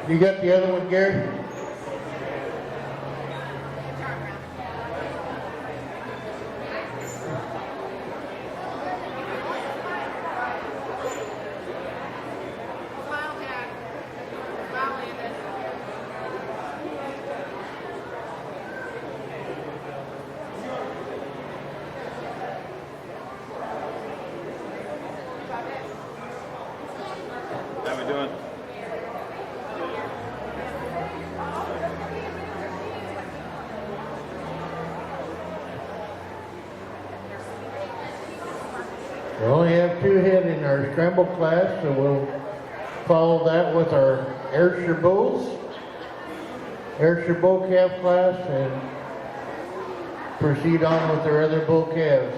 You got the other one, Gary? How we doing? We only have 2 head in our scramble class, so we'll follow that with our Ayrshire Bulls, Ayrshire Bull Calf class, and proceed on with our other bull calves.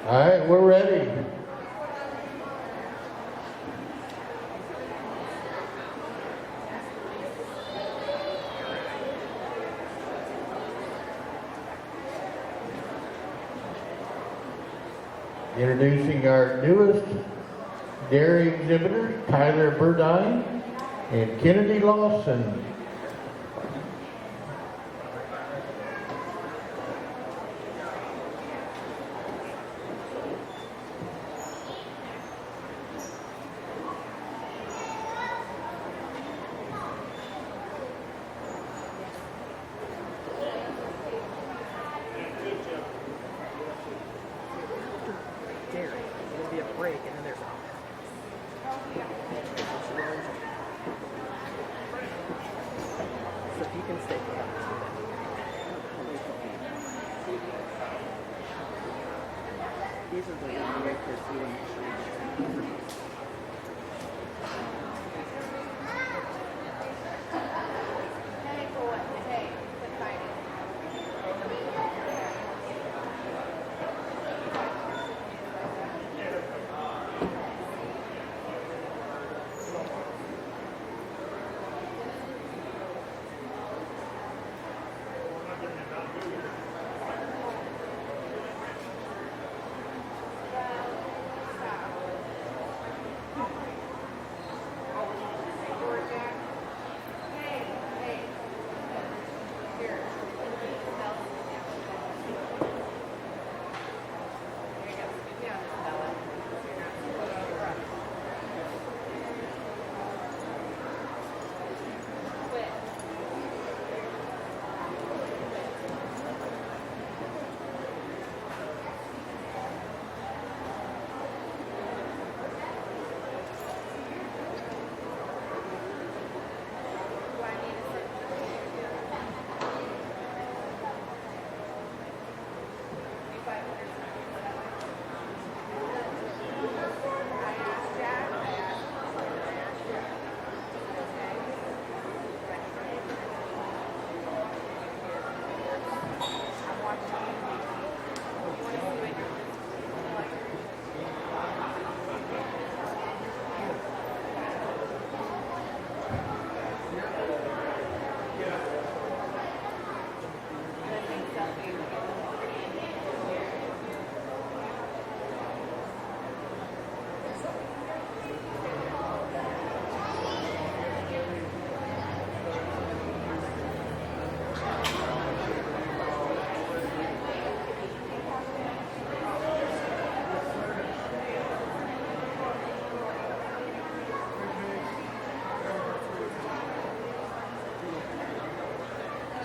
All right, we're ready. Introducing our newest dairy exhibitors, Tyler Burdine and Kennedy Lawson. There'll be a break, and then there's so if you can stay for that. These are the ones right there doing.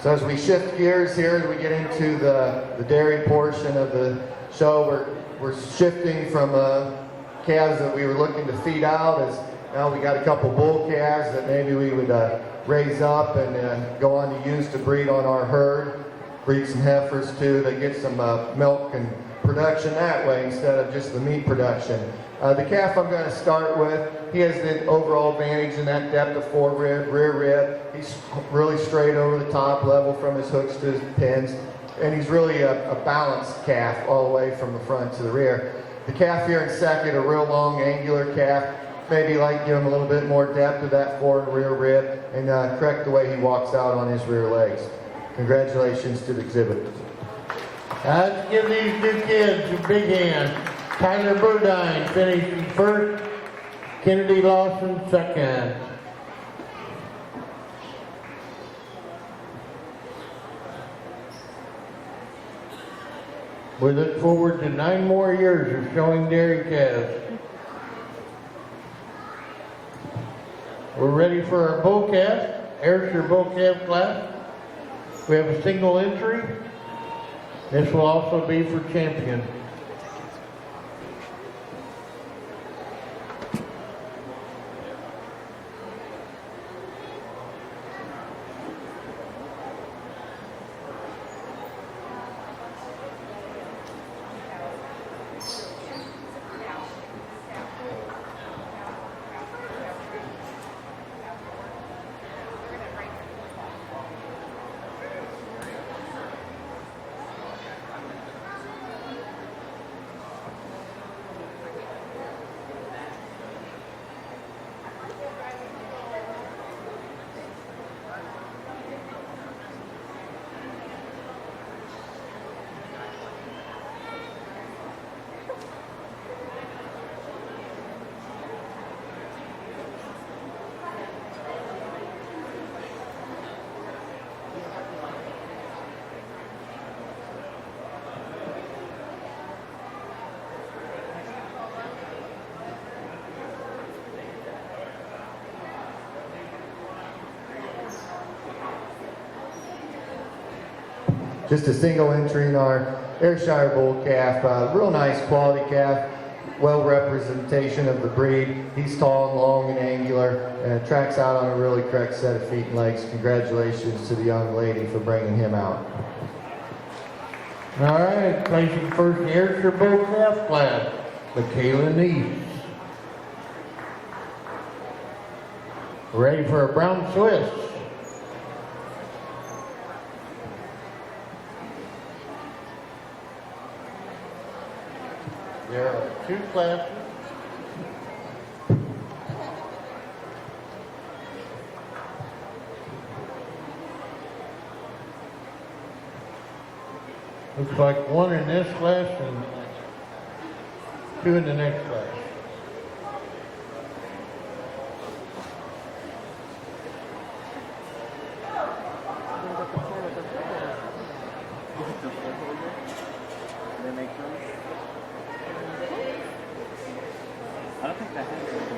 So as we shift gears here, as we get into the dairy portion of the show, we're shifting from calves that we were looking to feed out, as now we got a couple bull calves that maybe we would raise up and go on to use to breed on our herd, breed some heifers too. They get some milk and production that way instead of just the meat production. The calf I'm going to start with, he has the overall advantage in that depth of four-rib, rear rib. He's really straight over the top level from his hooks to his pins, and he's really a balanced calf all the way from the front to the rear. The calf here in second, a real long angular calf. maybe like give him a little bit more depth to that forward and rear rib and correct the way he walks out on his rear legs. Congratulations to the exhibitors. Let's give these new kids a big hand. Tyler Bodine finishing first, Kennedy Lawson second. We look forward to 9 more years of showing dairy calves. We're ready for our bull calf, Ayrshire bull calf class. We have a single entry. This will also be for champion. Just a single entry in our Ayrshire bull calf. Real nice quality calf, well representation of the breed. He's tall and long and angular, and tracks out on a really correct set of feet and legs. Congratulations to the young lady for bringing him out. All right, placing first in the Ayrshire bull calf class, Michaela Neese. Ready for a brown Swiss. There are 2 classes. Looks like 1 in this class and 2 in the next class. They make them. I don't think that has anything.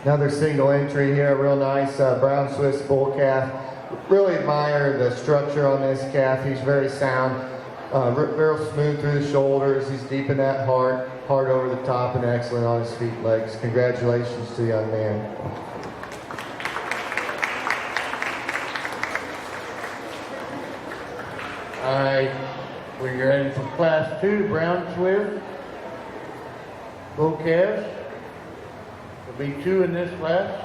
Another single entry here, real nice brown Swiss bull calf. Really admire the structure on this calf. He's very sound, real smooth through the shoulders. He's deep in that heart over the top, and excellent on his feet and legs. Congratulations to the young man. All right, we're ready for Class 2, brown Swiss bull calves. There'll be 2 in this class.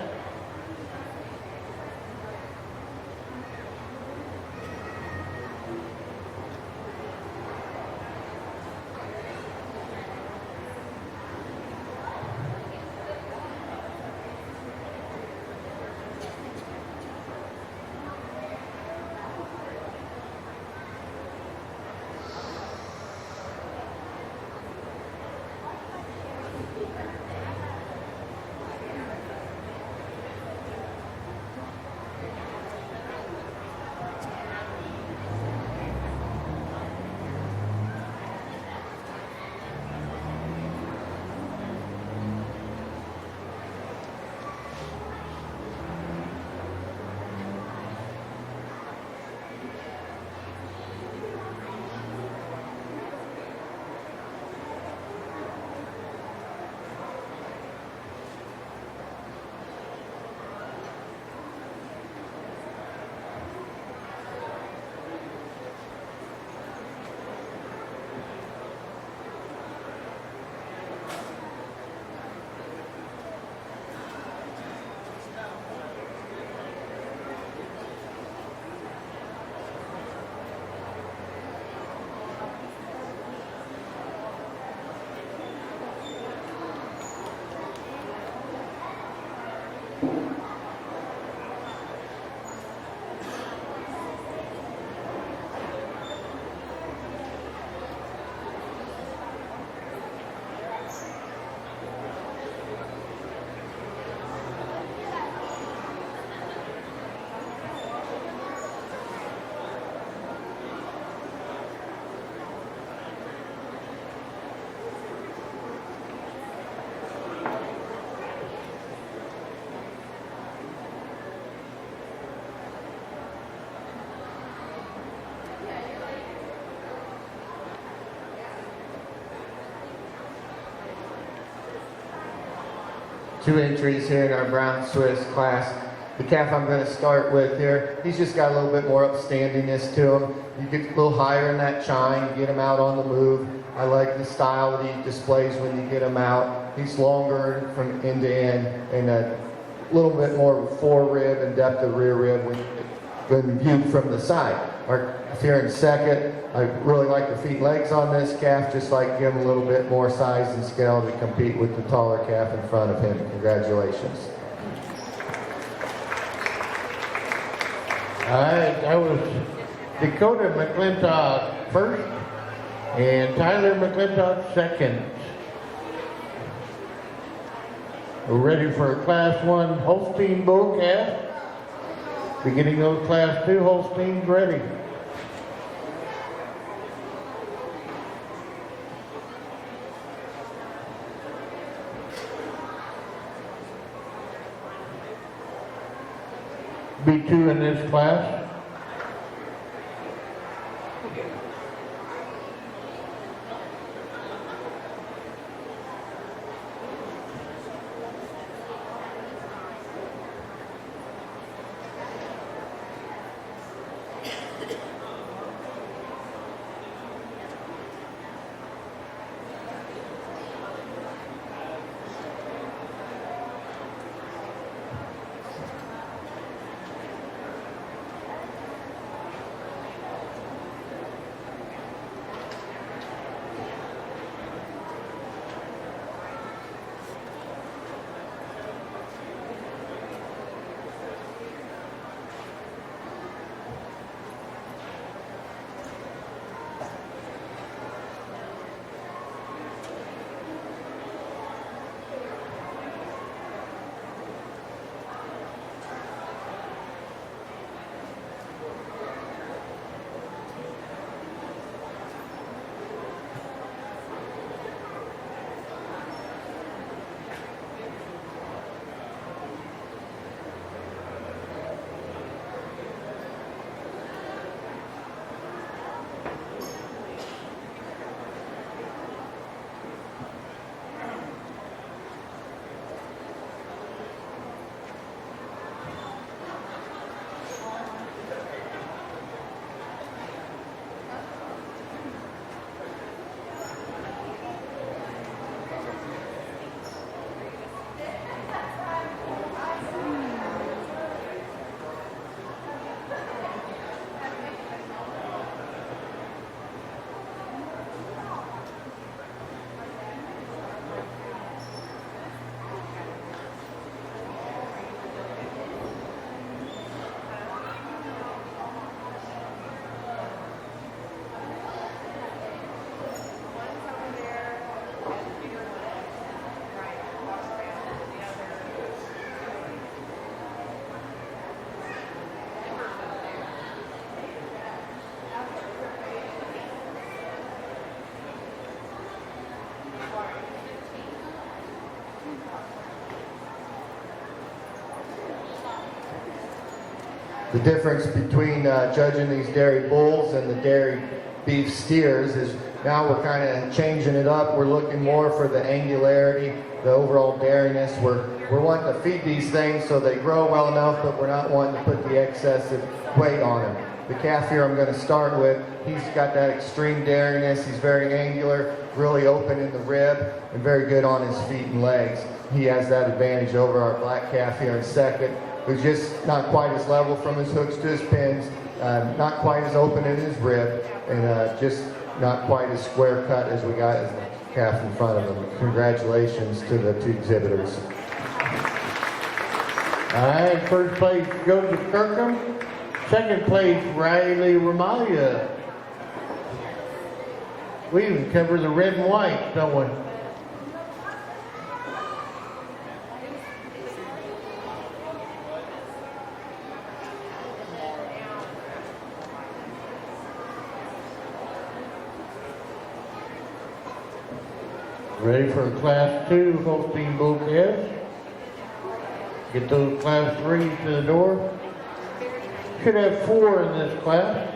Two entries here in our brown Swiss class. The calf I'm going to start with here, he's just got a little bit more upstandingness to him. You get a little higher in that chine, you get him out on the move. I like the style that he displays when you get him out. He's longer from end to end and a little bit more fore-rib and depth of rear rib when viewed from the side. Our calf here in second, I really like the feet and legs on this calf, just like give him a little bit more size and scale to compete with the taller calf in front of him. Congratulations. All right, that was Dakota McClintock first and Tyler McClintock second. We're ready for Class 1 Holstein bull calf. Beginning those Class 2 Holsteins ready. B2 in this class. The difference between judging these dairy bulls and the dairy beef steers is now we're kind of changing it up. We're looking more for the angularity, the overall dairiness. We're wanting to feed these things so they grow well enough, but we're not wanting to put the excessive weight on them. The calf here I'm going to start with, he's got that extreme dairiness. He's very angular, really open in the rib, and very good on his feet and legs. He has that advantage over our black calf here in second, who's just not quite as level from his hooks to his pins, not quite as open in his rib, and just not quite as square cut as we got as the calf in front of him. Congratulations to the two exhibitors. All right, first place Joseph Kirkham. Second place Riley Ramaya. We even cover the red and white, don't we? Ready for Class 2 Holstein Bull calves. Get those Class 3s to the door. Should have 4 in this class.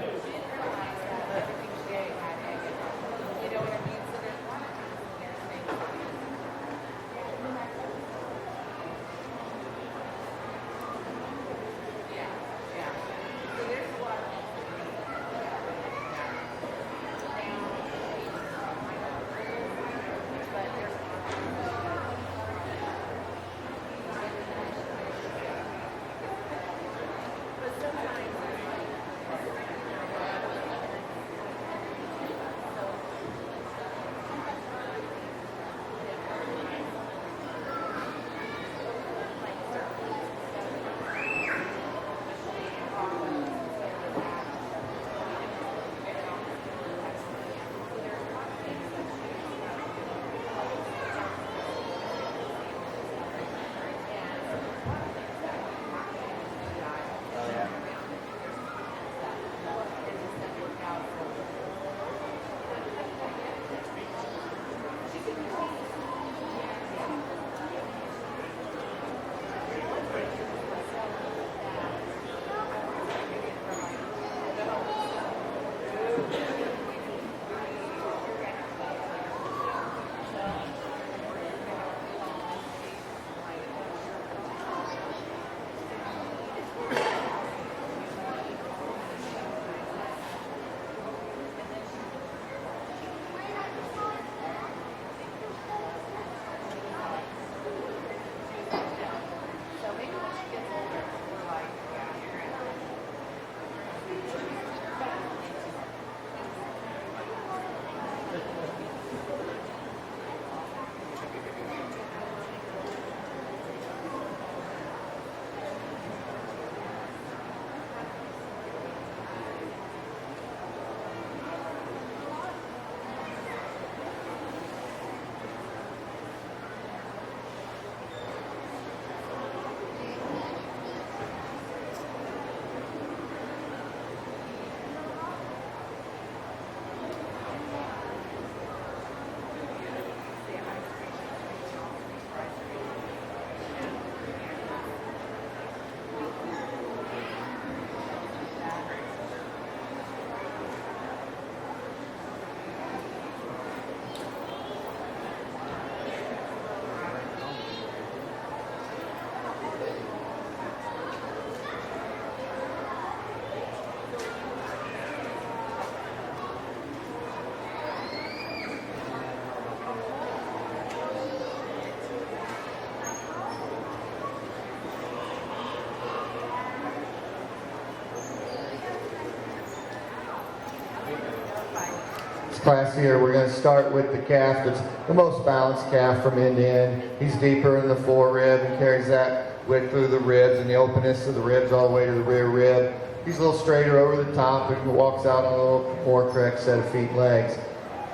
Class here, we're going to start with the calf that's the most balanced calf from end to end. He's deeper in the forerib and carries that width through the ribs and the openness of the ribs all the way to the rear rib. He's a little straighter over the top and walks out on a little more correct set of feet and legs.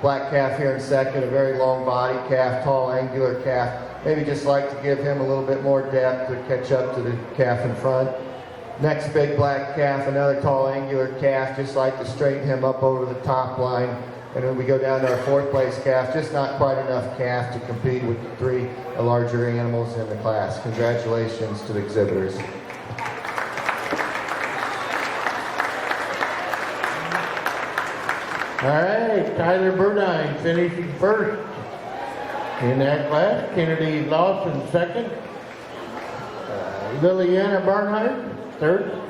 Black calf here in second, a very long body calf, tall angular calf. Maybe just like to give him a little bit more depth to catch up to the calf in front. Next big black calf, another tall angular calf, just like to straighten him up over the top line. And then we go down to our fourth place calf, just not quite enough calf to compete with the three larger animals in the class. Congratulations to the exhibitors. All right, Tyler Burdine finishing first in that class. Kennedy Lawson second. Liliana Barnhart third.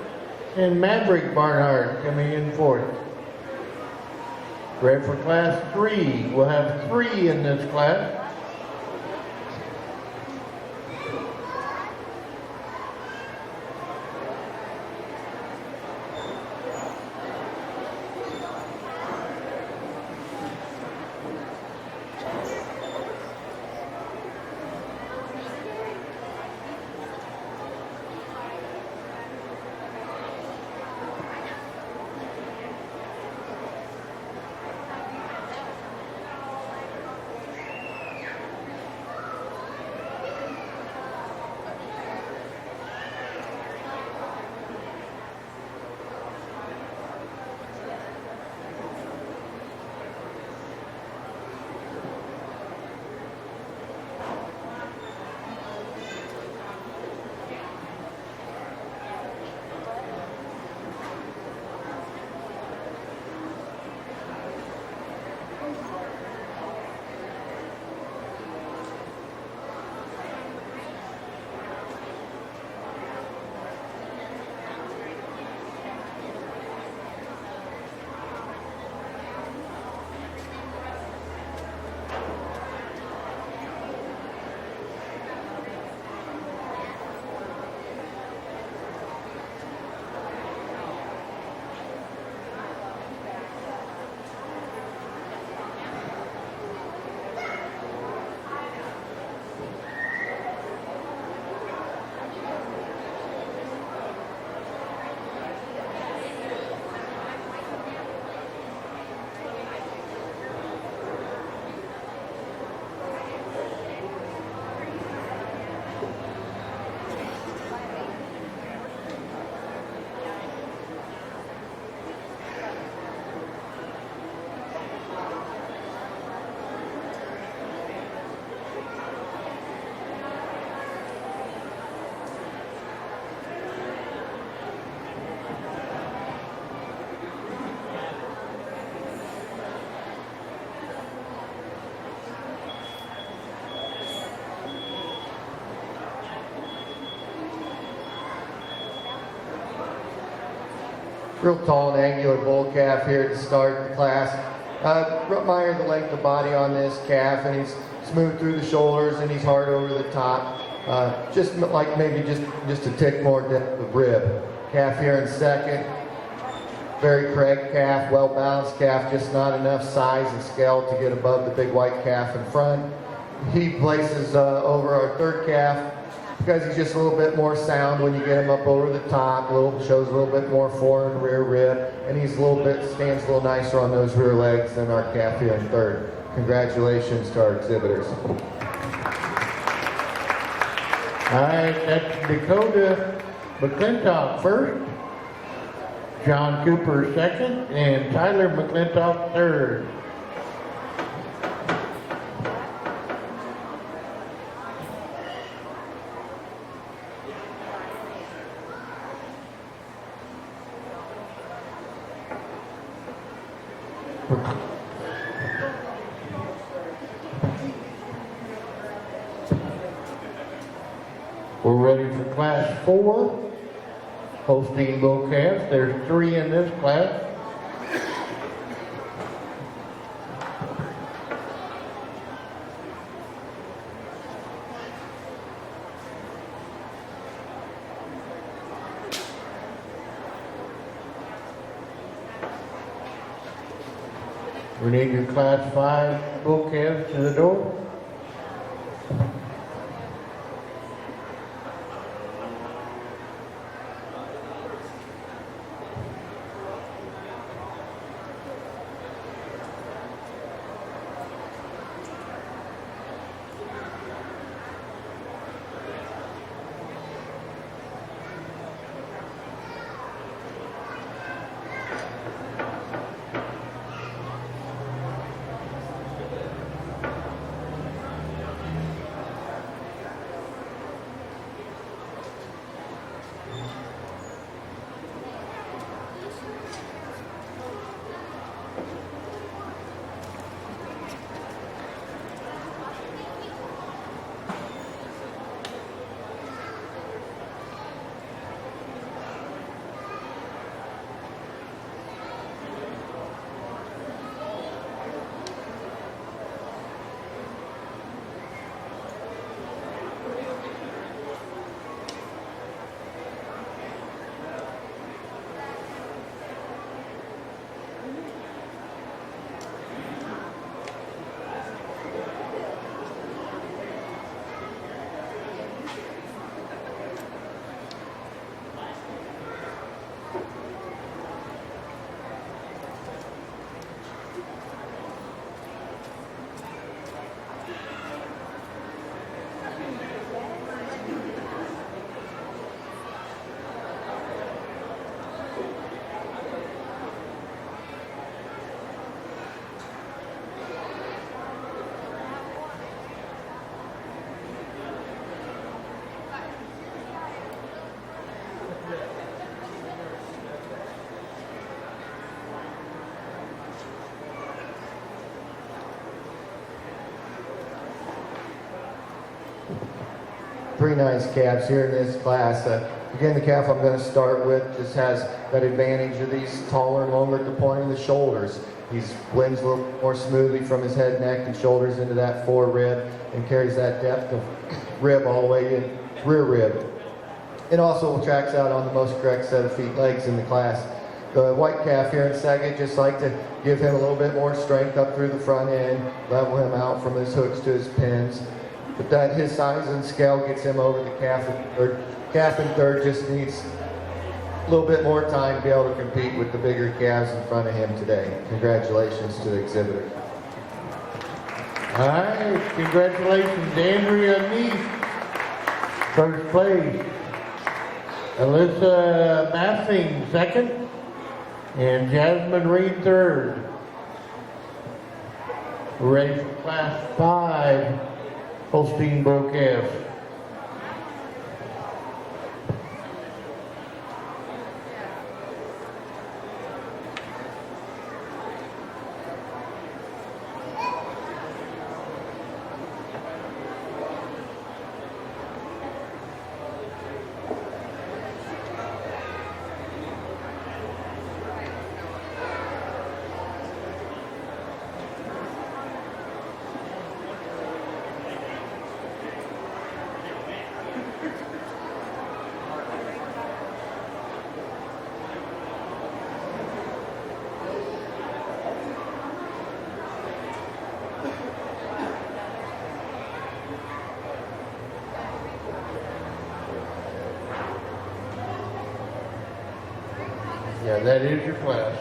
And Maverick Barnhart coming in fourth. Ready for class 3. We'll have 3 in this class. Real tall and angular bull calf here to start the class. Admire the length of body on this calf, and he's smooth through the shoulders and he's hard over the top. Just like maybe just a tick more depth of rib. Calf here in second. Very correct calf, well balanced calf, just not enough size and scale to get above the big white calf in front. He places over our third calf because he's just a little bit more sound when you get him up over the top, shows a little bit more fore and rear rib, and he's stands a little nicer on those rear legs than our calf here in third. Congratulations to our exhibitors. All right, that's Dakota McClintock first, John Cooper second, and Tyler McClintock third. We're ready for class 4, hosting bull calves. There's 3 in this class. We need your class 5 bull calves to the door. three nice calves here in this class. Again, the calf I'm going to start with just has that advantage of these taller and longer at the point of the shoulders. He blends a little more smoothly from his head, neck, and shoulders into that forerib and carries that depth of rib all the way in rear rib. It also tracks out on the most correct set of feet legs in the class. The white calf here in second, just like to give him a little bit more strength up through the front end, level him out from his hooks to his pins. But that his size and scale gets him over the calf in third. Calf in third just needs a little bit more time to be able to compete with the bigger calves in front of him today. Congratulations to the exhibitor. All right, congratulations, Andrea Neese, first place. Alyssa Massing, second. And Jasmine Reed, third. We're ready for class 5, Holstein Bull Calf. Yeah, that is your class.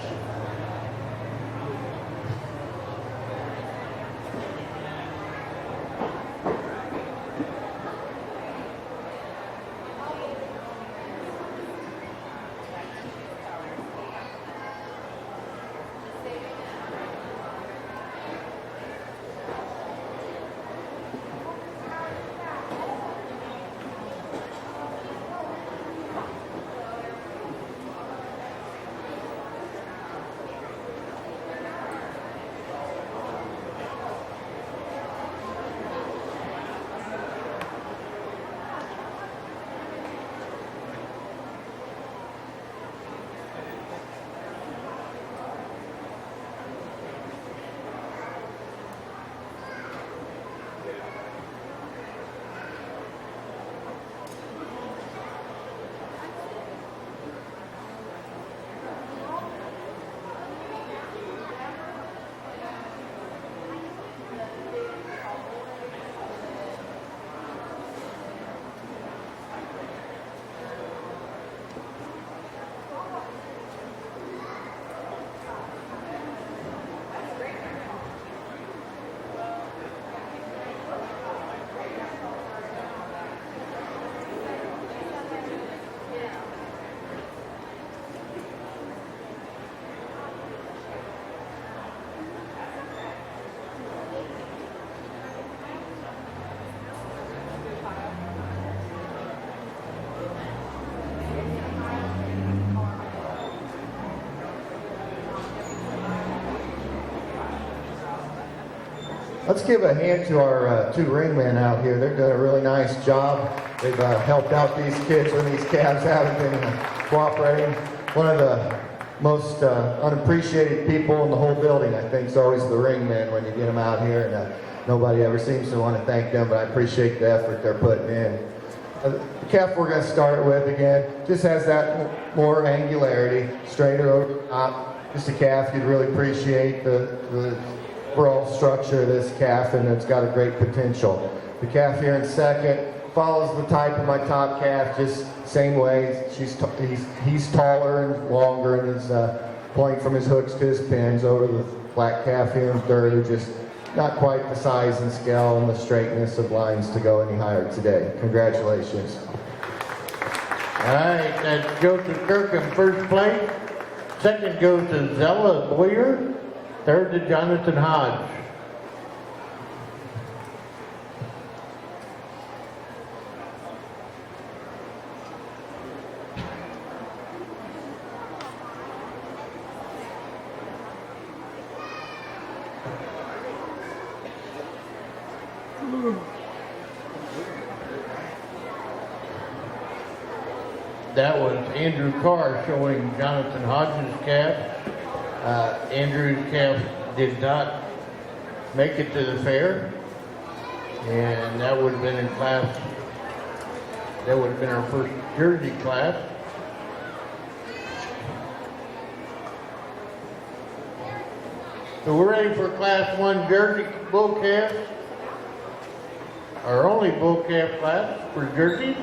Let's give a hand to our two ringmen out here. They're doing a really nice job. They've helped out these kids when these calves haven't been cooperating. One of the most unappreciated people in the whole building, I think, is always the ringmen when you get them out here. And nobody ever seems to want to thank them, but I appreciate the effort they're putting in. The calf we're going to start with, again, just has that more angularity, straighter over top. Just a calf you'd really appreciate the overall structure of this calf, and it's got a great potential. The calf here in second follows the type of my top calf, just same way. He's taller and longer, and is pointing from his hooks to his pins. Over the black calf here in third, who just not quite the size and scale and the straightness of lines to go any higher today. Congratulations. All right, that's Joseph Kirk in first place. Second goes to Zella Boyer. Third to Jonathan Hodge. that was Andrew Carr showing Jonathan Hodges' calf. Andrew's calf did not make it to the fair, and that would have been in class. That would have been our first Jersey class. So we're ready for Class 1 Jersey bull calf. Our only bull calf class for Jersey.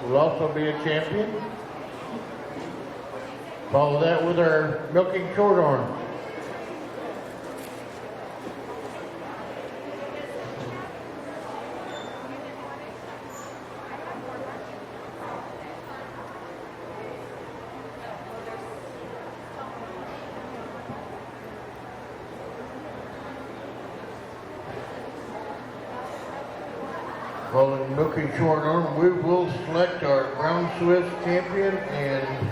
Will also be a champion. Follow that with our milking shorthorn. Following milking shorthorn, we will select our Brown Swiss champion and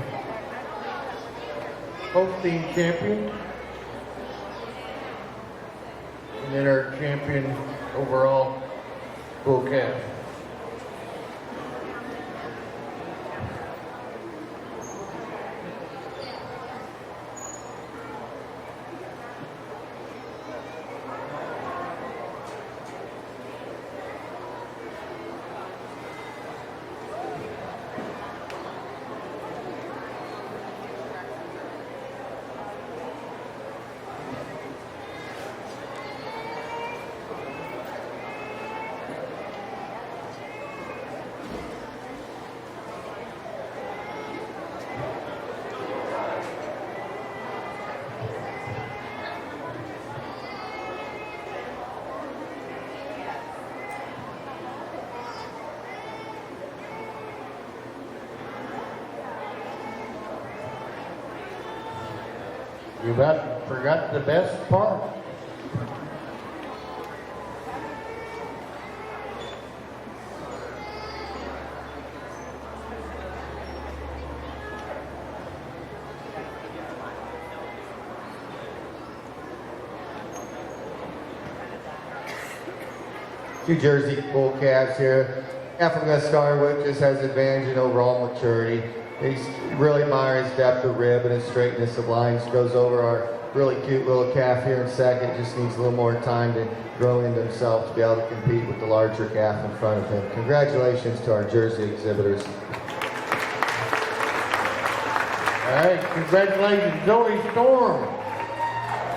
Holstein champion, and then our champion overall bull calf. You about forgot the best part. Two Jersey bull calves here. Half of them start with just has advantage in overall maturity. He really admires his depth of rib and his straightness of lines. Goes over our really cute little calf here in second. Just needs a little more time to grow into himself to be able to compete with the larger calf in front of him. Congratulations to our Jersey exhibitors. All right, congratulations, Zoe Storm.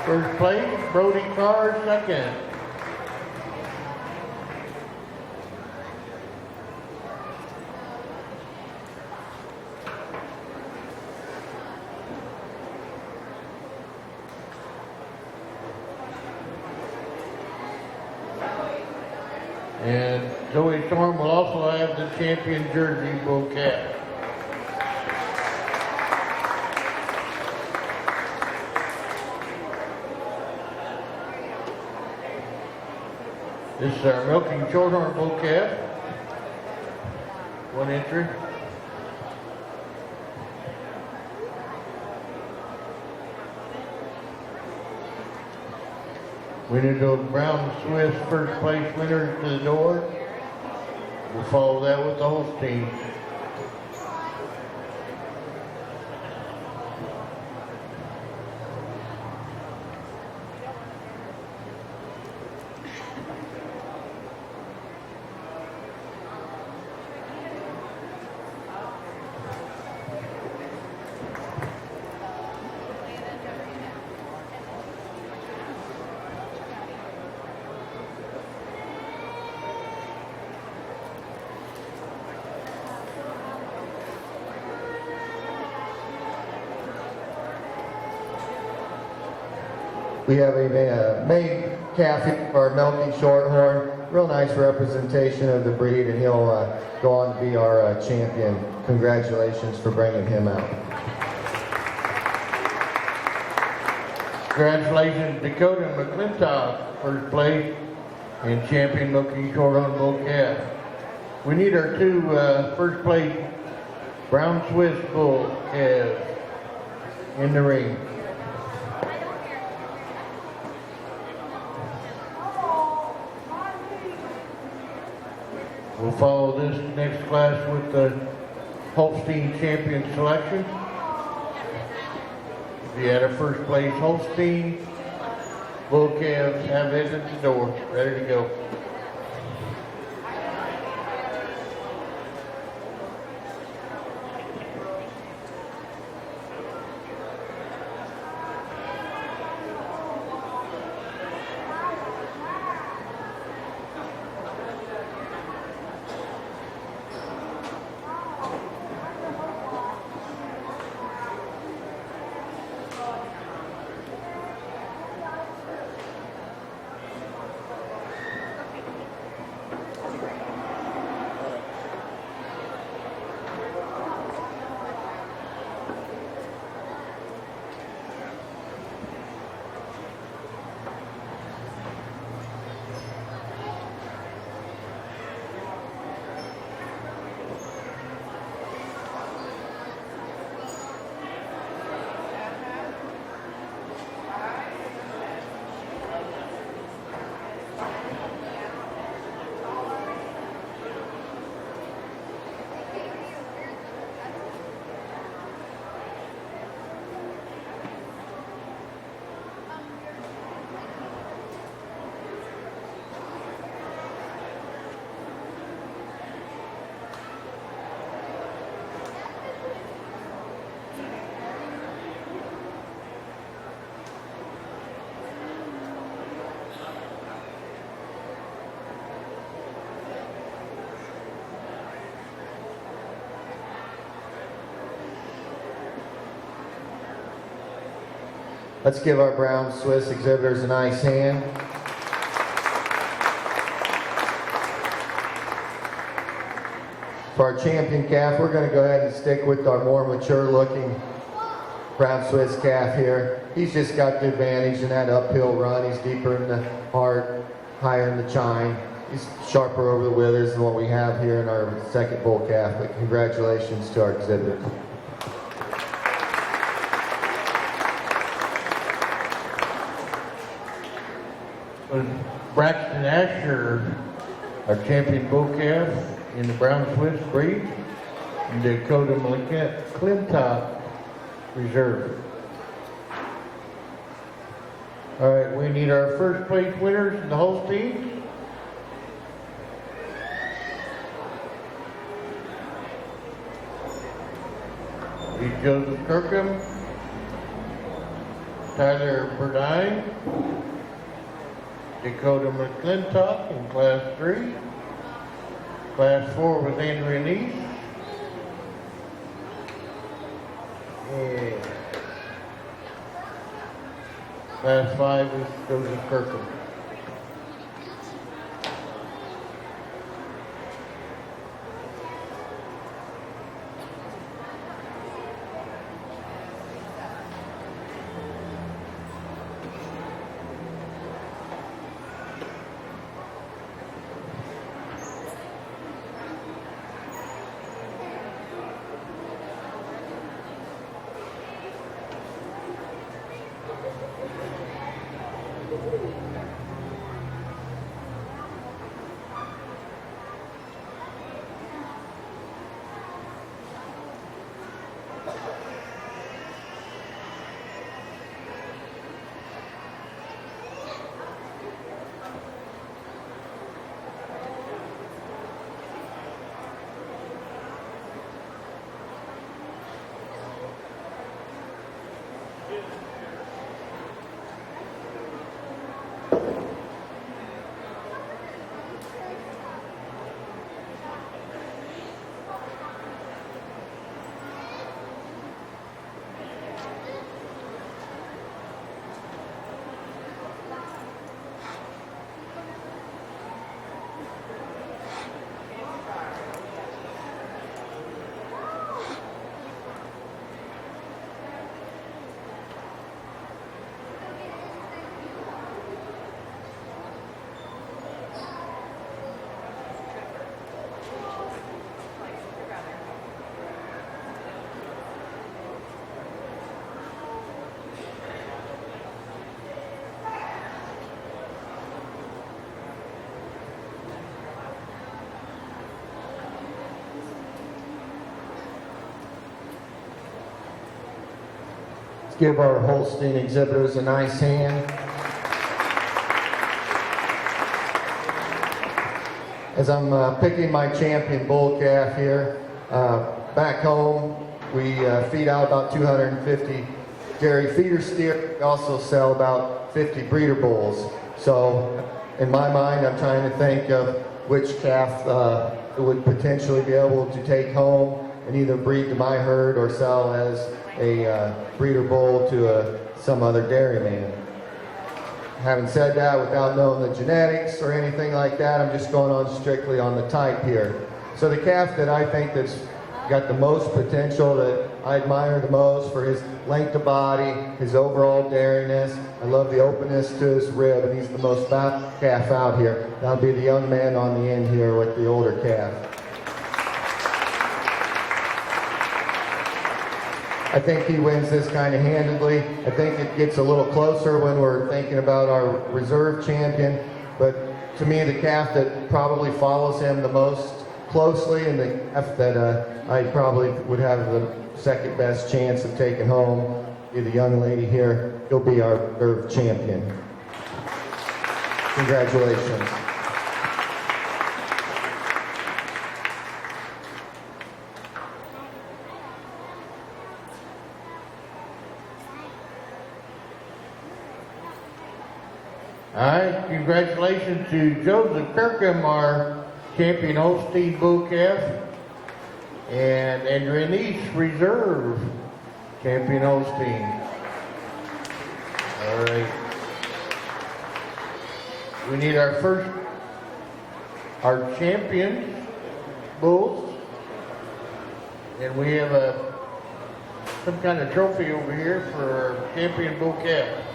First place, Brody Carr second. And Zoe Storm will also have the champion Jersey bull calf. This is our milking shorthorn bull calf. One entry. We need those Brown Swiss first place winners to the door. We'll follow that with the Holstein. We have a main calf here for our milking shorthorn. Real nice representation of the breed, and he'll go on to be our champion. Congratulations for bringing him out. Congratulations, Dakota McClintock, first place, and champion milking shorthorn bull calf. We need our two first place Brown Swiss bull calves in the ring. We'll follow this next class with the Holstein champion selection. If you had a first place Holstein, bull calves have it at the door, ready to go. Let's give our brown Swiss exhibitors a nice hand. For our champion calf, we're going to go ahead and stick with our more mature looking brown Swiss calf here. He's just got the advantage in that uphill run. He's deeper in the heart, higher in the chine. He's sharper over the withers than what we have here in our second bull calf. But congratulations to our exhibitors. Braxton Asher, our champion bull calf in the brown Swiss breed, and Dakota McClintock reserve. All right, we need our first place winners in the Holstein. He's Joseph Kirkham, Tyler Burdine, Dakota McClintock in Class 3. Class 4 was Andrea Neese. And Class 5 was Joseph Kirkham. Let's give our Holstein exhibitors a nice hand. As I'm picking my champion bull calf here, back home we feed out about 250 dairy feeder steer. We also sell about 50 breeder bulls. So in my mind, I'm trying to think of which calf would potentially be able to take home and either breed to my herd or sell as a breeder bull to some other dairyman. Having said that, without knowing the genetics or anything like that, I'm just going on strictly on the type here. So the calf that I think that's got the most potential, that I admire the most for his length of body, his overall dairiness. I love the openness to his rib, and he's the most fat calf out here. That'll be the young man on the end here with the older calf. I think he wins this kind of handedly. I think it gets a little closer when we're thinking about our reserve champion, but to me the calf that probably follows him the most closely and the calf that I probably would have the second best chance of taking home is the young lady here. He'll be our reserve champion. Congratulations. All right, congratulations to Joseph Kirkham, our champion Holstein bull calf, and Renise Reserve, champion Holstein. All right. We need our champion bulls, and we have some kind of trophy over here for our champion bull calf.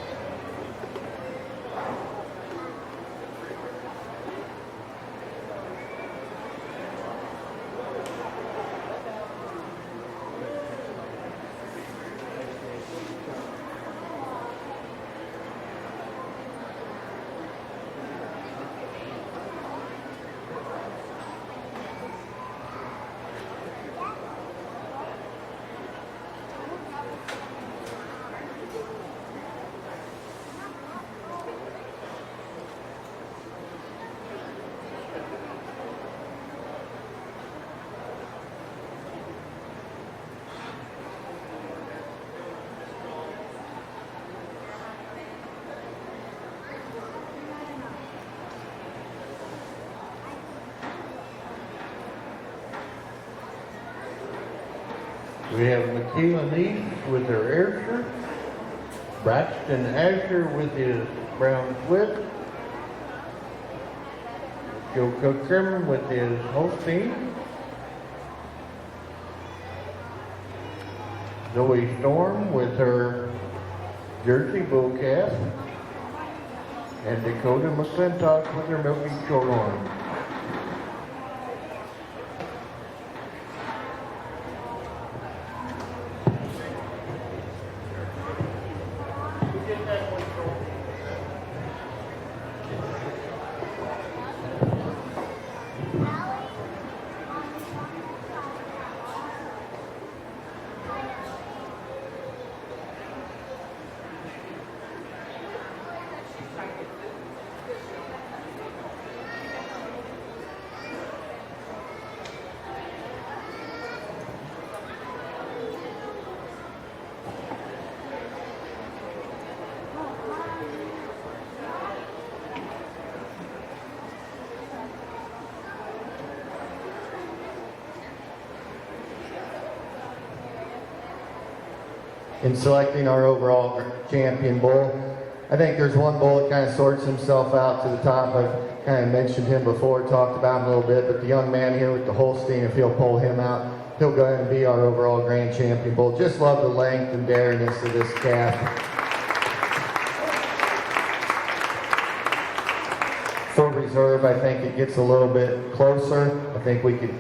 We have Michaela Neese with her Ayrshire, Braxton Asher with his brown Swift, Joe Cookrum with his Holstein, Zoe Storm with her Jersey bull calf, and Dakota McClintock with her Milky Shorthorn. In selecting our overall champion bull, I think there's one bull that kind of sorts himself out to the top. I've kind of mentioned him before, talked about him a little bit, but the young man here with the Holstein, if he'll pull him out, he'll go ahead and be our overall grand champion bull. Just love the length and dairiness of this calf. For reserve, I think it gets a little bit closer. I think we could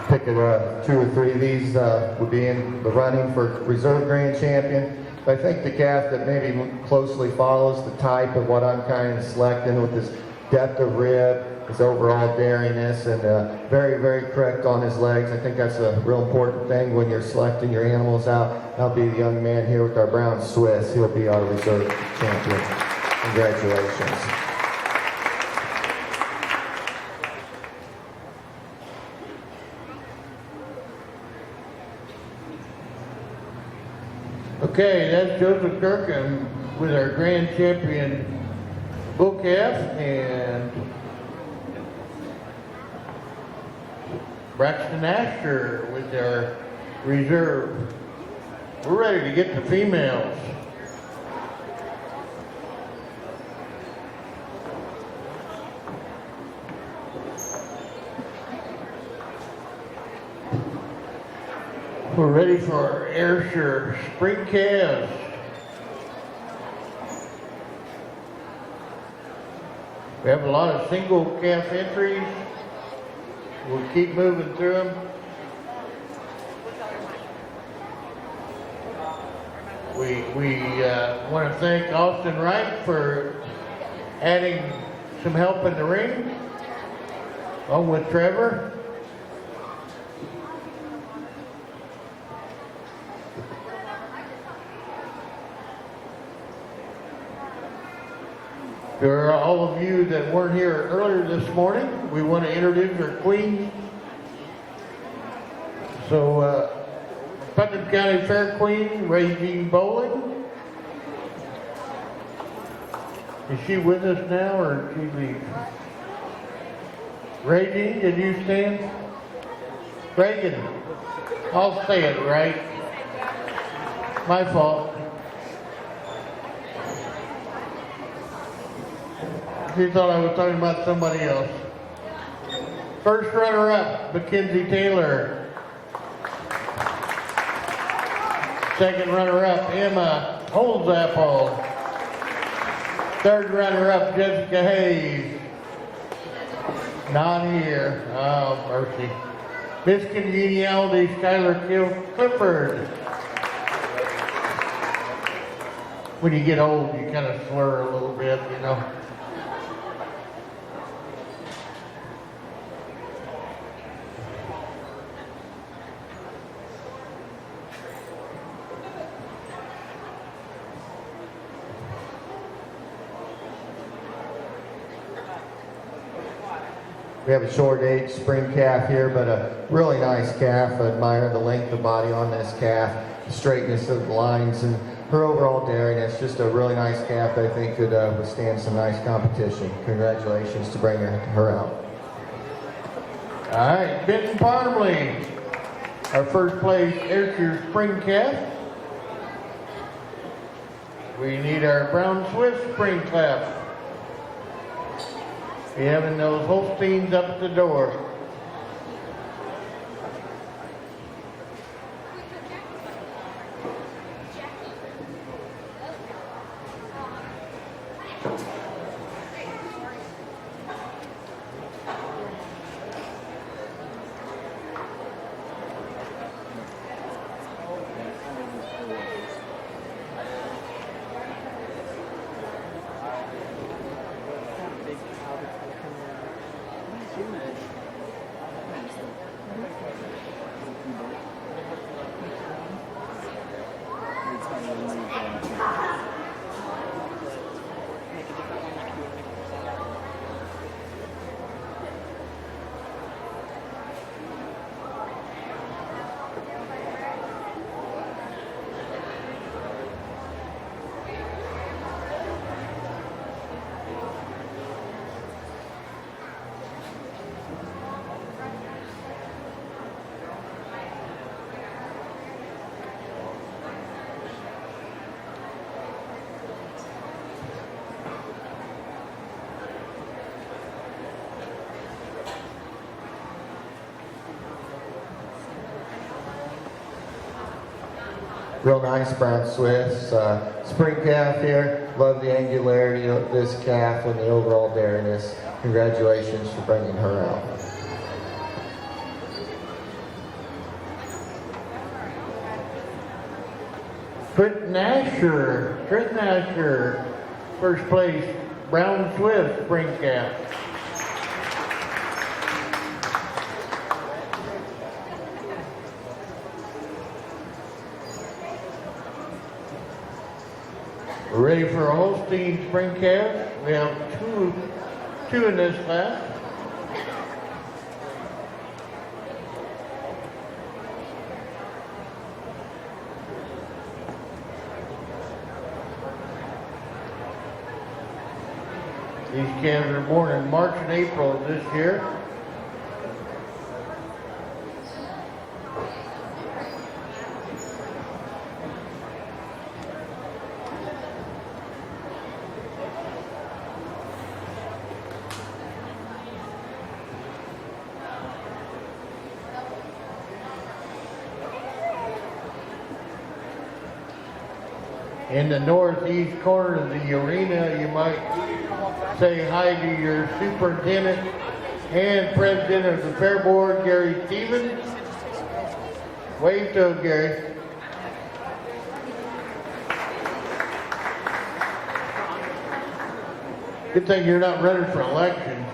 pick two or three of these would be in the running for reserve grand champion. But I think the calf that maybe closely follows the type of what I'm kind of selecting with this depth of rib, his overall daringness, and very, very correct on his legs. I think that's a real important thing when you're selecting your animals out. That'll be the young man here with our brown Swiss. He'll be our reserve champion. Congratulations. Okay, that's Joseph Kirkham with our grand champion bull calf, and Braxton Asher with our reserve. We're ready to get the females. We're ready for our Ayrshire spring calves. We have a lot of single calf entries. We'll keep moving through them. We want to thank Austin Wright for adding some help in the ring, along with Trevor. For all of you that weren't here earlier this morning, we want to introduce our queen. So, Putnam County Fair Queen, Regine Bowling. Is she with us now, or did she leave? Regine, did you stand? Reagan, I'll say it right. My fault. She thought I was talking about somebody else. First runner-up, Mackenzie Taylor. Second runner-up, Emma Holzapple. Third runner-up, Jessica Hayes. Not here. Oh, mercy. Miss Congeniality, Skylar Clifford. When you get old, you kind of slur a little bit, you know. We have a short age spring calf here, but a really nice calf. I admire the length of body on this calf, the straightness of the lines, and her overall daringness. Just a really nice calf I think could withstand some nice competition. Congratulations to bring her out. All right, Benton Parmley, our first place Ayrshire spring calf. We need our brown Swiss spring calf. We having those Holsteins up at the door. Real nice brown Swiss. Spring calf here. Love the angularity of this calf and the overall daringness. Congratulations for bringing her out. Putnam Asher, first place brown Swiss spring calf. We're ready for a Holstein spring calf. We have two in this class. These calves are born in March and April of this year. In the northeast corner of the arena, you might say hi to your superintendent and president of the fair board, Gary Stevens. Wave to him, Gary. Good thing you're not running for election.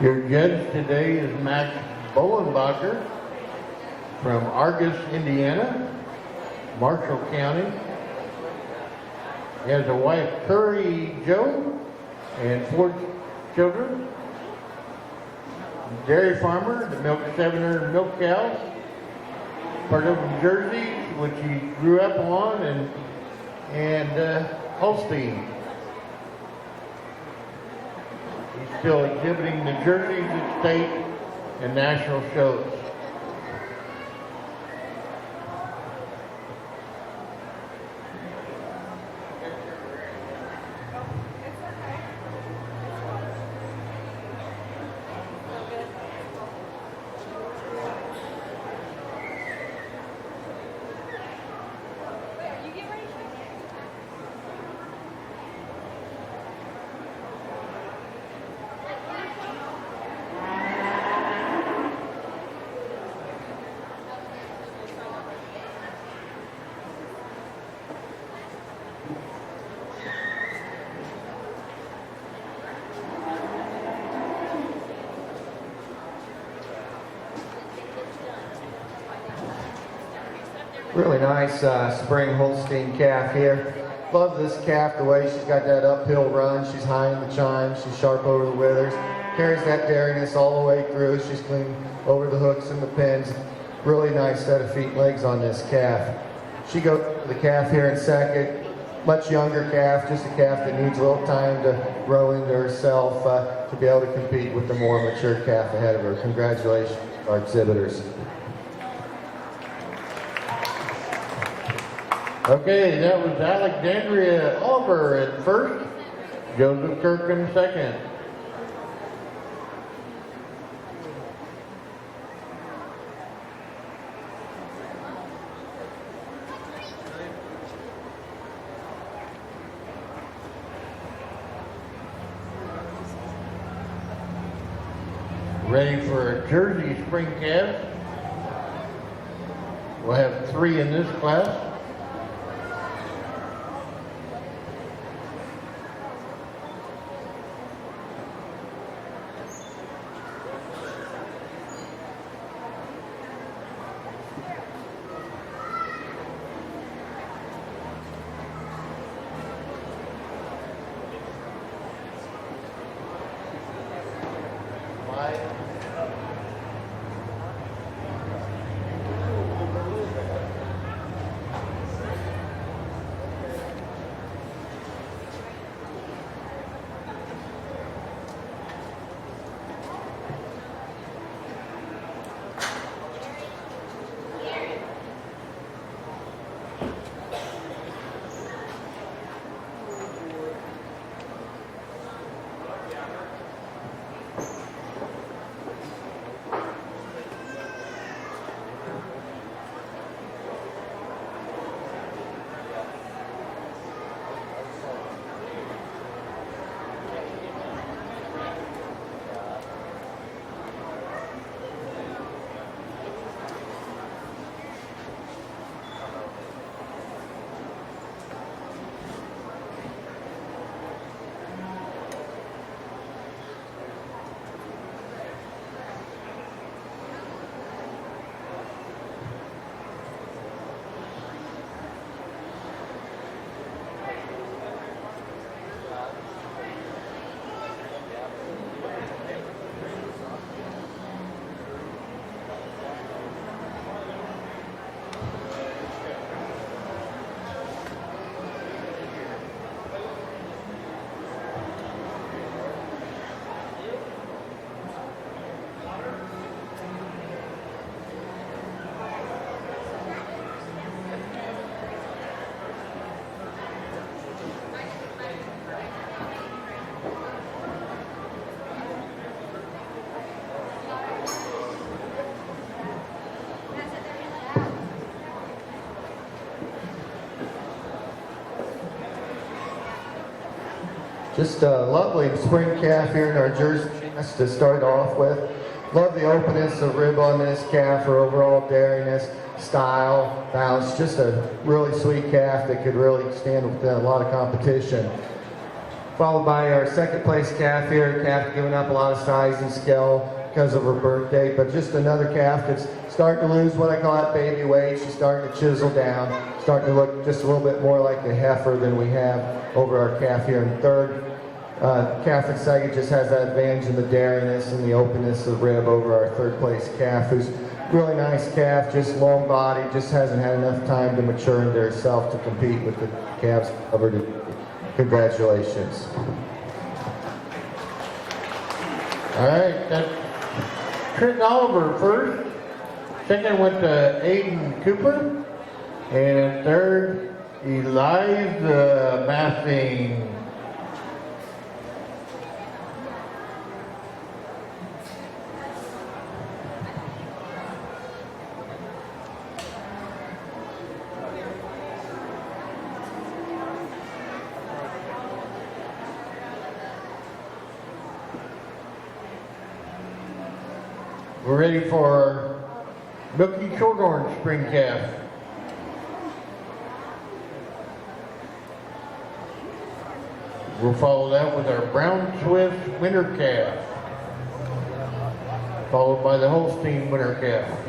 Your judge today is Max Bolenbacher from Argus, Indiana, Marshall County. He has a wife, Curry Joe, and 4 children. Dairy farmer, the milk 700 milk cows, part of New Jersey, which he grew up on, and Holstein. He's still exhibiting the jerseys at state and national shows. Really nice spring Holstein calf here. Love this calf, the way she's got that uphill run. She's high in the chimes. She's sharp over the withers. Carries that dairiness all the way through. She's clean over the hooks and the pins. Really nice set of feet and legs on this calf. She goes to the calf here in second. Much younger calf, just a calf that needs a little time to grow into herself to be able to compete with the more mature calf ahead of her. Congratulations, our exhibitors. Okay, that was Alexandria Oliver at first, Joseph Kirkham second. Ready for a Jersey spring calf. We'll have 3 in this class. Just a lovely spring calf here in our Jersey to start off with. Love the openness of rib on this calf, her overall dairiness, style, balance. Just a really sweet calf that could really stand with a lot of competition. Followed by our second place calf here, calf giving up a lot of size and scale because of her birthday, but just another calf that's starting to lose what I call that baby weight. She's starting to chisel down, starting to look just a little bit more like the heifer than we have over our calf here in third. Calf and second just has that advantage in the dairiness and the openness of rib over our third place calf, who's really nice calf, just long body, just hasn't had enough time to mature into herself to compete with the calves over to. Congratulations. All right, that's Trenton Oliver first. Second went to Aiden Cooper. And third, Eliza Massing. We're ready for Milky Shorthorn Spring Calf. We'll follow that with our Brown Swift Winter Calf, followed by the Holstein Winter Calf.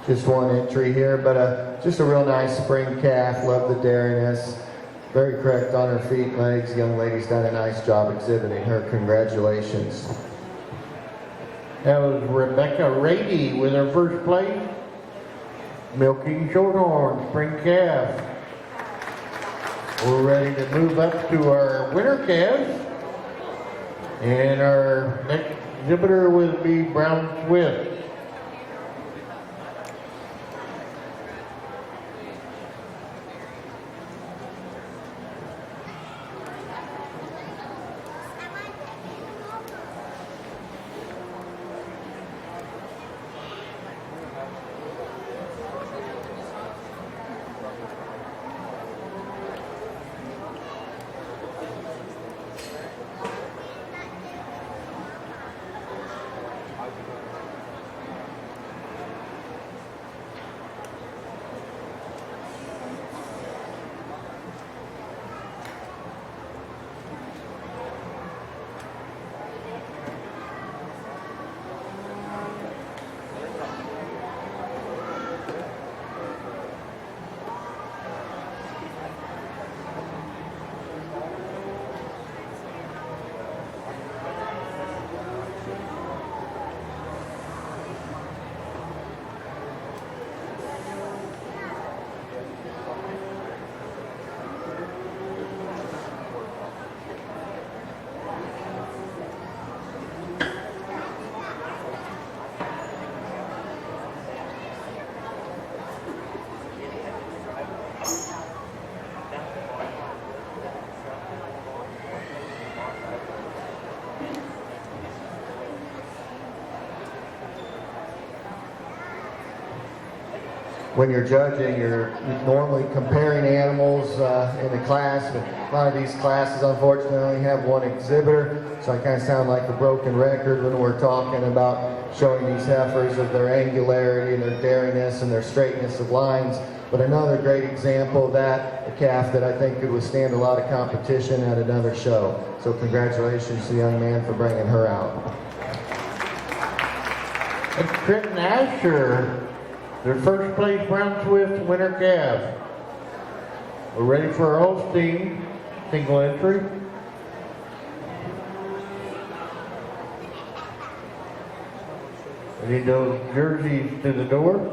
Just one entry here, but just a real nice spring calf. Love the dairiness. Very correct on her feet and legs. Young lady's done a nice job exhibiting her. Congratulations. That was Rebecca Rady with her first place. Milky Shorthorn Spring Calf. We're ready to move up to our winter calves. And our next exhibitor will be Brown Swift. When you're judging, you're normally comparing animals in the class, but a lot of these classes unfortunately only have one exhibitor, so I kind of sound like a broken record when we're talking about showing these heifers of their angularity and their dairiness and their straightness of lines. But another great example of that, a calf that I think could withstand a lot of competition at another show. So congratulations to the young man for bringing her out. And Trenton Asher, their first place Brown Swift winter calf. We're ready for our Holstein single entry. We need those jerseys to the door.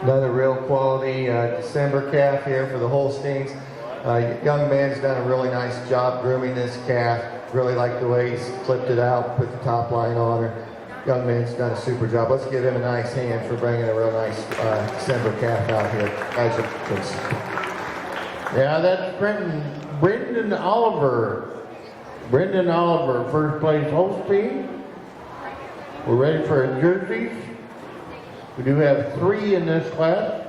Another real quality December calf here for the Holsteins. Young man's done a really nice job grooming this calf. Really like the way he's clipped it out, put the top line on her. Young man's done a super job. Let's give him a nice hand for bringing a real nice December calf out here. Congratulations. Yeah, that's Brendan Oliver. Brendan Oliver, first place Holstein. We're ready for our jerseys. We do have 3 in this class.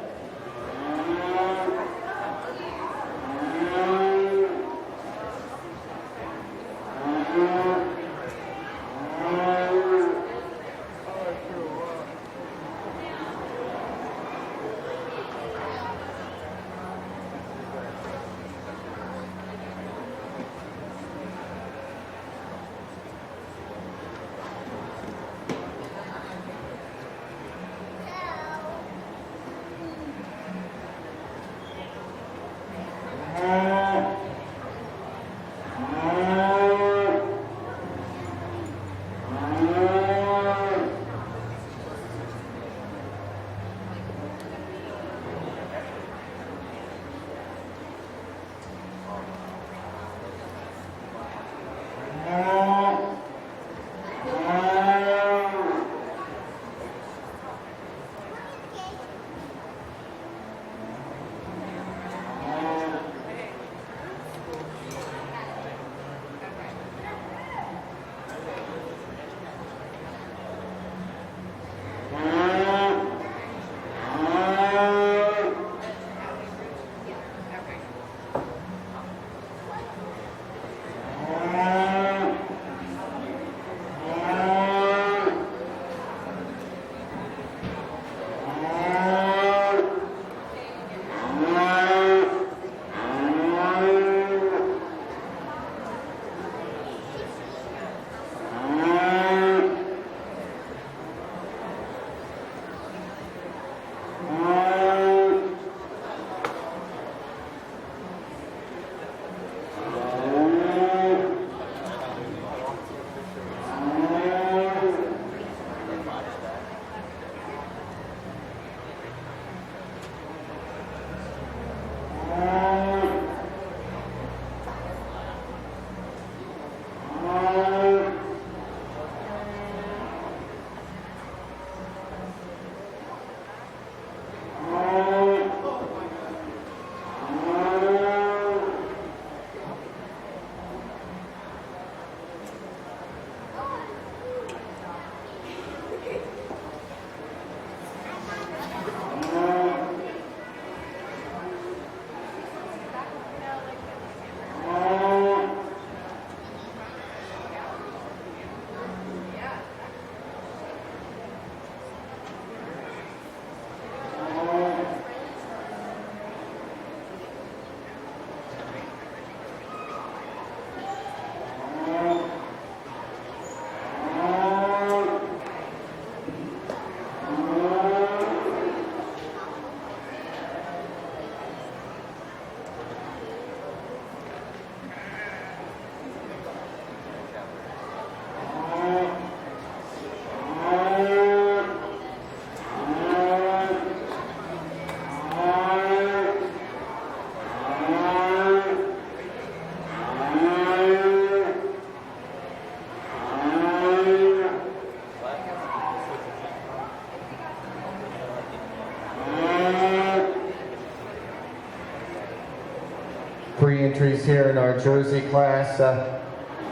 Entries here in our jersey class.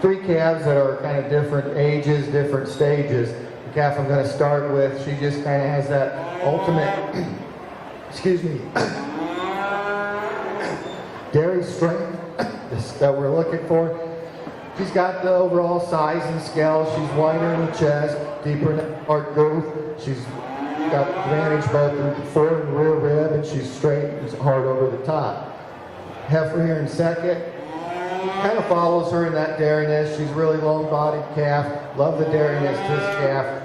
3 calves that are kind of different ages, different stages. The calf I'm going to start with, she just kind of has that ultimate, excuse me, dairy strength that we're looking for. She's got the overall size and scale. She's wider in the chest, deeper in the heart growth. She's got advantage both in the fore and rear rib, and she's straight and hard over the top. Heifer here in second, kind of follows her in that dairiness. She's really long-bodied calf. Love the dairiness to this calf.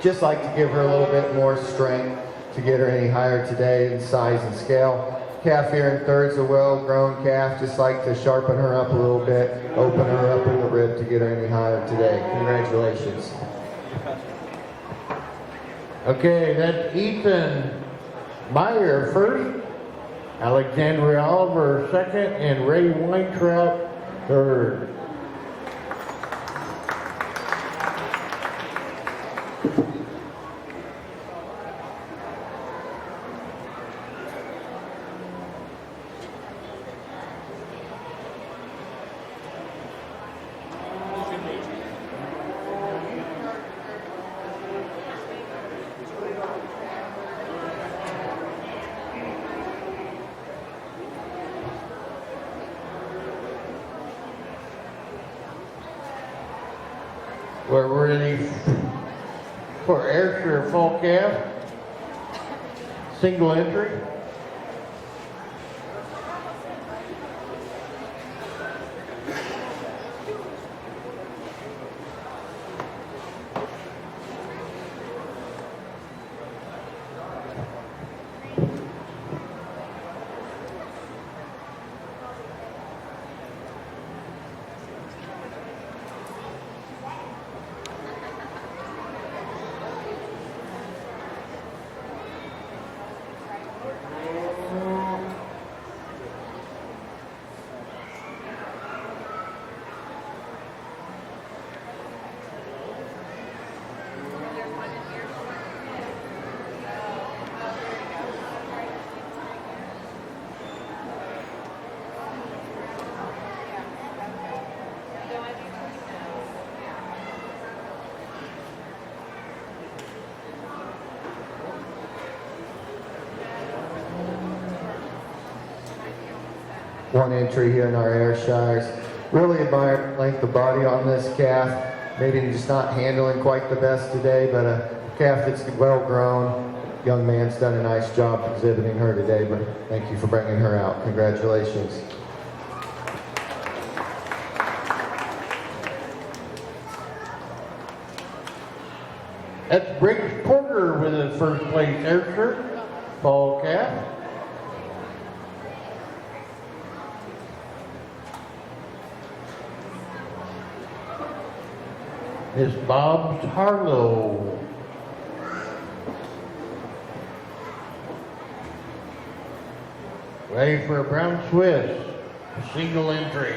Just like to give her a little bit more strength to get her any higher today in size and scale. Calf here in third's a well-grown calf. Just like to sharpen her up a little bit, open her up in the rib to get her any higher today. Congratulations. Okay, that's Ethan Meyer first, Alexandria Oliver second, and Ray Weintraub third. We're ready for Ayrshire Fall Calf, single entry. One entry here in our Ayrshires. Really admire the length of body on this calf. Maybe just not handling quite the best today, but a calf that's well grown. Young man's done a nice job exhibiting her today, but thank you for bringing her out. Congratulations. That's Briggs Porter with his first place Ayrshire Fall Calf. Miss Bob's Harlow. Ready for a brown Swiss, single entry.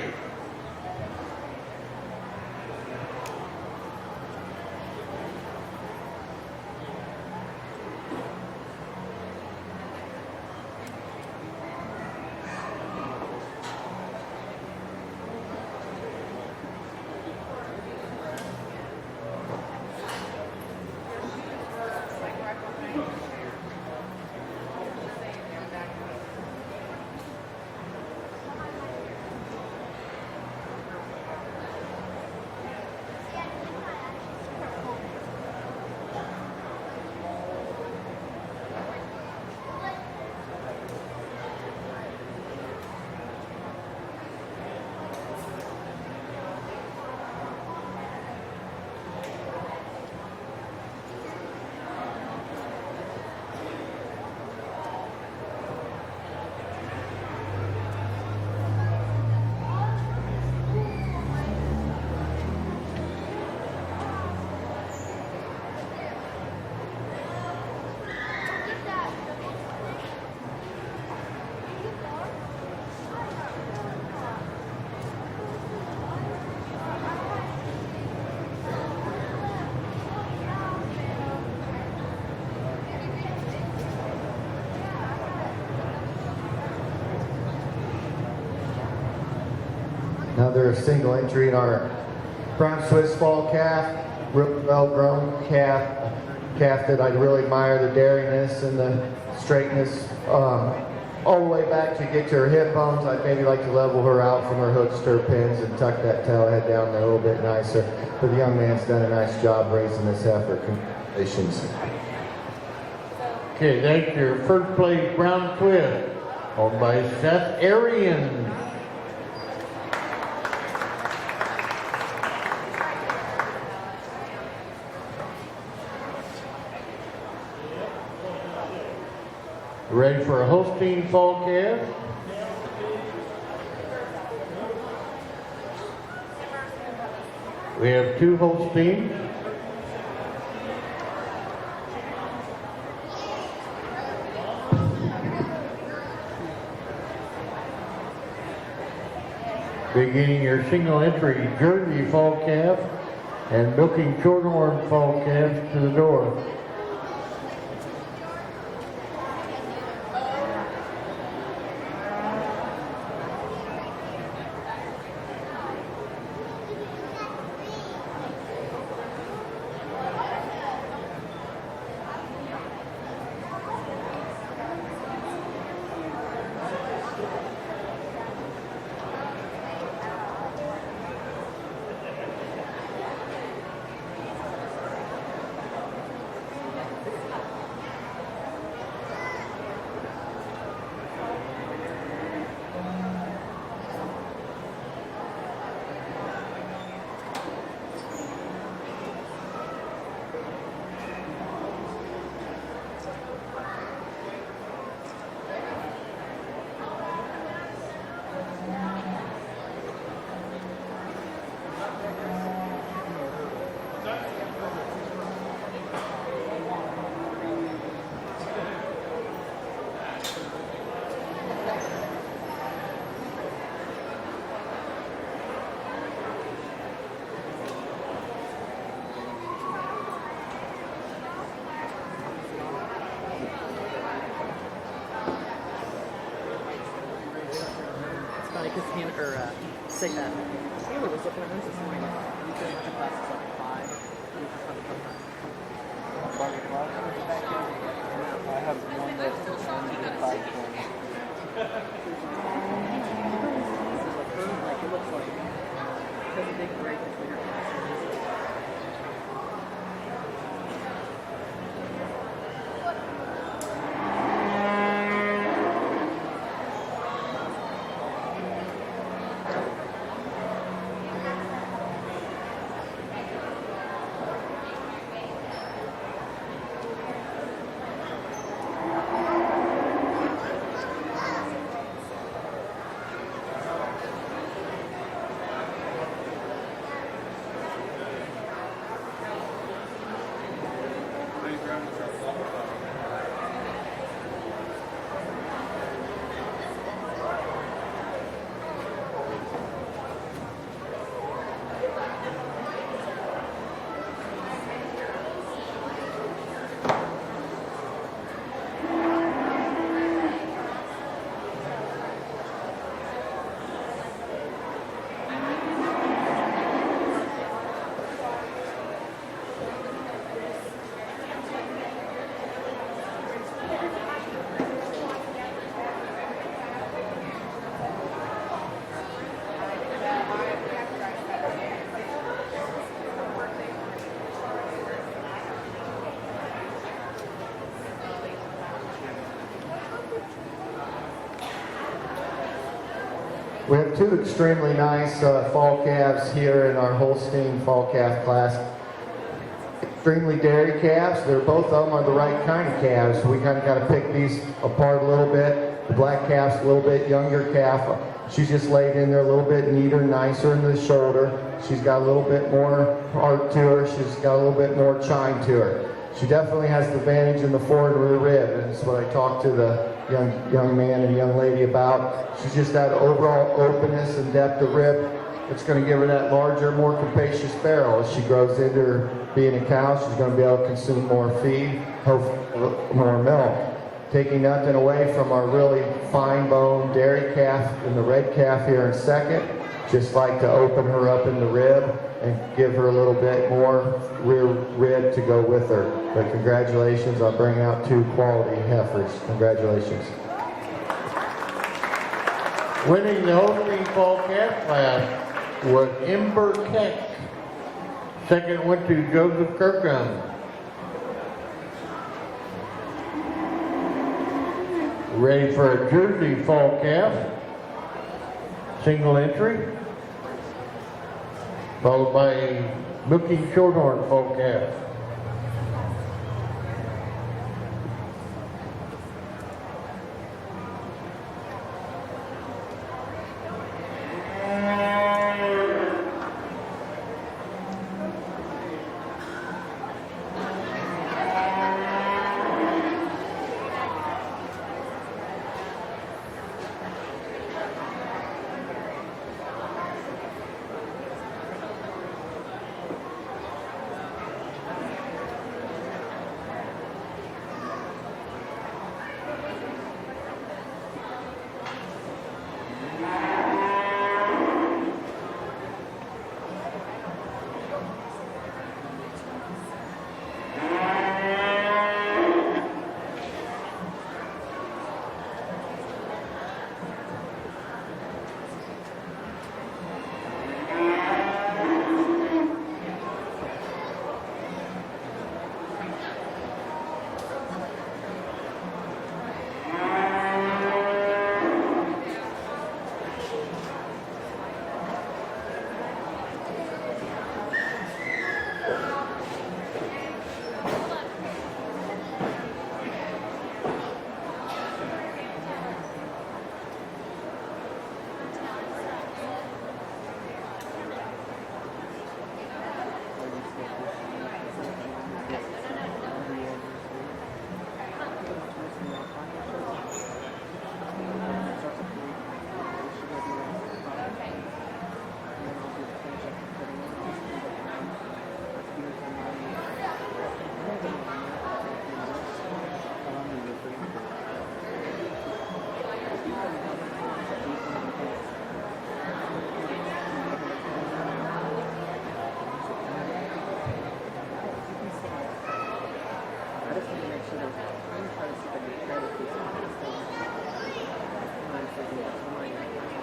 Another single entry in our brown Swiss Fall calf, real well-grown calf, calf that I really admire the dariness and the straightness, all the way back to get to her hip bones. I'd maybe like to level her out from her hooks to her pins and tuck that tail head down there a little bit nicer. But the young man's done a nice job raising this heifer. Congratulations. Okay, that's your first place brown Swiss, owned by Seth Arians. Ready for a Holstein Fall Calf? We have two Holsteins. beginning your single entry Jersey fall calf and milking shorthorn fall calves to the door. Because Taylor was looking at hers this morning. You said the class is like 5. I have one that's at 5:20. Like it looks like there's a big break between your classes. We have two extremely nice fall calves here in our Holstein fall calf class. Extremely dairy calves. They're both of them are the right kind of calves. We kind of got to pick these apart a little bit. The black calf's a little bit younger calf. She's just laid in there a little bit neater, nicer in the shoulder. She's got a little bit more heart to her. She's got a little bit more chine to her. She definitely has the advantage in the forward rear rib, and it's what I talked to the young man and young lady about. She's just that overall openness and depth of rib. It's going to give her that larger, more capacious barrel. As she grows into her being a cow, she's going to be able to consume more feed, hopefully more milk. Taking nothing away from our really fine bone dairy calf and the red calf here in second. Just like to open her up in the rib and give her a little bit more rear rib to go with her. But congratulations on bringing out two quality heifers. Congratulations. Winning the Holstein fall calf class was Ember Keck. Second went to Joseph Kirkham. Ready for a Jersey fall calf. Single entry. Followed by a milking shorthorn fall calf.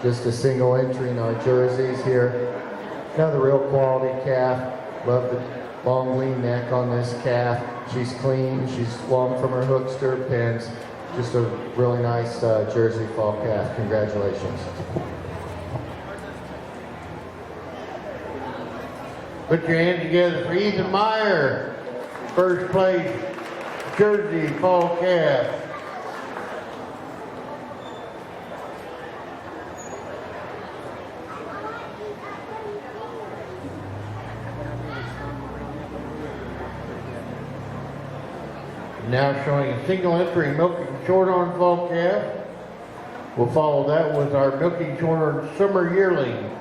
just a single entry in our jerseys here. Another real quality calf. Love the long lean neck on this calf. She's clean, she's long from her hooks to her pins. Just a really nice Jersey fall calf. Congratulations. Put your hands together for Ethan Meyer, first place Jersey fall calf. Now showing a single entry milking shorthorn fall calf. We'll follow that with our milking shorthorn summer yearling.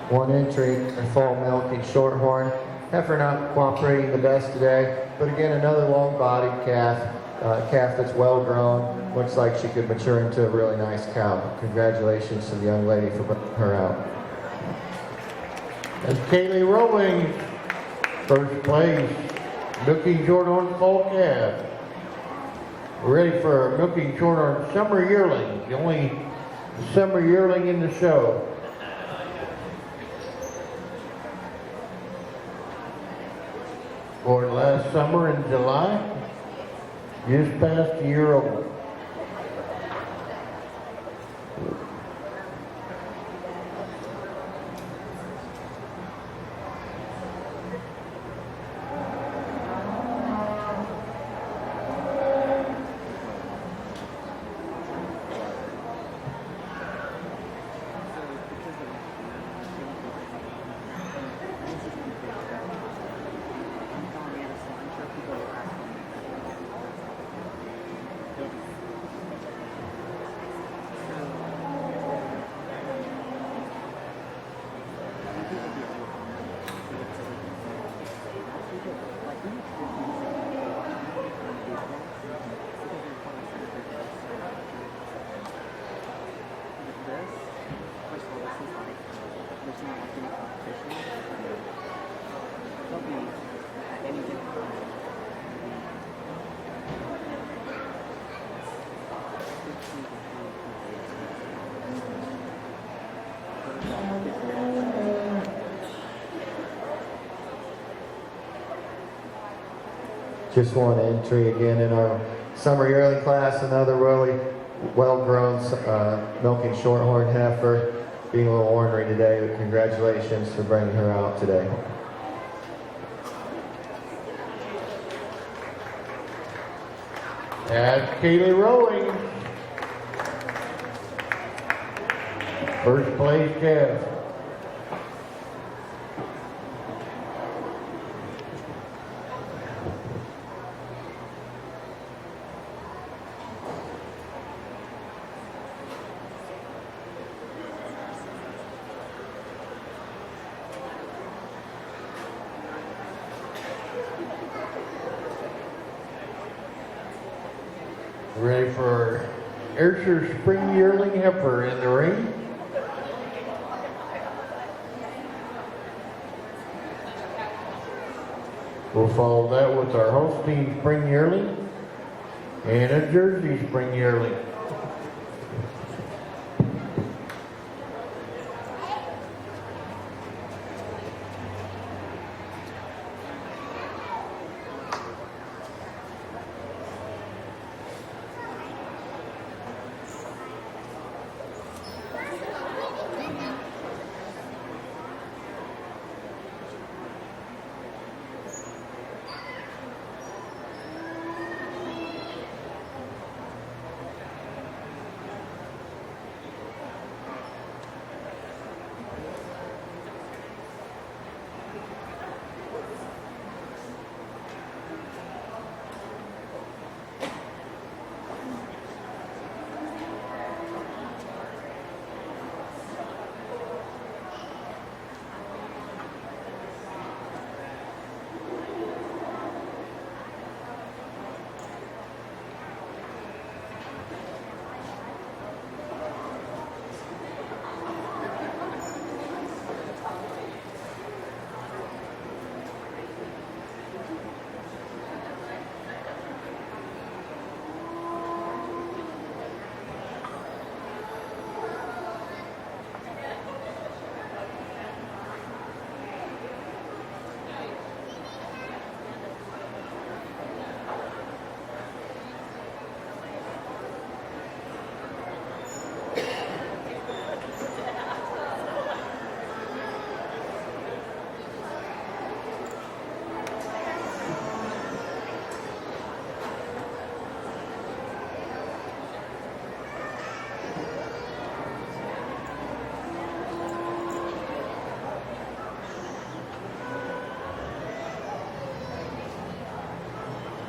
One entry, a fall milking shorthorn. Heifer not cooperating the best today, but again, another long-bodied calf, calf that's well grown. Looks like she could mature into a really nice cow. Congratulations to the young lady for bringing her out. And Kaylee Rowing, first place, milking shorthorn fall calf. We're ready for our milking shorthorn summer yearling, the only summer yearling in the show. Born last summer in July, just past a year old. Just one entry again in our summer yearling class, another really well-grown milking shorthorn heifer, being a little ornery today, but congratulations for bringing her out today. That's Kaylee Rowing, first place calf. Ready for Ayrshire Spring Yearling heifer in the ring. We'll follow that with our Holstein Spring Yearling and a Jersey Spring Yearling.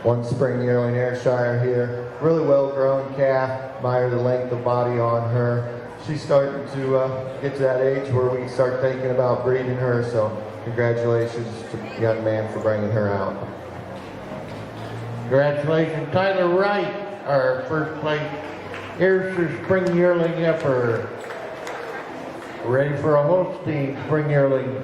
one spring yearling Ayrshire here. Really well grown calf. Admire the length of body on her. She's starting to get to that age where we can start thinking about breeding her, so congratulations to the young man for bringing her out. Congratulations, Tyler Wright, our first place Ayrshire spring yearling heifer. Ready for a Holstein spring yearling.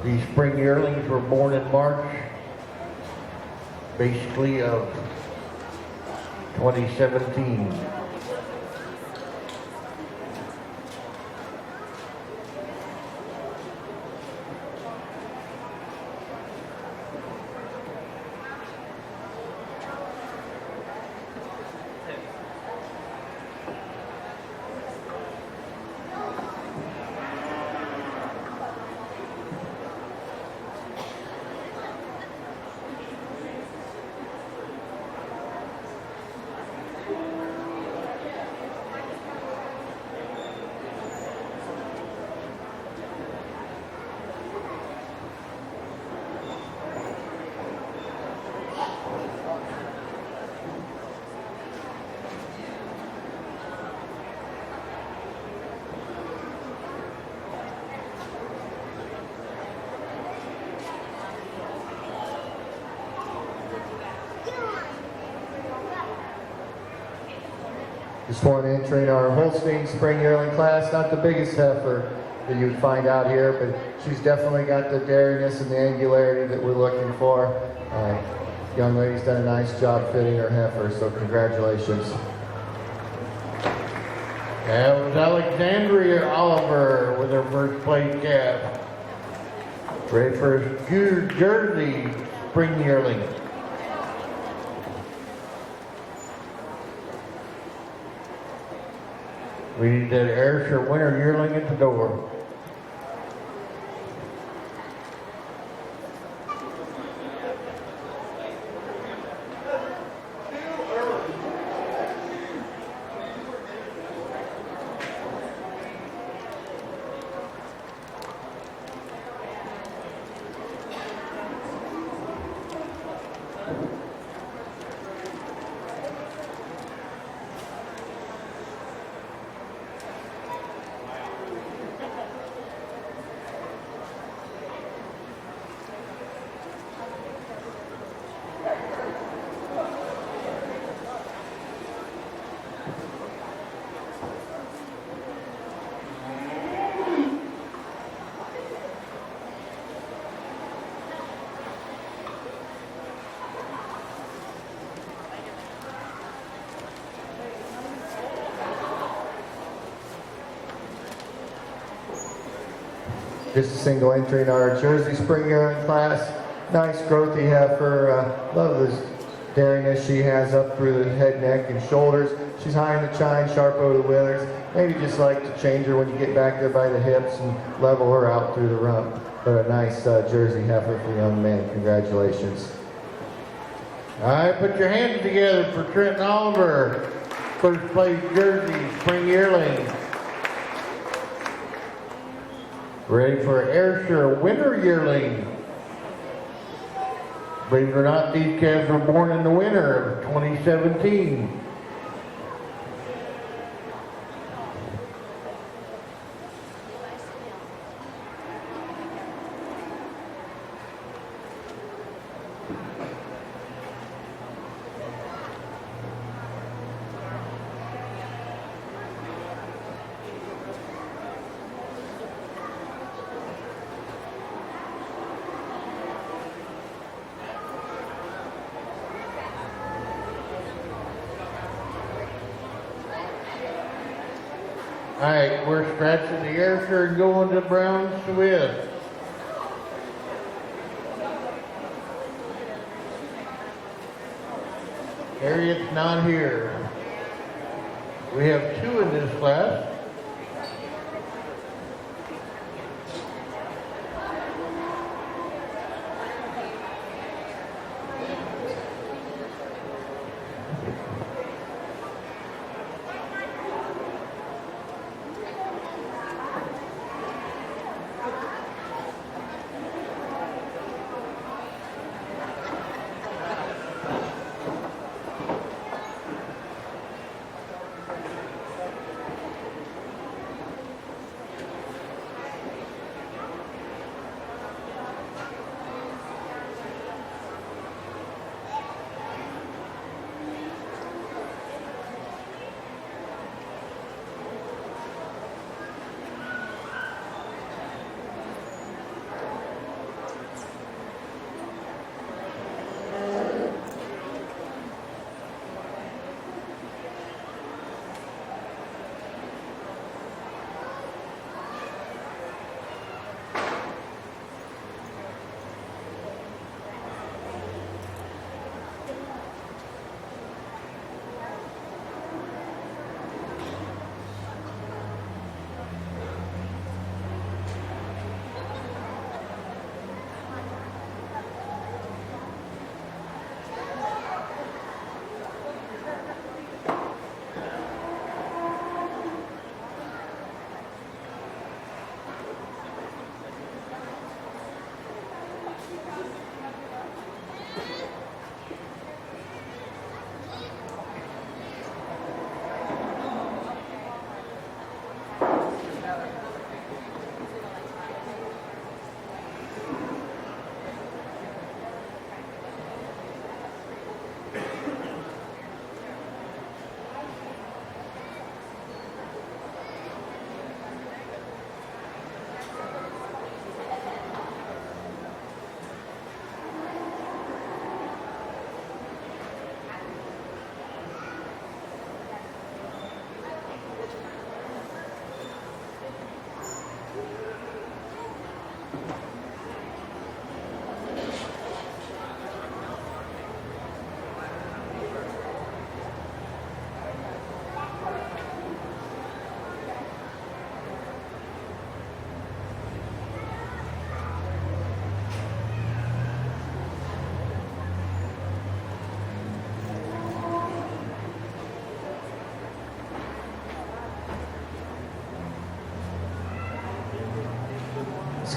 These spring yearlings were born in March, basically of 2017. Just one entry in our Holstein spring yearling class. Not the biggest heifer that you'd find out here, but she's definitely got the dairiness and the angularity that we're looking for. Young lady's done a nice job fitting her heifer, so congratulations. That was Alexandria Oliver with her first place calf. Ready for his Jersey spring yearling. We need that Ayrshire winter yearling at the door. Just a single entry in our Jersey spring yearling class. Nice growthy heifer. Love this dairiness she has up through the head, neck, and shoulders. She's high in the chine, sharp over the withers. Maybe just like to change her when you get back there by the hips and level her out through the rump. But a nice Jersey heifer for young men. Congratulations. All right, put your hands together for Trenton Oliver, first place Jersey spring yearling. Ready for Ayrshire winter yearling. Believe it or not, these calves were born in the winter of 2017. All right, we're scratching the Ayrshire and going to Brown Swift. Harriet's not here. We have two in this class.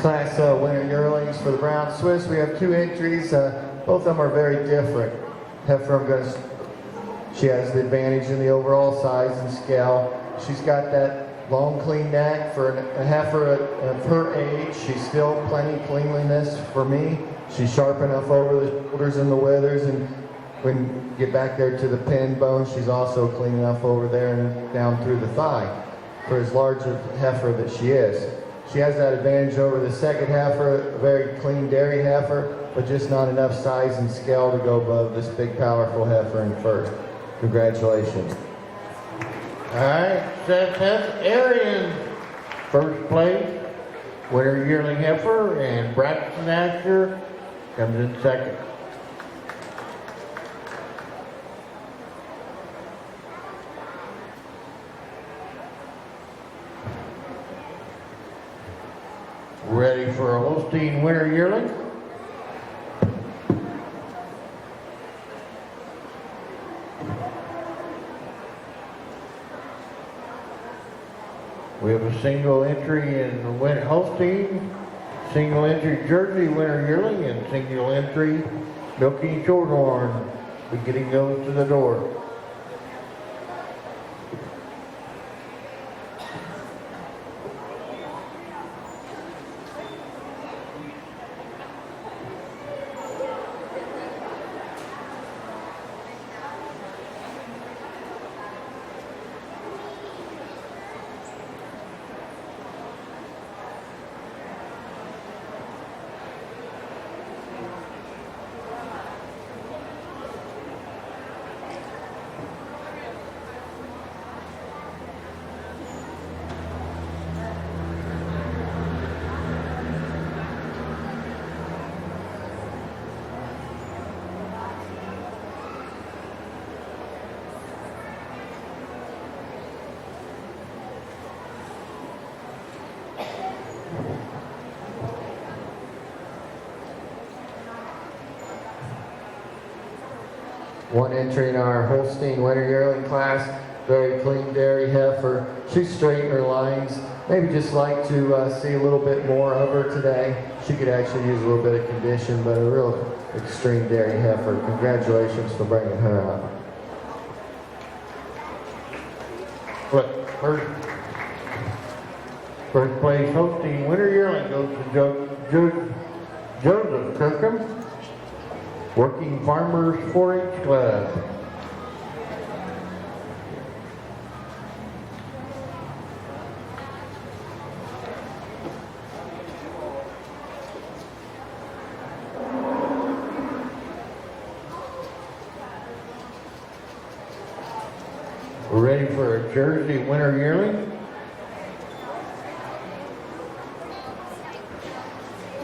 class winner yearlings for the Brown Swiss. We have 2 entries. Both of them are very different. Heifer, she has the advantage in the overall size and scale. She's got that long, clean neck for a heifer of her age. She's still plenty cleanliness for me. She's sharp enough over the shoulders and the withers, and when you get back there to the pin bone, she's also clean enough over there and down through the thigh for as large a heifer that she is. She has that advantage over the second heifer, a very clean dairy heifer, but just not enough size and scale to go above this big, powerful heifer in first. Congratulations. All right, Seth Arian, first place, winner yearling heifer, and Braxton Asher comes in second. Ready for a Holstein winner yearling? We have a single entry in Holstein, single entry Jersey winner yearling, and single entry Milky Shorthorn. Be getting those to the door. One entry in our Holstein winter yearling class, very clean dairy heifer. She's straight in her lines. Maybe just like to see a little bit more of her today. She could actually use a little bit of condition, but a real extreme dairy heifer. Congratulations for bringing her up. First place Holstein winner yearling goes to Joseph Kirkham, Working Farmers 4-H Club. We're ready for a Jersey winter yearling.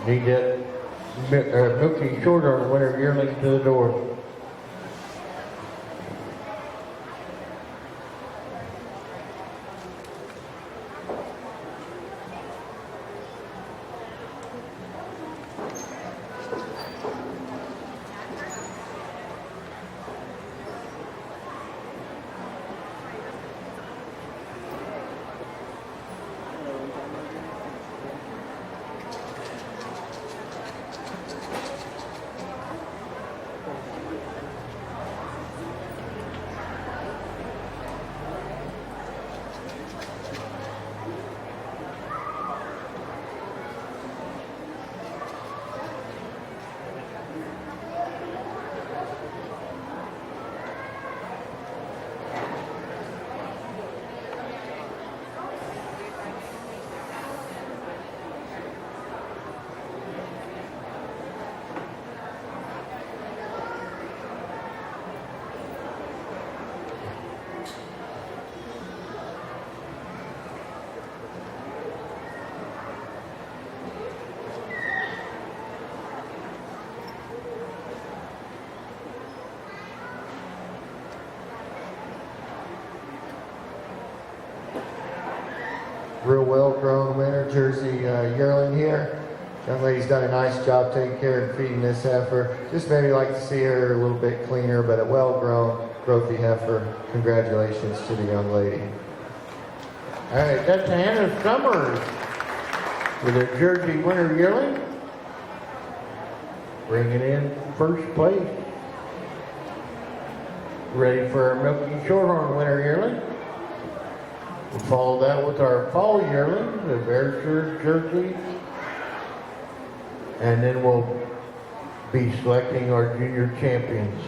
Need that Milky Shorthorn winter yearling to the door. Real well-grown winter Jersey yearling here. Young lady's done a nice job taking care and feeding this heifer. Just maybe like to see her a little bit cleaner, but a well-grown, growthy heifer. Congratulations to the young lady. All right, that's Hannah Summers. with a Jersey winner yearling. Bringing in first place. Ready for our Milky Shorthorn winner yearling. We'll follow that with our fall yearling, the Ayrshire Jersey. And then we'll be selecting our junior champions.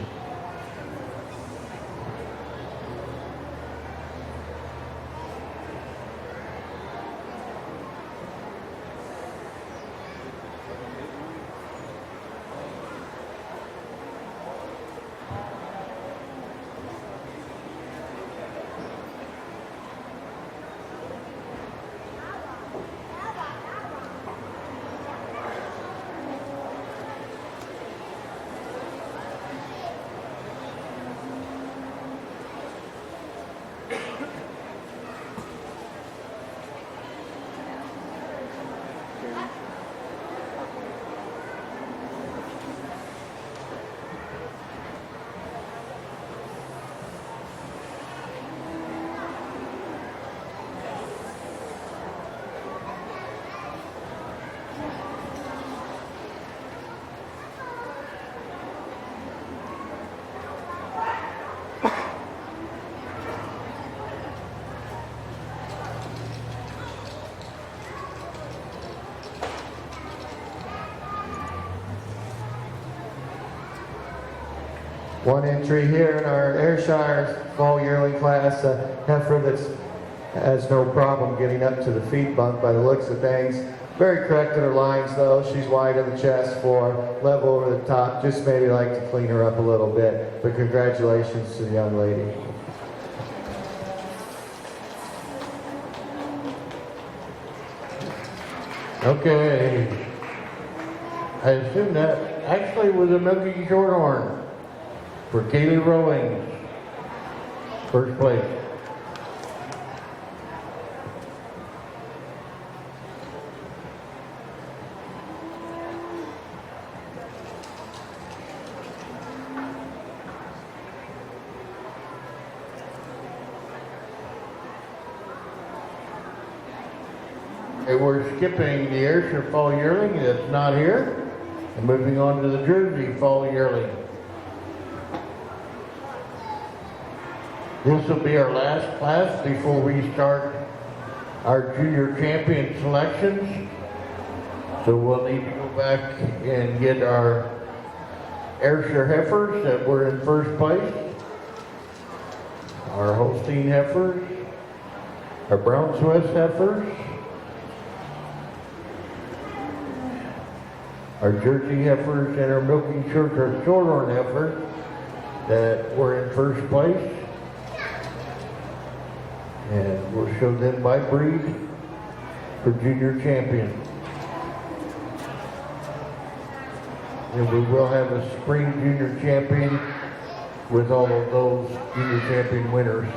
One entry here in our Ayrshire fall yearling class, a heifer that's has no problem getting up to the feed bunk by the looks of things. Very correct in her lines though. She's wide in the chest for level over the top. Just maybe like to clean her up a little bit. But congratulations to the young lady. Okay. I assume that actually was a Milky Shorthorn for Kaylee Rowings. First place. Okay, we're skipping the Ayrshire Fall Yearling that's not here, and moving on to the Jersey Fall Yearling. This will be our last class before we start our junior champion selections. So we'll need to go back and get our Ayrshire heifers that were in first place, our Holstein heifers, our Brown Swiss heifers, our Jersey heifers, and our Milky Shorthorn heifers that were in first place. And we'll show them by breed for junior champion. And we will have a spring junior champion with all of those junior champion winners.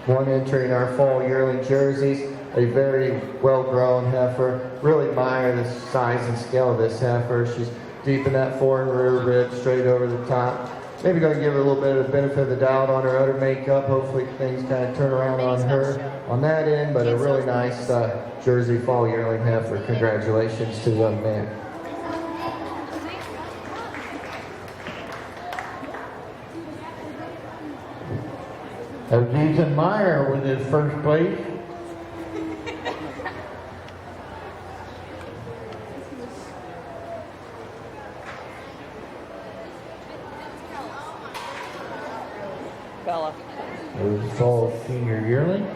One entry in our fall yearling jerseys, a very well-grown heifer. Really admire the size and scale of this heifer. She's deep in that fore and rear rib, straight over the top. Maybe going to give her a little bit of the benefit of the doubt on her udder makeup. Hopefully things kind of turn around on her on that end, but a really nice Jersey fall yearling heifer. Congratulations to the young man. Jason Meyer with his first place. Bella. It was fall senior yearling.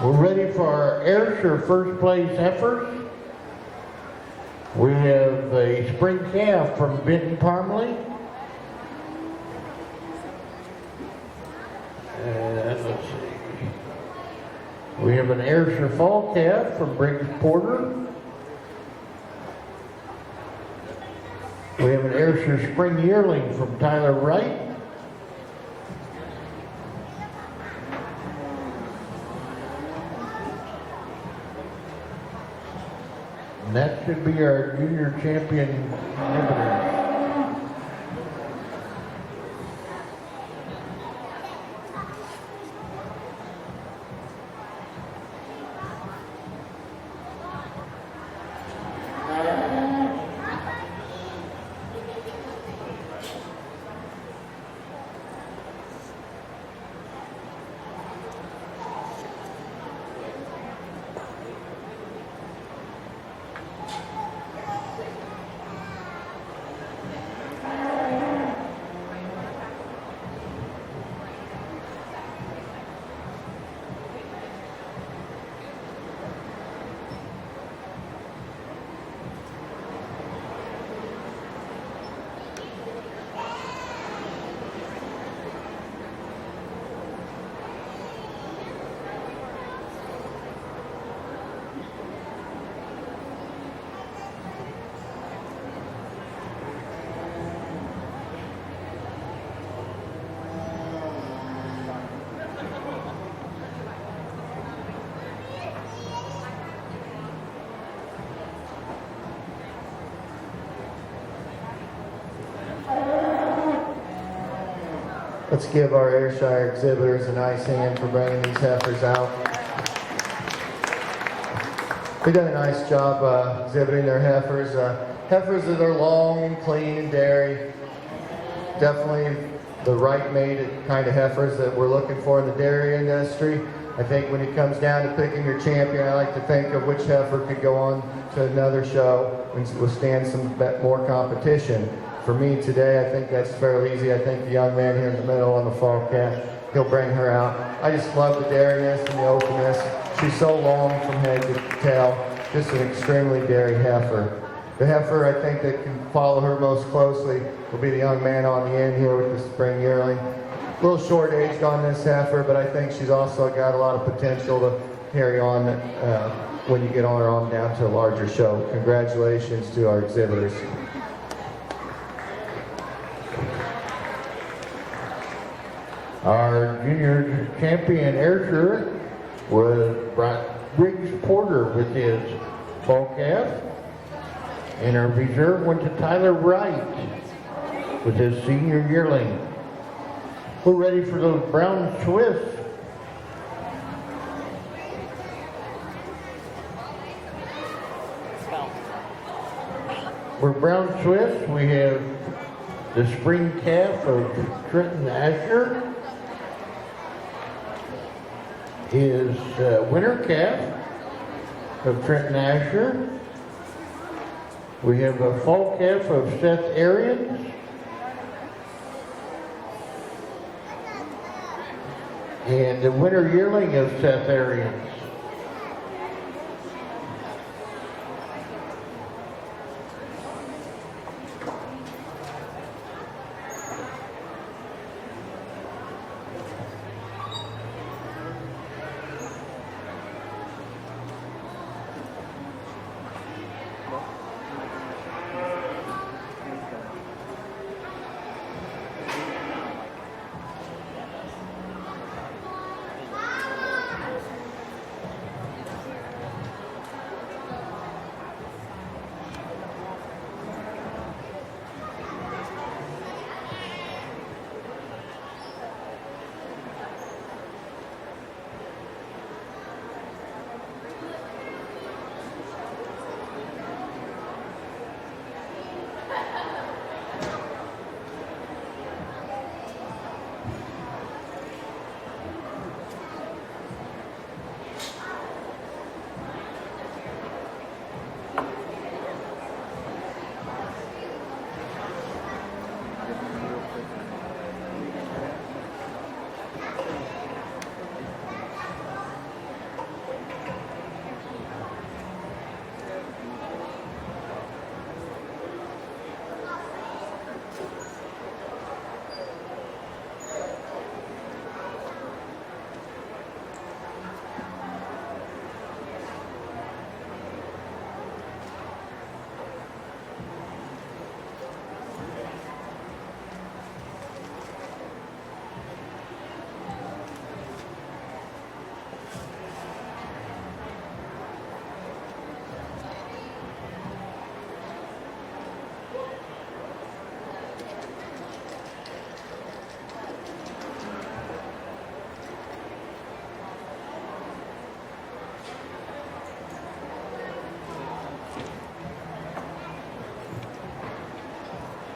We're ready for our Ayrshire first place heifers. We have a spring calf from Benton Parmalee. And let's see. We have an Ayrshire fall calf from Briggs Porter. We have an Ayrshire spring yearling from Tyler Wright. And that should be our junior champion exhibitors. Let's give our Ayrshire exhibitors a nice hand for bringing these heifers out. They've done a nice job exhibiting their heifers. Heifers that are long and clean and dairy. Definitely the right mated kind of heifers that we're looking for in the dairy industry. I think when it comes down to picking your champion, I like to think of which heifer could go on to another show and withstand some more competition. For me today, I think that's fairly easy. I think the young man here in the middle on the fall calf, he'll bring her out. I just love the dairiness and the openness. She's so long from head to tail, just an extremely dairy heifer. The heifer I think that can follow her most closely will be the young man on the end here with the spring yearling. A little short aged on this heifer, but I think she's also got a lot of potential to carry on when you get on her on down to a larger show. Congratulations to our exhibitors. Our junior champion Ayrshire was Briggs Porter with his fall calf. And our reserve went to Tyler Wright with his senior yearling. We're ready for those brown Swiss. We're brown Swiss. We have the spring calf of Trenton Asher. His winter calf of Trenton Asher. We have a fall calf of Seth Arians. And the winter yearling of Seth Arians.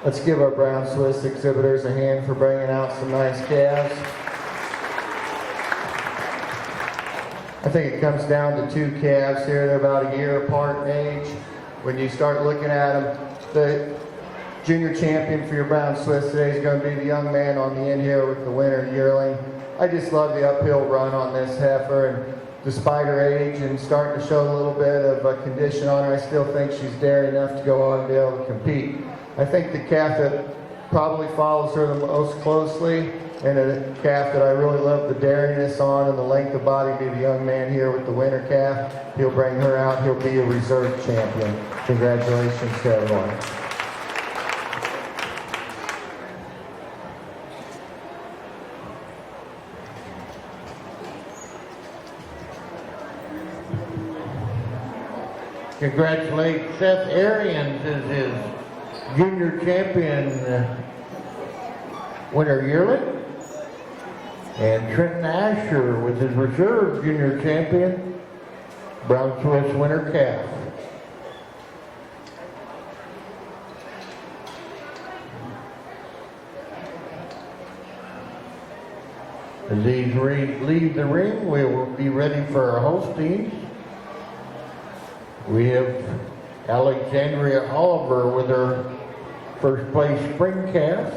Let's give our brown Swiss exhibitors a hand for bringing out some nice calves. I think it comes down to two calves here. They're about a year apart in age. When you start looking at them, the junior champion for your brown Swiss today is going to be the young man on the end here with the winner yearling. I just love the uphill run on this heifer, and despite her age and starting to show a little bit of a condition on her, I still think she's daring enough to go on and be able to compete. I think the calf that probably follows her the most closely, and a calf that I really love the daringness on and the length of body, be the young man here with the winter calf. He'll bring her out. He'll be a reserve champion. Congratulations to everyone. Congratulate Seth Arians as his junior champion winner yearling. And Trenton Asher with his reserve junior champion brown Swiss winner calf. As these leave the ring, we will be ready for our hostings. We have Alexandria Oliver with her first place spring calf.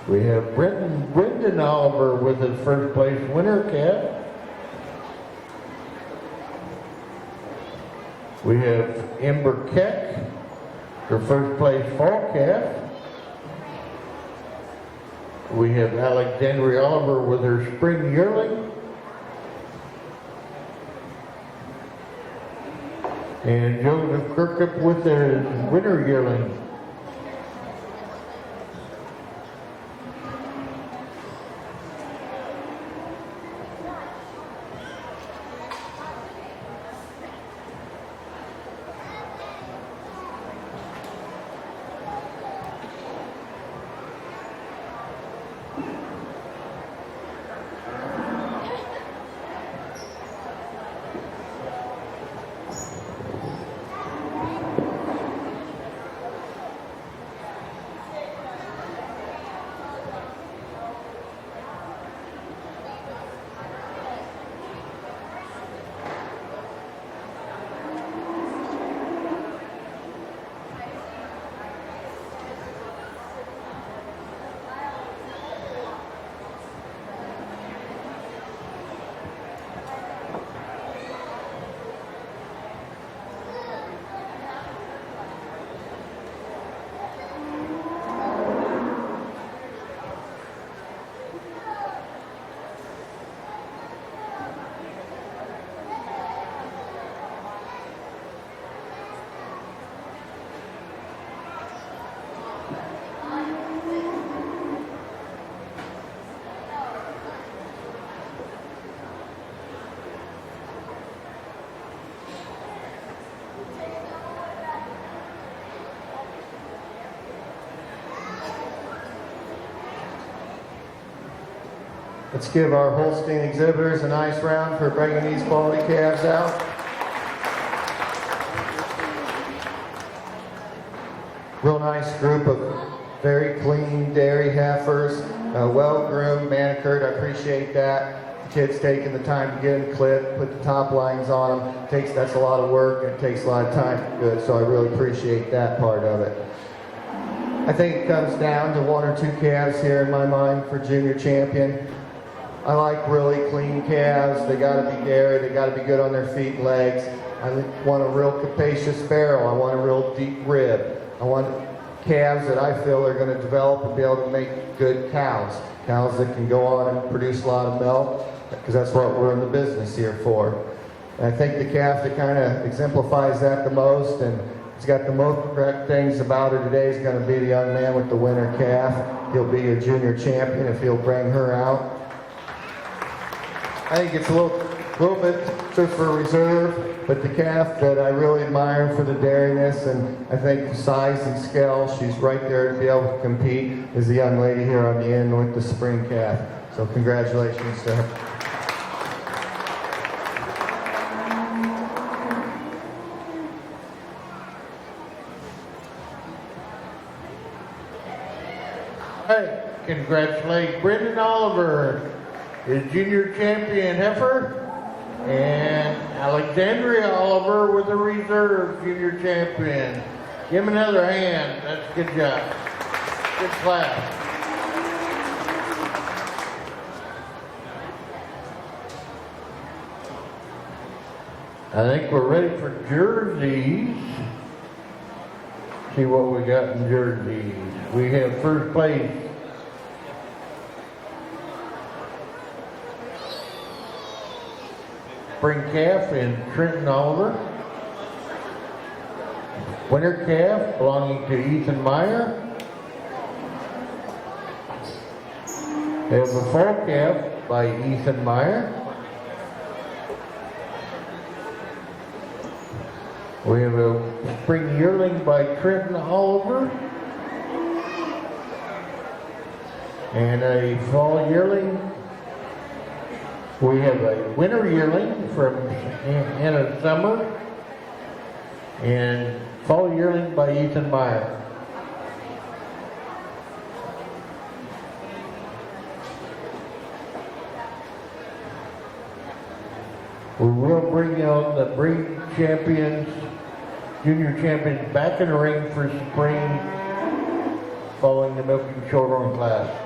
We have Brendan Oliver with his first place winter calf. We have Ember Keck, her first place fall calf. We have Alexandria Oliver with her spring yearling. And Joseph Kirkup with their winter yearling. Let's give our Holstein exhibitors a nice round for bringing these quality calves out. Real nice group of very clean dairy heifers, well-groomed, manicured. I appreciate that. The kids taking the time to get them clipped, put the top lines on them. That's a lot of work, and it takes a lot of time to do it, so I really appreciate that part of it. I think it comes down to one or two calves here in my mind for junior champion. I like really clean calves. They got to be dairy. They got to be good on their feet and legs. I want a real capacious barrel. I want a real deep rib. I want calves that I feel are going to develop and be able to make good cows. Cows that can go on and produce a lot of milk, because that's what we're in the business here for. And I think the calf that kind of exemplifies that the most, and it's got the most correct things about her today, is going to be the young man with the winter calf. He'll be a junior champion if he'll bring her out. I think it's a little bit just for reserve, but the calf that I really admire for the dariness and I think size and scale, she's right there to be able to compete, is the young lady here on the end with the spring calf. So congratulations to her. right, congratulate Brendan Oliver, his junior champion heifer, and Alexandria Oliver with a reserve junior champion. Give him another hand. That's a good job. Good class. I think we're ready for jerseys. See what we got in jerseys. We have first place. Spring calf in Trenton Oliver. Winter calf belonging to Ethan Meyer. We have a fall calf by Ethan Meyer. We have a spring yearling by Trenton Oliver. And a fall yearling. We have a winter yearling from Anna Summer. And fall yearling by Ethan Meyer. We will bring out the breed champions, junior champions back in the ring for spring following the milking shorthorn class.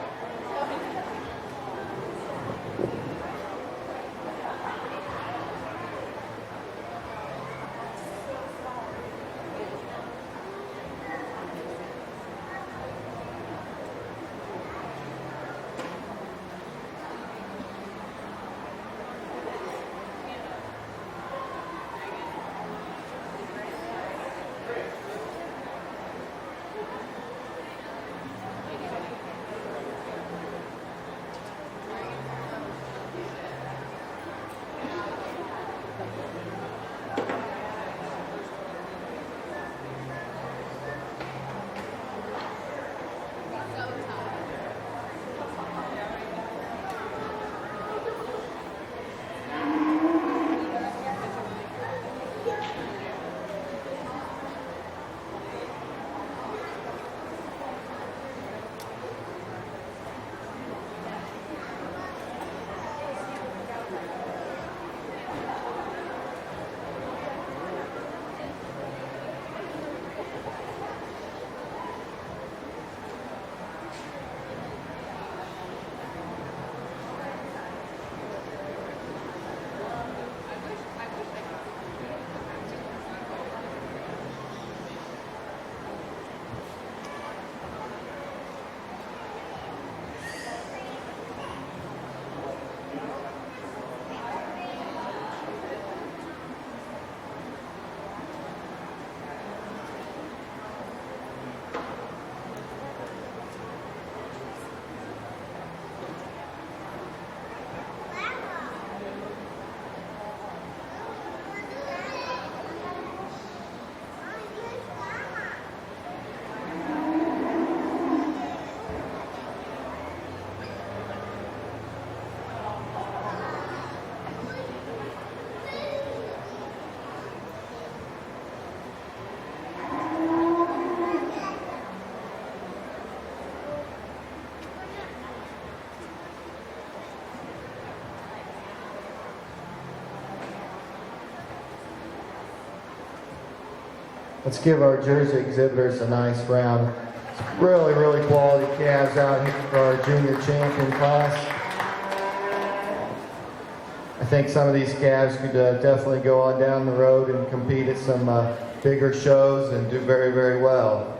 Let's give our jersey exhibitors a nice round. Really, really quality calves out here for our junior champion class. I think some of these calves could definitely go on down the road and compete at some bigger shows and do very, very well.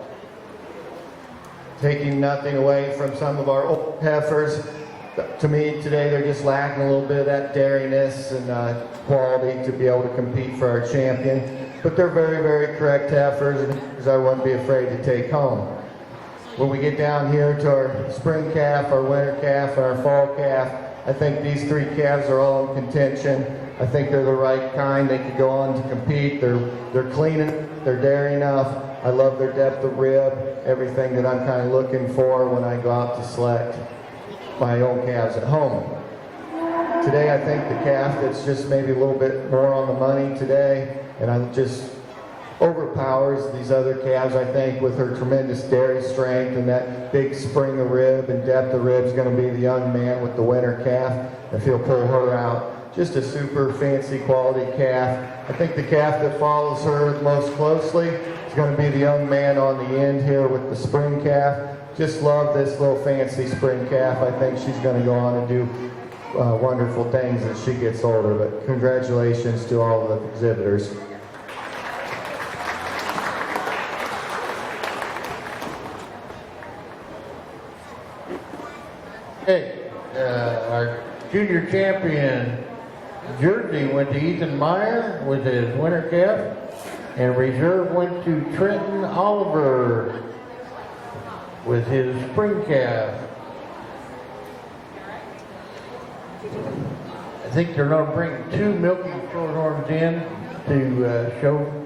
Taking nothing away from some of our old heifers, to me today they're just lacking a little bit of that dairiness and quality to be able to compete for our champion. But they're very, very correct heifers, and I wouldn't be afraid to take home. When we get down here to our spring calf, our winter calf, and our fall calf, I think these three calves are all in contention. I think they're the right kind. They could go on to compete. They're clean, they're dairy enough. I love their depth of rib, everything that I'm kind of looking for when I go out to select my own calves at home. Today I think the calf that's just maybe a little bit more on the money today, and I'm just overpowers these other calves, I think, with her tremendous dairy strength and that big spring of rib and depth of rib is going to be the young man with the winner calf, if he'll pull her out. Just a super fancy quality calf. I think the calf that follows her most closely is going to be the young man on the end here with the spring calf. Just love this little fancy spring calf. I think she's going to go on and do wonderful things as she gets older. But congratulations to all the exhibitors. Okay, our junior champion jersey went to Ethan Meyer with his winter calf, and reserve went to Trenton Oliver with his spring calf. I think they're going to bring 2 milky shorthorns in to show.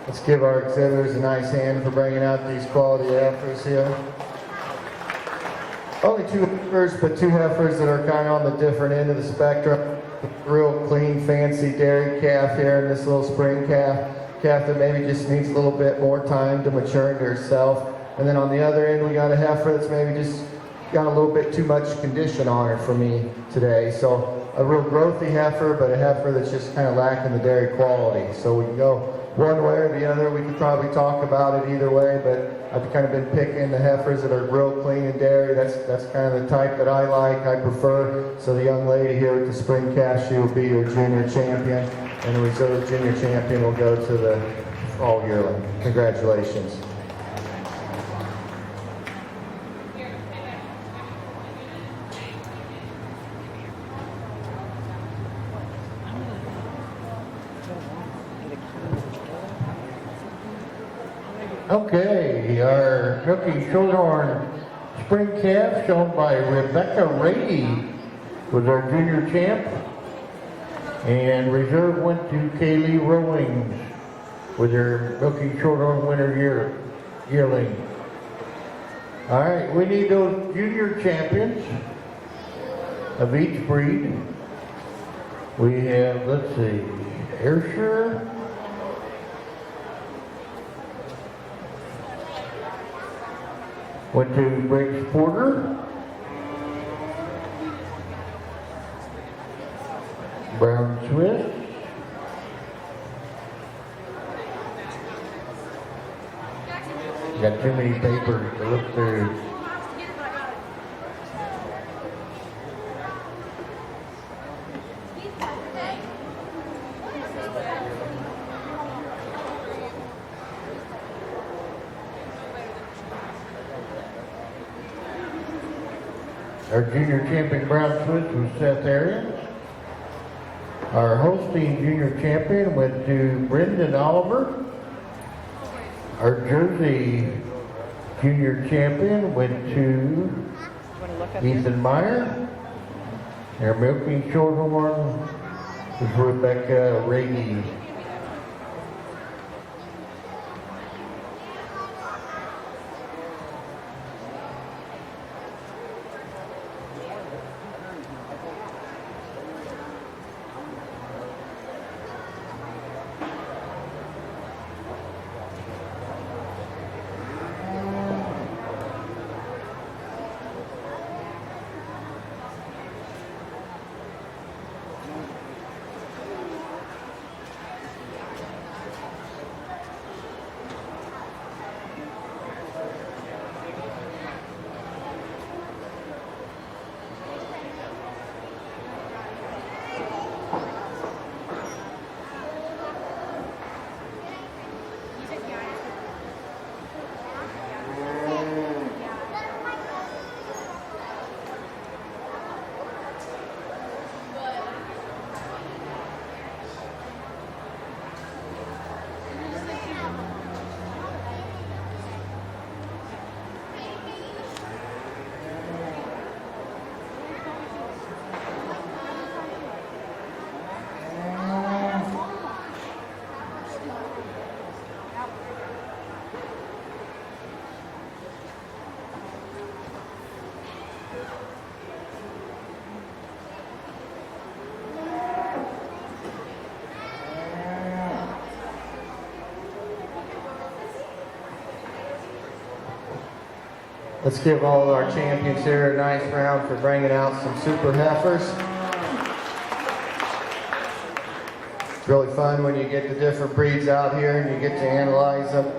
Let's give our exhibitors a nice hand for bringing out these quality heifers here. Only 2 heifers, but 2 heifers that are kind of on the different end of the spectrum. Real clean, fancy dairy calf here, and this little spring calf that maybe just needs a little bit more time to mature into herself. And then on the other end, we got a heifer that's maybe just got a little bit too much condition on her for me today. So a real growthy heifer, but a heifer that's just kind of lacking the dairy quality. So we can go one way or the other. We could probably talk about it either way, but I've kind of been picking the heifers that are real clean in dairy. That's kind of the type that I like, I prefer. So the young lady here with the spring calf, she will be your junior champion, and the reserve junior champion will go to the fall yearling. Congratulations. Okay, our Milky Shorthorn spring calf shown by Rebecca Rady was our junior champ. And reserve went to Kaylee Rowings with her Milky Shorthorn winter yearling. All right, we need those junior champions of each breed. We have, let's see, Ayrshire, went to Briggs Porter, Brown Swiss, got too many papers to look through. Our junior champion Brown Swiss was Seth Arians. Our hosting junior champion went to Brendan Oliver. Our Jersey junior champion went to Ethan Meyer. Our Milky Shorthorn was Rebecca Rady. Let's give all our champions here a nice round for bringing out some super heifers. It's really fun when you get the different breeds out here and you get to analyze them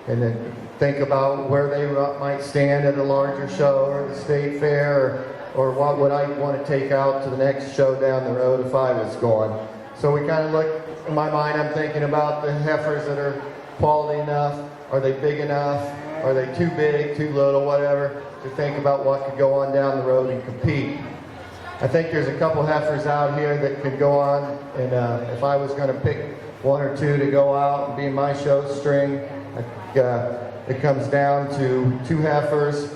and then think about where they might stand at a larger show or the state fair, or what would I want to take out to the next show down the road if I was going. So we kind of look, in my mind, I'm thinking about the heifers that are quality enough. Are they big enough? Are they too big, too little, whatever, to think about what could go on down the road and compete. I think there's a couple heifers out here that could go on, and if I was going to pick one or two to go out and be my show string, it comes down to two heifers.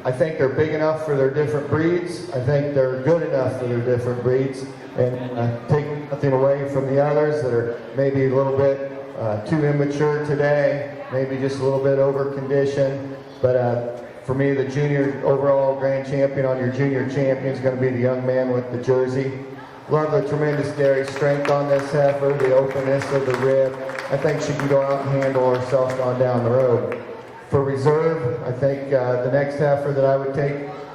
I think they're big enough for their different breeds. I think they're good enough for their different breeds, and take nothing away from the others that are maybe a little bit too immature today, maybe just a little bit over conditioned. But for me, the junior overall grand champion on your junior champion is going to be the young man with the jersey. Love the tremendous dairy strength on this heifer, the openness of the rib. I think she can go out and handle herself on down the road. For reserve, I think the next heifer that I would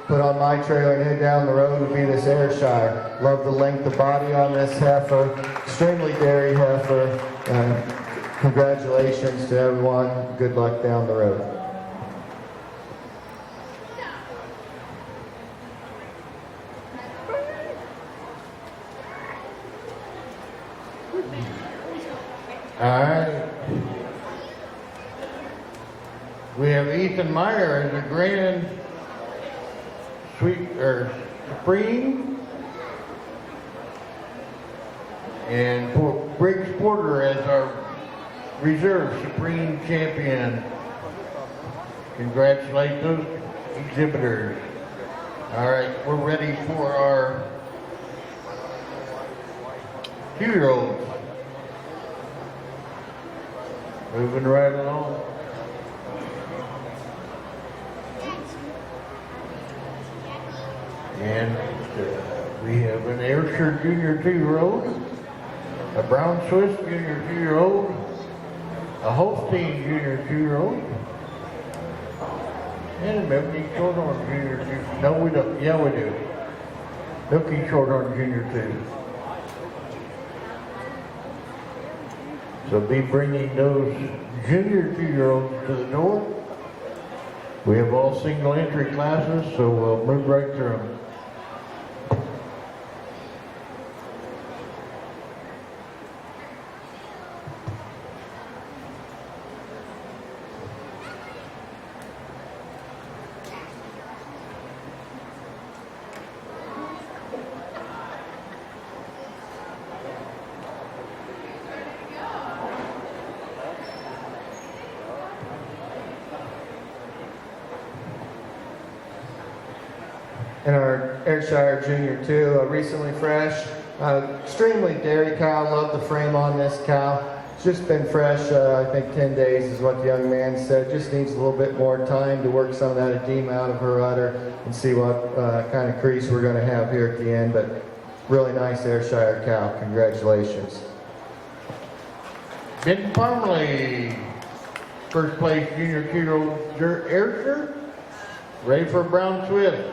put on my trailer and head down the road would be this Ayrshire. Love the length of body on this heifer. Extremely dairy heifer. Congratulations to everyone. Good luck down the road. All right. We have Ethan Meyer as a grand supreme, and Briggs Porter as our reserve supreme champion. Congratulate those exhibitors. All right, we're ready for our 2-year-olds. Moving right along. And we have an Ayrshire Junior 2-year-old, a Brown Swiss Junior 2-year-old, a Holstein Junior 2-year-old, and a Milky Shorthorn Junior 2. No, we don't. Yeah, we do. Milky Shorthorn Junior 2. So be bringing those junior 2-year-olds to the door. We have all single entry classes, so we'll move right through them. And our Ayrshire Junior 2, recently fresh, extremely dairy cow. Love the frame on this cow. It's just been fresh, I think 10 days is what the young man said. Just needs a little bit more time to work some of that edema out of her udder and see what kind of crease we're going to have here at the end. But really nice Ayrshire cow. Congratulations. Ben Parmley, first place junior 2-year-old Ayrshire, ready for Brown Swiss.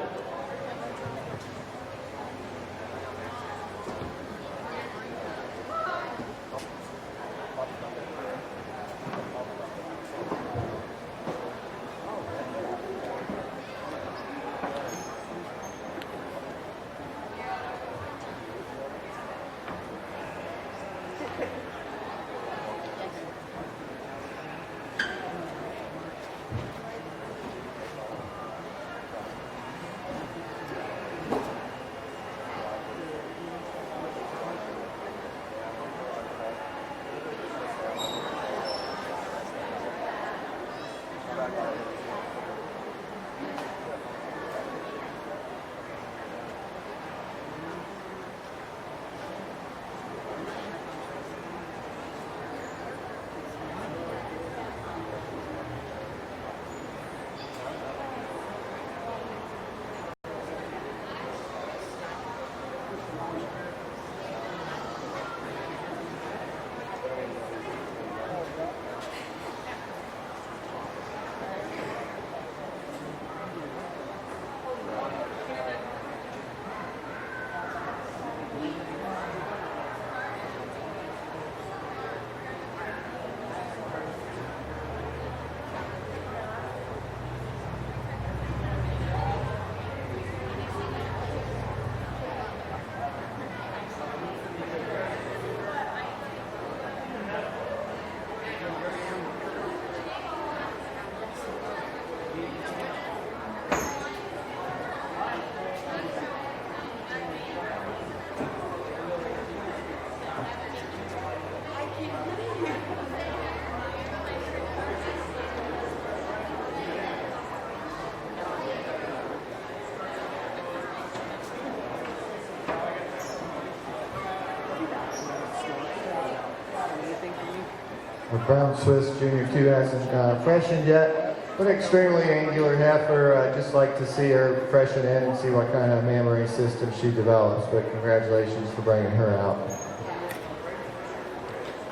Our Brown Swiss Junior 2 hasn't freshened yet, but extremely angular heifer. I'd just like to see her freshen in and see what kind of mammary system she develops, but congratulations for bringing her out.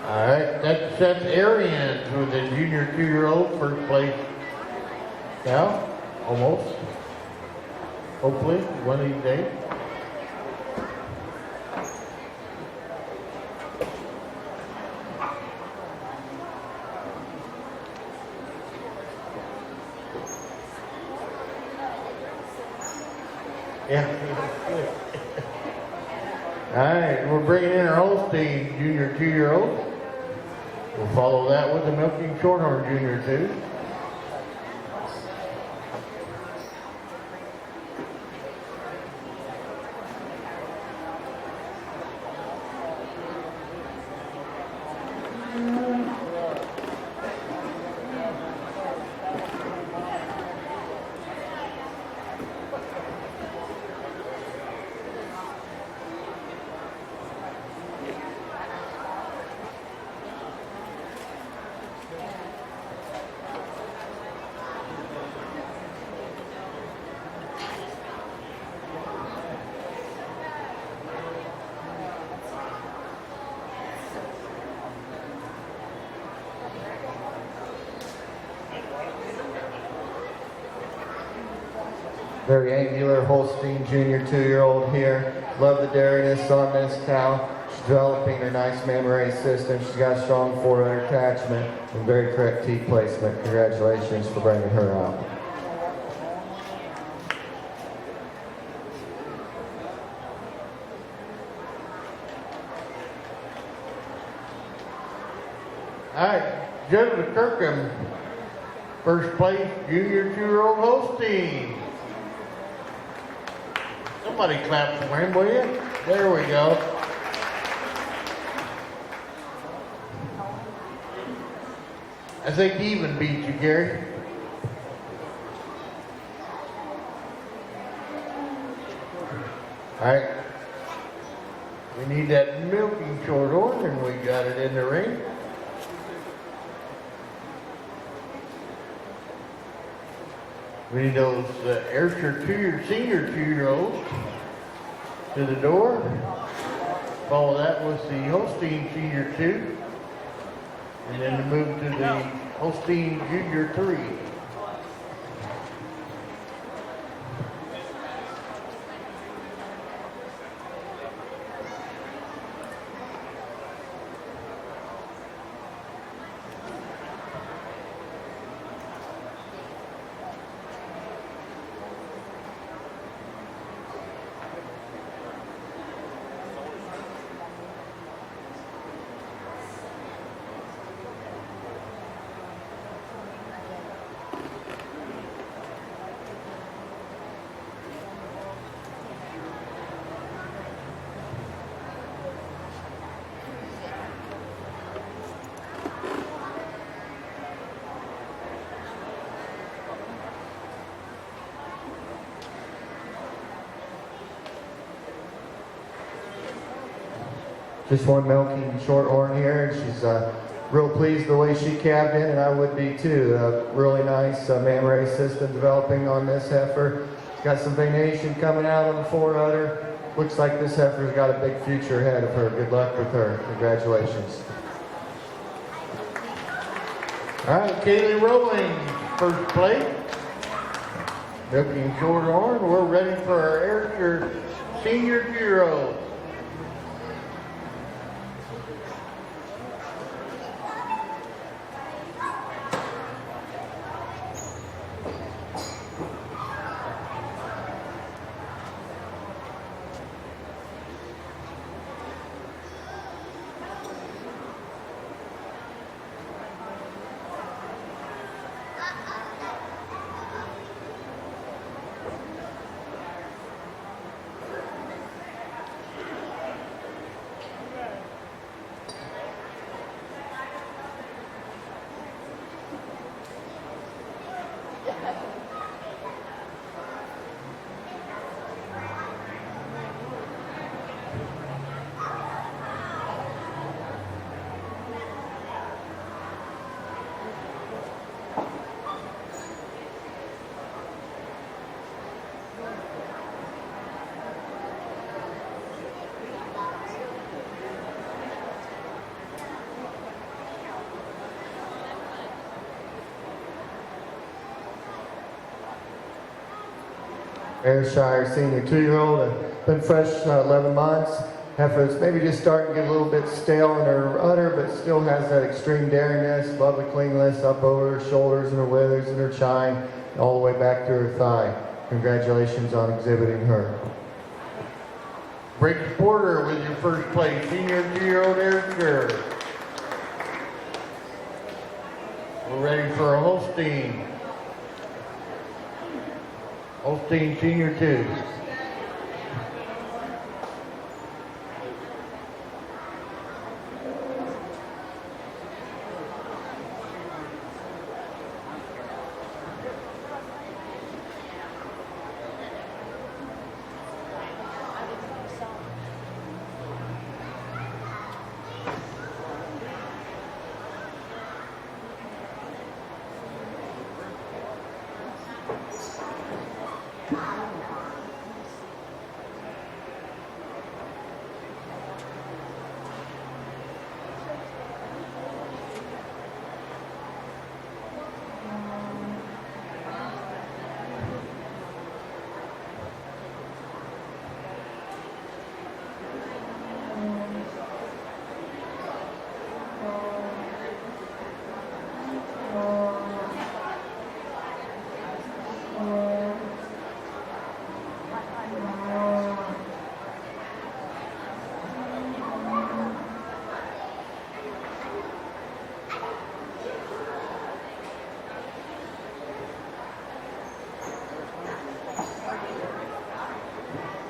All right, that's Arian with the junior 2-year-old first place. Now, almost. Hopefully, one of these days. Yeah. All right, we're bringing in our Holstein junior 2-year-old. We'll follow that with the milking shorthorn junior 2. Very angular Holstein Junior 2-year-old here. Love the dairiness on this cow. She's developing her nice mammary system. She's got a strong forerunner attachment and very correct teat placement. Congratulations for bringing her out. All right, Joseph Kirkham, first place junior 2-year-old Holstein. Somebody clap for him, will you? There we go. I think he even beat you, Gary. All right. We need that milking shorthorn, and we got it in the ring. We need those Ayrshire senior 2-year-olds to the door. Follow that with the Holstein senior 2. And then to move to the Holstein junior 3. Just one milking shorthorn here. She's real pleased the way she calved in, and I would be too. Really nice mammary system developing on this heifer. She's got some venation coming out on the forerunner. Looks like this heifer's got a big future ahead of her. Good luck with her. Congratulations. All right, Kaylee Rowling, first place. Milking shorthorn. We're ready for our Ayrshire senior 2-year-old. Ayrshire senior 2-year-old, been fresh 11 months. Heifer's maybe just starting to get a little bit stale in her udder, but still has that extreme dariness, lovely cleanliness up over her shoulders and her withers and her chine, all the way back to her thigh. Congratulations on exhibiting her. Briggs Porter with your first place, senior 2-year-old Ayrshire. We're ready for a Holstein. Holstein senior 2.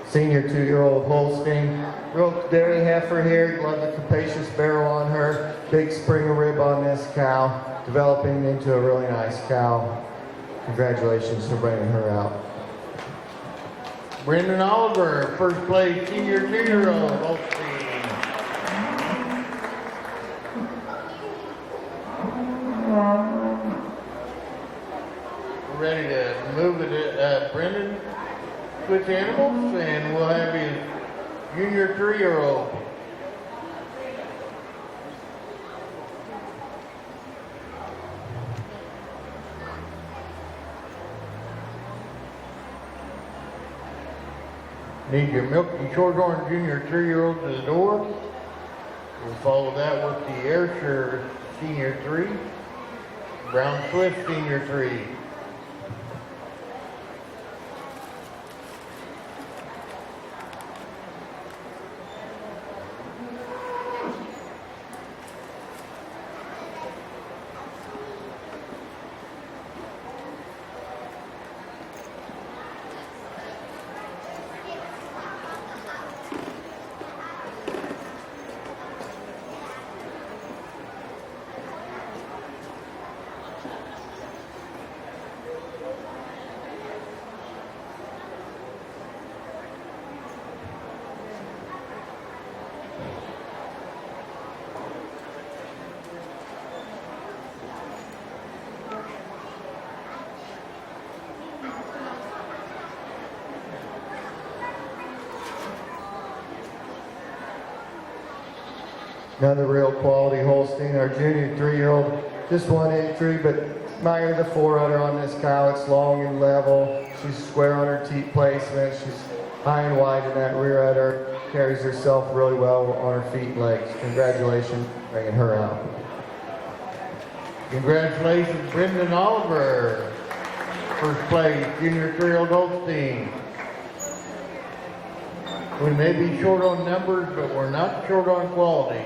Senior 2-year-old Holstein. Real dairy heifer here. Love the capacious barrel on her. Big Springer rib on this cow. Developing into a really nice cow. Congratulations for bringing her out. Brendan Oliver, first place, senior 2-year-old Holstein. We're ready to move it. Brendan switch animals, and we'll have his junior 3-year-old. Need your Milky Shorthorn junior 3-year-old to the door. We'll follow that with the Ayrshire senior 3, Brown Swift senior 3. Another real quality Holstein. Our junior 3-year-old, just one entry, but admire the forerunner on this cow. It's long and level. She's square on her teat placement. She's high and wide in that rear udder. Carries herself really well on her feet and legs. Congratulations for bringing her out. Congratulations, Brendan Oliver. First place, junior 3-year-old Holstein. We may be short on numbers, but we're not short on quality.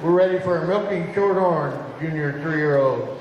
We're ready for a milking shorthorn, junior 3-year-old.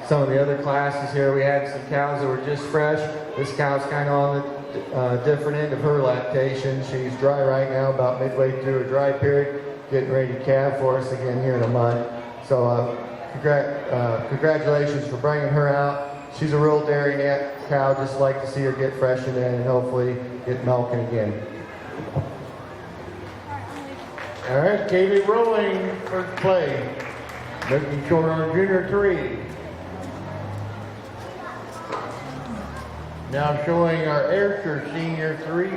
some of the other classes here. We had some cows that were just fresh. This cow's kind of on the different end of her lactation. She's dry right now, about midway through her dry period, getting ready to calve for us again here in a month. So congratulations for bringing her out. She's a real dairy cow. Just like to see her get freshened in and hopefully get milking again. All right, Kaylee Rowling, first play. Looking short on Junior 3. Now showing our Ayrshire Senior 3.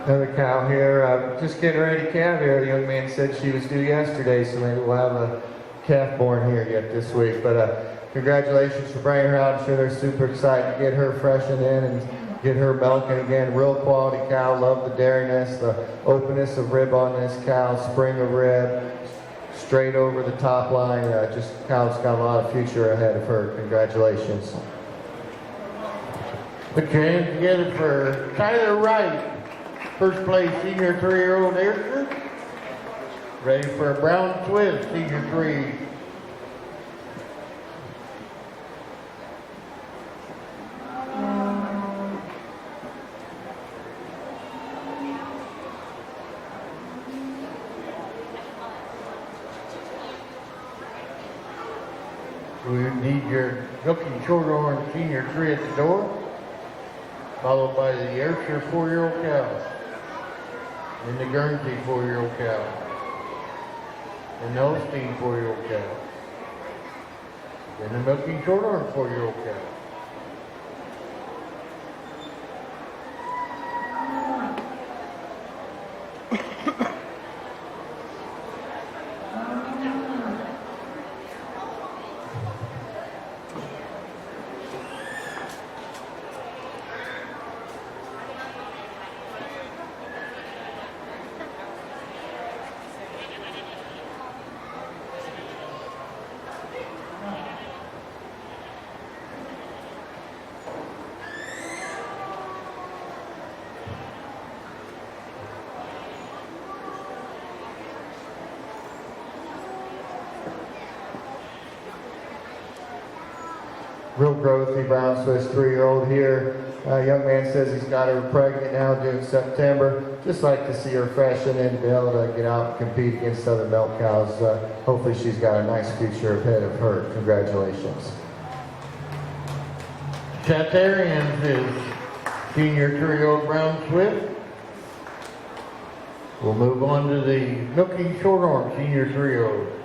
Another cow here, just getting ready to calve here. The young man said she was due yesterday, so maybe we'll have a calf born here yet this week. But congratulations for bringing her out. I'm sure they're super excited to get her freshened in and get her milking again. Real quality cow. Love the dairiness, the openness of rib on this cow, spring of rib, straight over the top line. Just cow's got a lot of future ahead of her. Congratulations. Put your hands together for Tyler Wright. First place Senior 3-year-old Ayrshire. Ready for a Brown Swiss Senior 3. We need your Milking Shorthorn Senior 3 at the door, followed by the Ayrshire 4-year-old cow, and the Guernsey 4-year-old cow, and the Holstein 4-year-old cow, and the Milking Shorthorn 4-year-old cow. Real growthy Brown Swiss 3-year-old here. Young man says he's got her pregnant now due in September. Just like to see her freshen and be able to get out and compete against other milk cows. Hopefully she's got a nice future ahead of her. Congratulations. Chatarians is Senior 3-year-old Brown Swiss. We'll move on to the Milking Shorthorn Senior 3-year-old.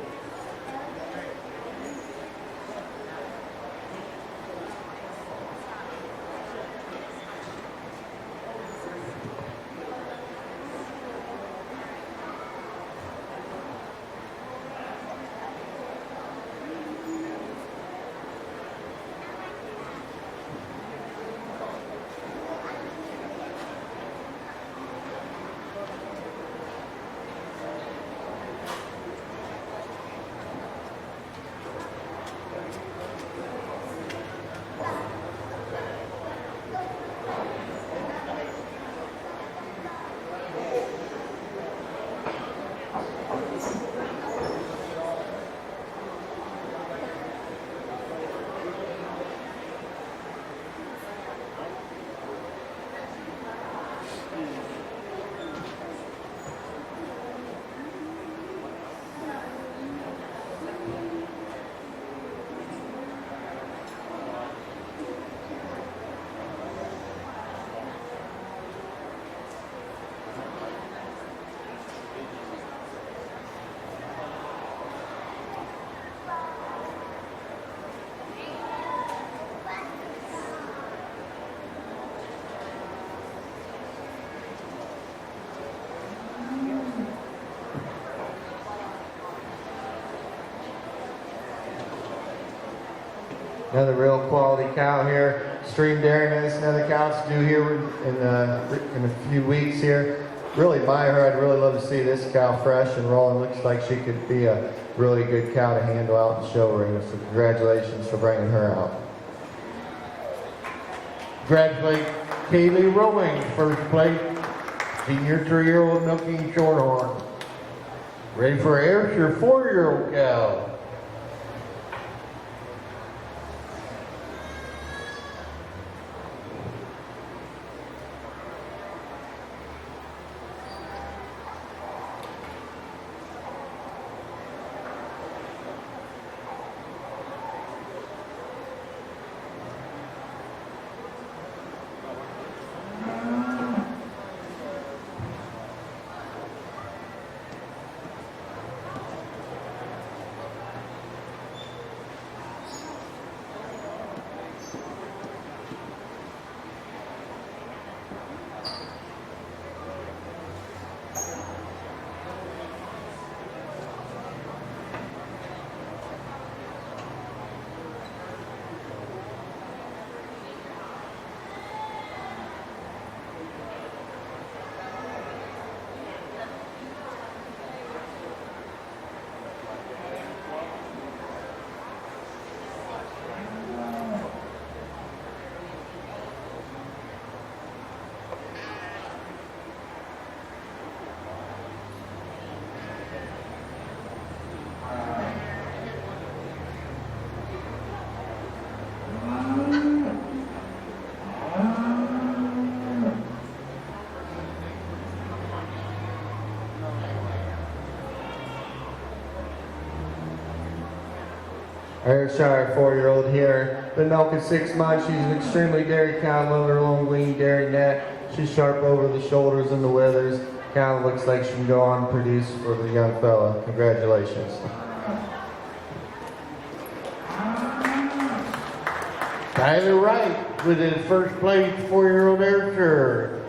Another real quality cow here. Stream dairiness, another cow that's due here in a few weeks here. Really admire her. I'd really love to see this cow fresh and rolling. Looks like she could be a really good cow to handle out in the show ring. So congratulations for bringing her out. Congratulate Kaylee Rowing, first place, senior 3-year-old milking shorthorn. Ready for Ayrshire 4-year-old cow. Ayrshire 4-year-old here. Been milking 6 months. She's an extremely dairy cow. Love her long, lean dairy neck. She's sharp over the shoulders and the withers. Cow looks like she can go on and produce for the young fella. Congratulations. Tyler Wright with his first place 4-year-old Ayrshire.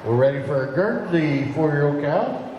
We're ready for a Guernsey 4-year-old cow.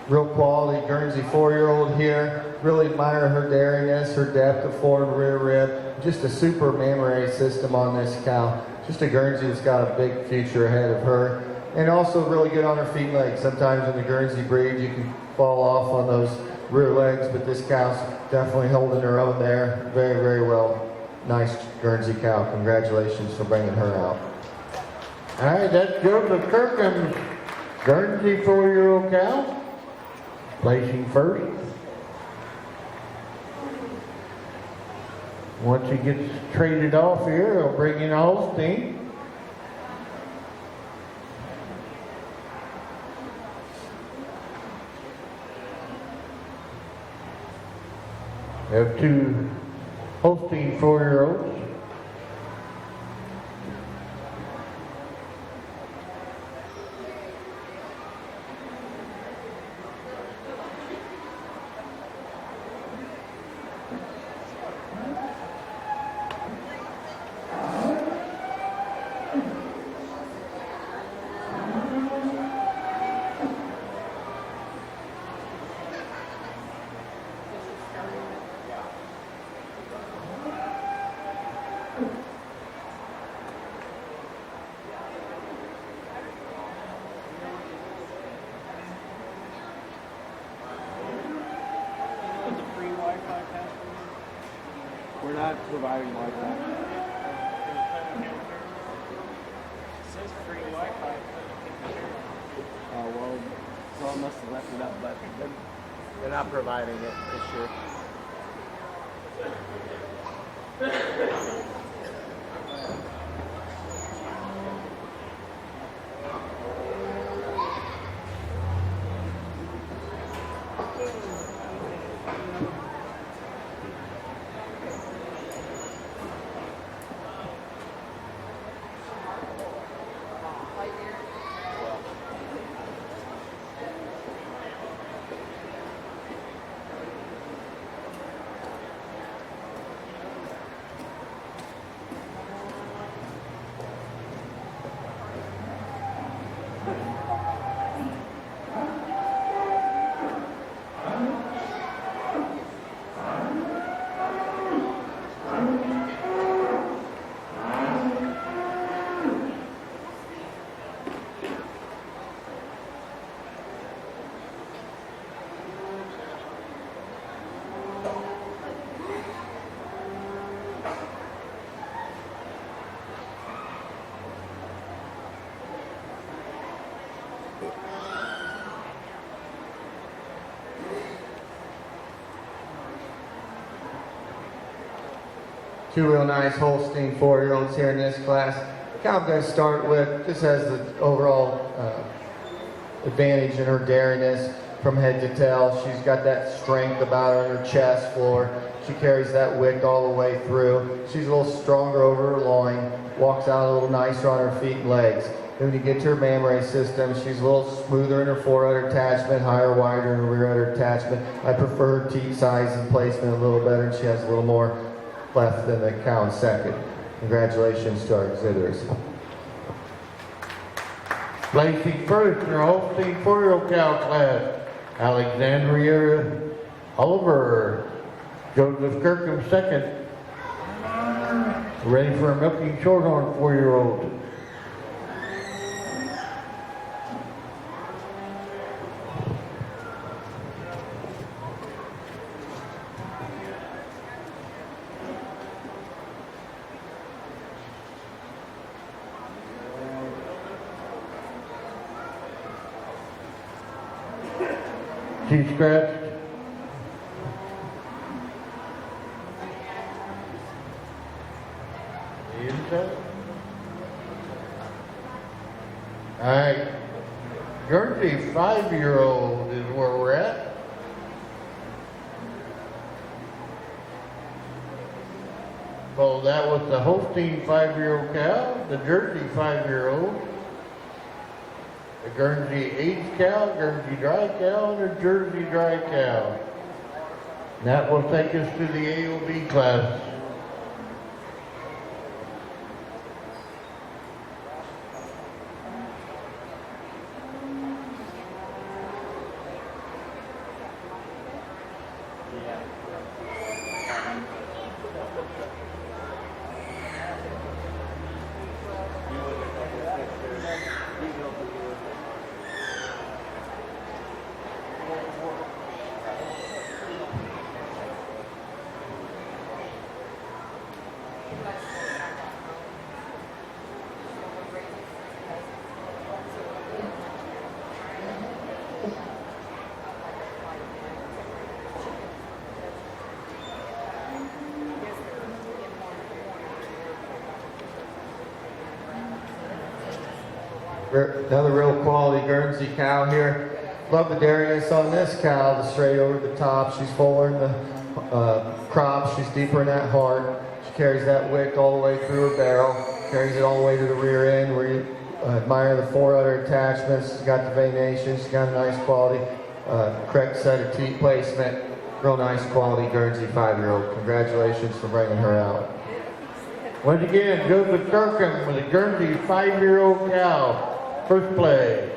Real quality Guernsey 4-year-old here. Really admire her dairiness, her depth of forward and rear rib. Just a super mammary system on this cow. Just a Guernsey that's got a big future ahead of her. And also really good on her feet and legs. Sometimes in the Guernsey breed you can fall off on those rear legs, but this cow's definitely holding her own there. Very, very well. Nice Guernsey cow. Congratulations for bringing her out. All right, that's Joseph Kirkham's Guernsey 4-year-old cow. Placing first. Once he gets traded off here, he'll bring in Holstein. We have 2 Holstein 4-year-olds. We're not providing Wi-Fi. Says free Wi-Fi. Oh, well, someone must have left it up, but they're not providing it this year. Two real nice Holstein 4-year-olds here in this class. Kind of going to start with, just has the overall advantage in her dariness from head to tail. She's got that strength about her in her chest floor. She carries that wick all the way through. She's a little stronger over her loin, walks out a little nicer on her feet and legs. Then when you get to her mammary system, she's a little smoother in her forerudder attachment, higher, wider in her rear udder attachment. I prefer her teat size and placement a little better, and she has a little more left than the cow in second. Congratulations to our exhibitors. Placing first in our Holstein 4-year-old cow class, Alexandria Oliver. Joseph Kirkham second. Ready for a milking shorthorn 4-year-old. She scratched. Inside. All right. Guernsey 5-year-old is where we're at. Well, that was the Holstein 5-year-old cow, the Jersey 5-year-old, the Guernsey aged cow, Guernsey dry cow, and the Jersey dry cow. And that will take us to the AOB class. Another real quality Guernsey cow here. Love the dariness on this cow, the straight over the top. She's fuller in the crop. She's deeper in that heart. She carries that wick all the way through her barrel. Carries it all the way to the rear end where you admire the forerudder attachments. She's got the venation. She's got a nice quality, correct set of teat placement. Real nice quality Guernsey 5-year-old. Congratulations for bringing her out. Once again, Joseph Kirkham with a Guernsey 5-year-old cow. First play.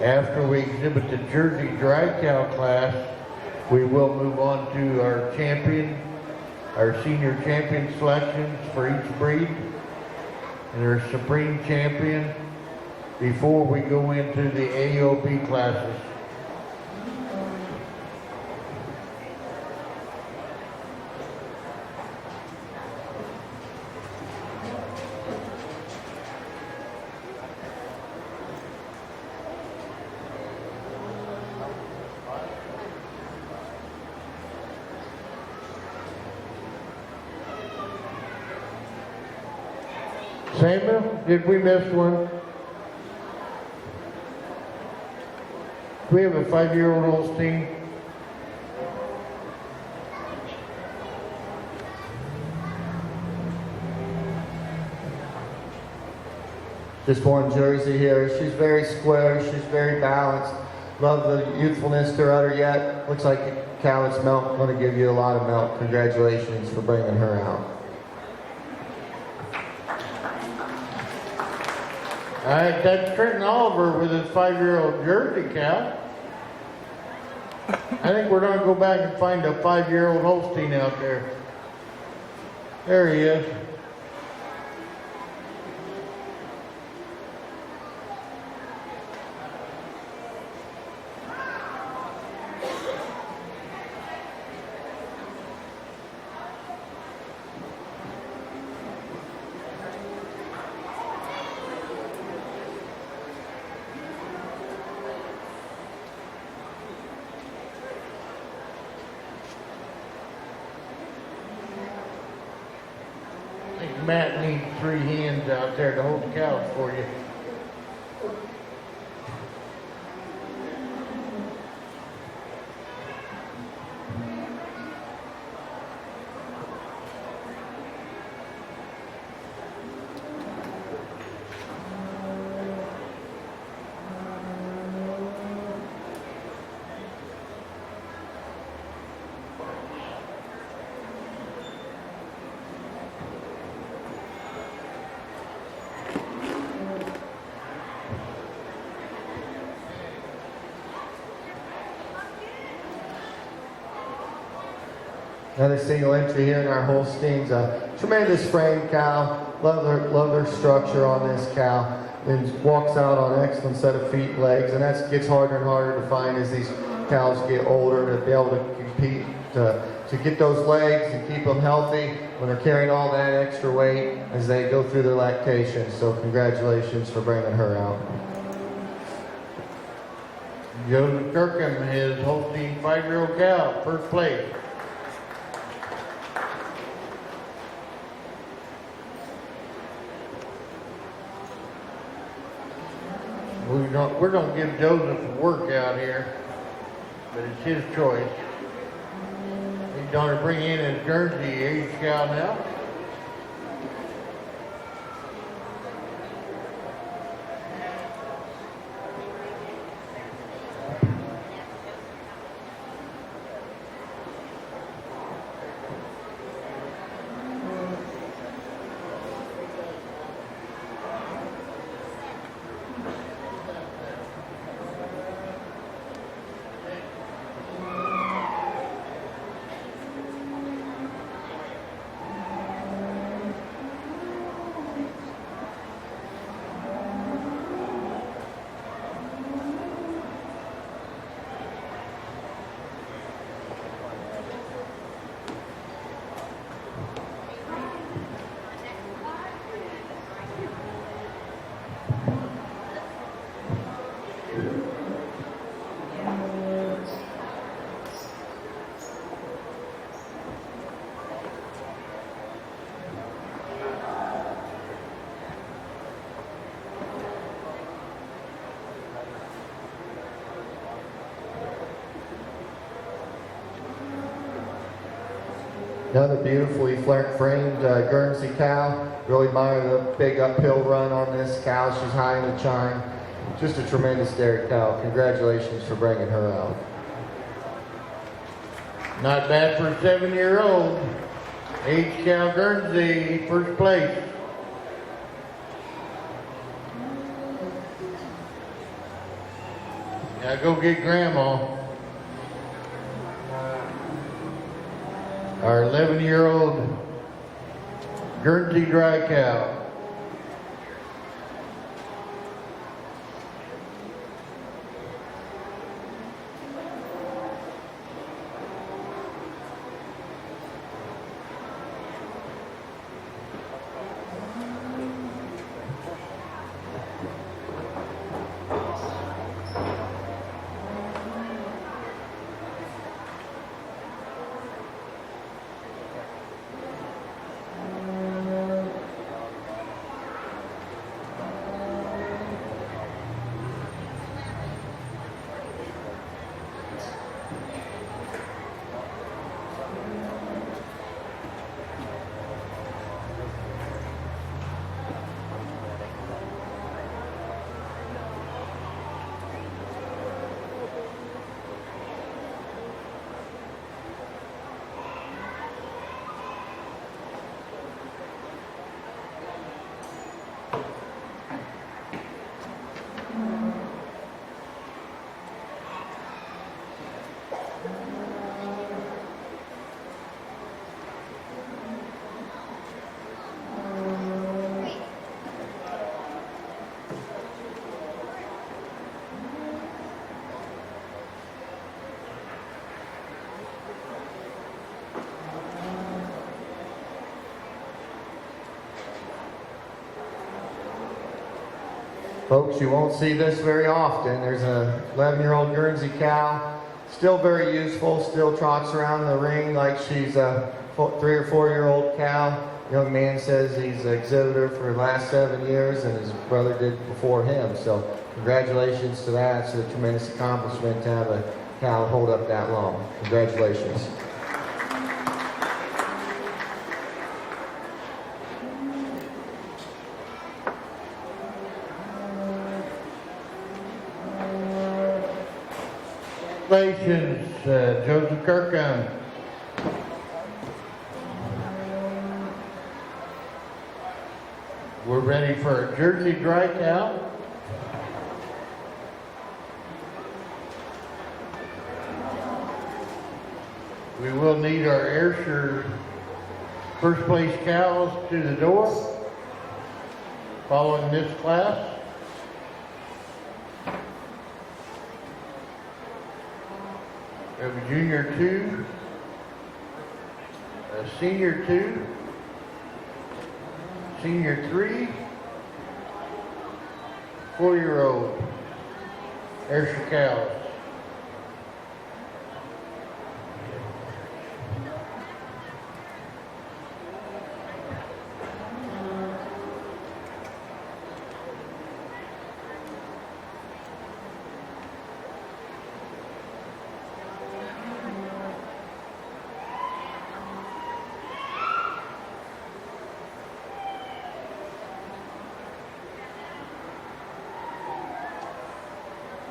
After we exhibit the Jersey dry cow class, we will move on to our senior champion selections for each breed, and our supreme champion before we go into the AOP classes. Samuel, did we miss one? Do we have a 5-year-old Holstein? Just one Jersey here. She's very square. She's very balanced. Love the youthfulness to her udder yet. Looks like a cow that's milk. Going to give you a lot of milk. Congratulations for bringing her out. All right, that's Trenton Oliver with his 5-year-old Jersey cow. I think we're going to go back and find a 5-year-old Holstein out there. There he is. Matt needs 3 hands out there to hold the cows for you. Another single entry here in our Holsteins. A tremendous frame cow. Love her structure on this cow. And walks out on an excellent set of feet and legs. And that gets harder and harder to find as these cows get older, to be able to compete, to get those legs and keep them healthy when they're carrying all that extra weight as they go through their lactation. So congratulations for bringing her out. Joseph Kirkham, his Holstein 5-year-old cow, first place. We're going to give Joseph a workout here, but it's his choice. He's going to bring in his Jersey age cow now. Another beautifully framed Guernsey cow. Really admire the big uphill run on this cow. She's high in the chine. Just a tremendous dairy cow. Congratulations for bringing her out. Not bad for a 7-year-old. Age cow Guernsey, first place. Now go get Grandma. Our 11-year-old Guernsey dry cow. Folks, you won't see this very often. There's an 11-year-old Guernsey cow, still very useful, still trots around the ring like she's a 3 or 4-year-old cow. Young man says he's an exhibitor for the last 7 years, and his brother did before him. So congratulations to that. It's a tremendous accomplishment to have a cow hold up that long. Congratulations. Congratulations, Joseph Kirkham. We're ready for a Jersey dry cow. We will need our Ayrshire first place cows to the door following this class. We have a junior 2, a senior 2, senior 3, 4-year-old Ayrshire cows.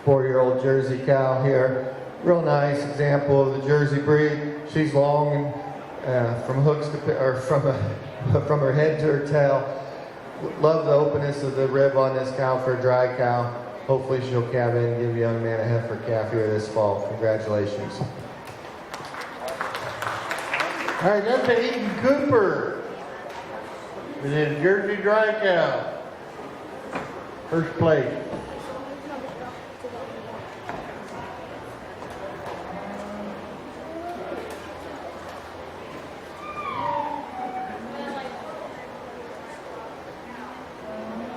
Four-year-old Jersey cow here. Real nice example of the Jersey breed. She's long and from hooks to, or from her head to her tail. Love the openness of the rib on this cow for a dry cow. Hopefully she'll calve in and give a young man a heifer calf here this fall. Congratulations. All right, that's Aiden Cooper with his Jersey dry cow. First place.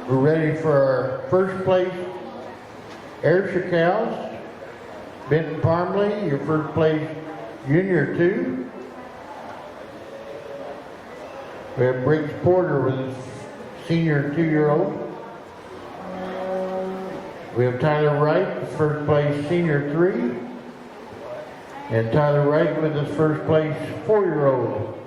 We're ready for our first place Ayrshire cows. Benton Parmley, your first place junior 2. We have Briggs Porter with his senior 2-year-old. We have Tyler Wright, the first place senior 3. And Tyler Wright with his first place 4-year-old.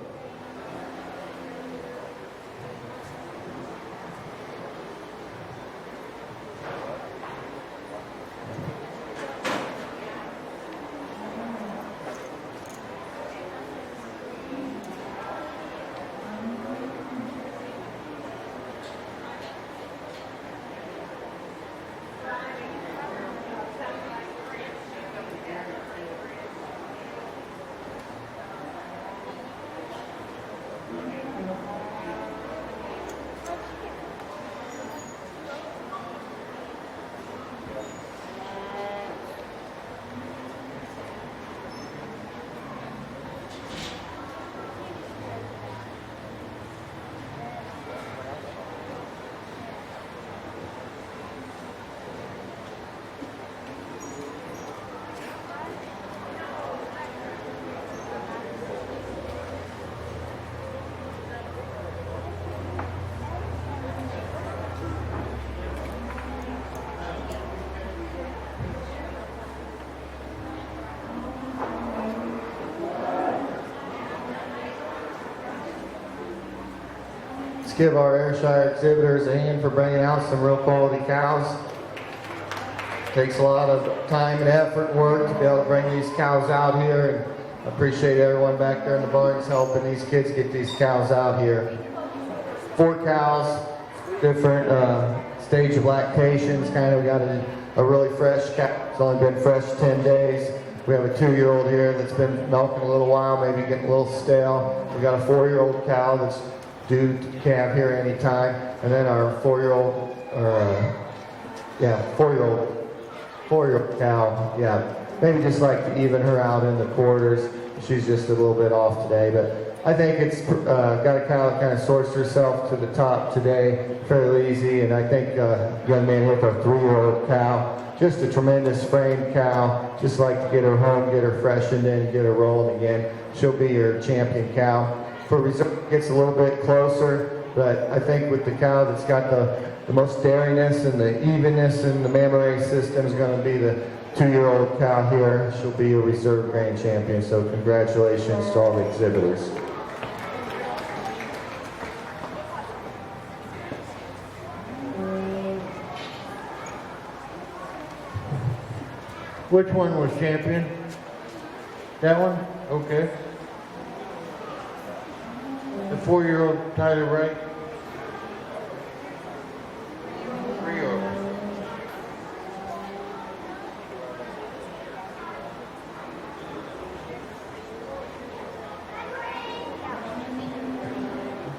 give our Ayrshire exhibitors a hand for bringing out some real quality cows. Takes a lot of time and effort and work to be able to bring these cows out here, and I appreciate everyone back there in the barns helping these kids get these cows out here. 4 cows, different stage of lactations, kind of. We got a really fresh cow. It's only been fresh 10 days. We have a 2-year-old here that's been milking a little while, maybe getting a little stale. We got a 4-year-old cow that's due to calve here anytime, and then our 4-year-old cow, maybe just like to even her out in the quarters. She's just a little bit off today, but I think it's got a cow that kind of sorts herself to the top today fairly easy, and I think young man with our 3-year-old cow, just a tremendous frame cow, just like to get her home, get her freshened in, get her rolling again. She'll be your champion cow. For reserve, it gets a little bit closer, but I think with the cow that's got the most dairiness and the evenness in the mammary system is going to be the 2-year-old cow here. She'll be a reserve grand champion, so congratulations to all the exhibitors. Which one was champion? That one? Okay. The 4-year-old Tyler Wright? 3-year-old.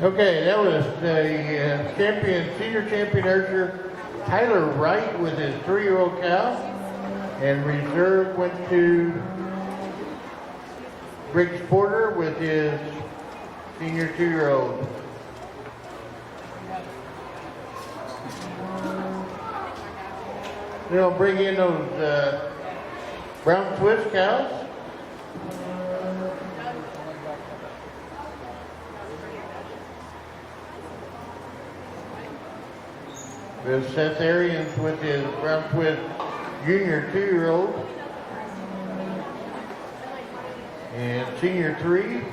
Okay, that was the senior champion archer Tyler Wright with his 3-year-old cow. And reserve went to Briggs Porter with his senior 2-year-old. They'll bring in those brown Swiss cows. There's Seth Arians with his brown Swiss junior 2-year-old and senior 3.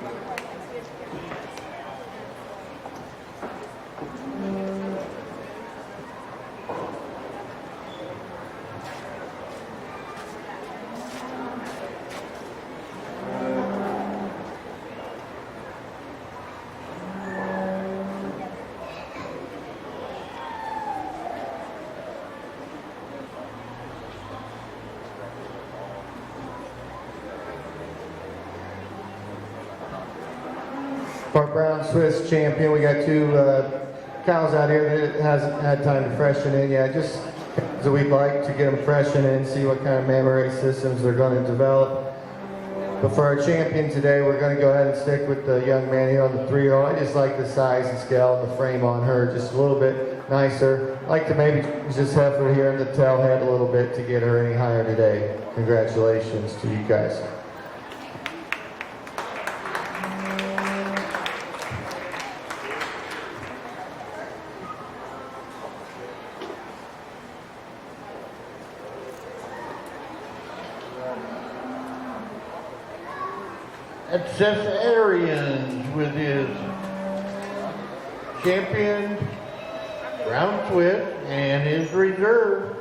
Our brown Swiss champion, we got 2 cows out here that hasn't had time to freshen in yet. Just so we'd like to get them freshened in, see what kind of mammary systems they're going to develop. But for our champion today, we're going to go ahead and stick with the young man here on the 3-year-old. I just like the size and scale and the frame on her, just a little bit nicer. I'd like to maybe just have her here in the tail head a little bit to get her any higher today. Congratulations to you guys. That's Seth Arians with his champion brown Swiss and his reserve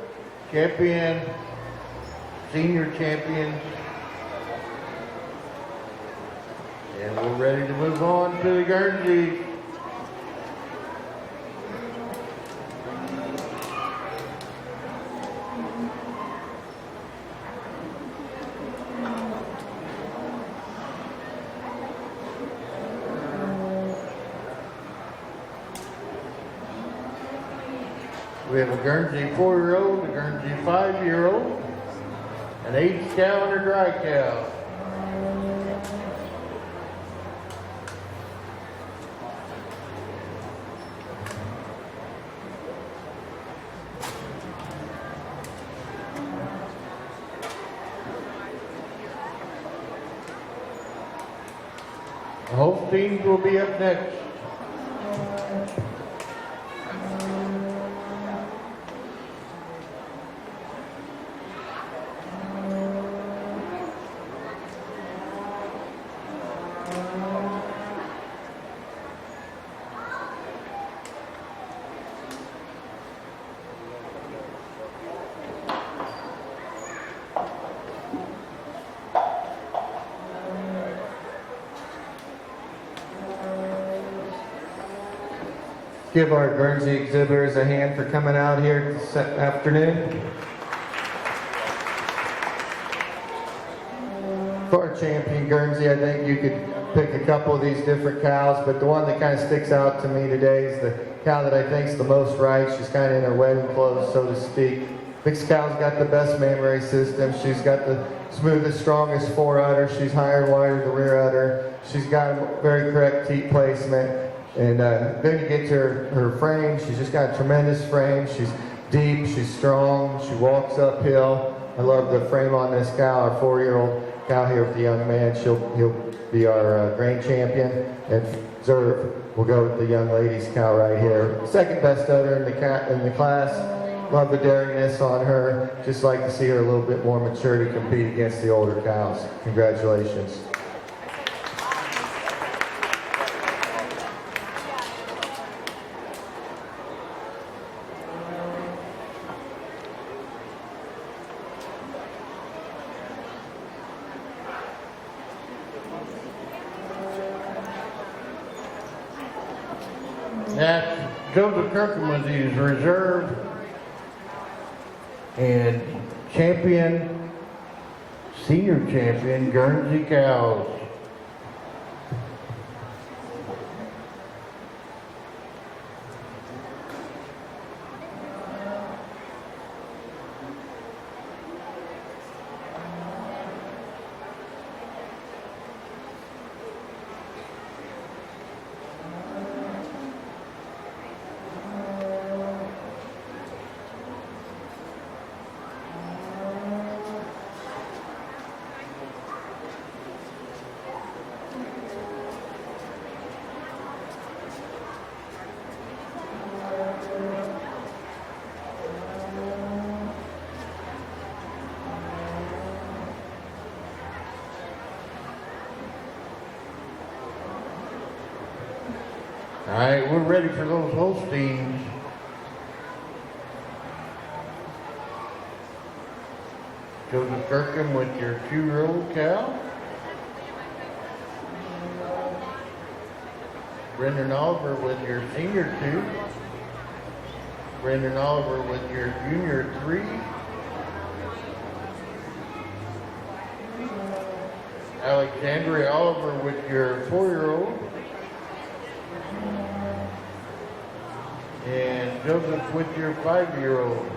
champion, senior champions. And we're ready to move on to the Guernsey. We have a Guernsey 4-year-old, a Guernsey 5-year-old, an aged cow and a dry cow. The Holsteins will be up next. Give our Guernsey exhibitors a hand for coming out here this afternoon. For our champion Guernsey, I think you could pick a couple of these different cows, but the one that kind of sticks out to me today is the cow that I think is the most right. She's kind of in her wedding clothes, so to speak. This cow's got the best mammary system. She's got the smoothest, strongest fore udder. She's higher and wider the rear udder. She's got a very correct teat placement. And then you get to her frame. She's just got a tremendous frame. She's deep, she's strong, she walks uphill. I love the frame on this cow, our 4-year-old cow here with the young man. He'll be our grand champion. And Zerv will go with the young lady's cow right here. Second best udder in the class. Love the dariness on her. Just like to see her a little bit more mature to compete against the older cows. Congratulations. That's Joseph Kirkham was his reserve and champion, senior champion, Guernsey cows. All right, we're ready for those Holsteins. Joseph Kirkham with your 2-year-old cow. Brendan Oliver with your senior 2. Brendan Oliver with your junior 3. Alexandria Oliver with your 4-year-old. And Joseph with your 5-year-old.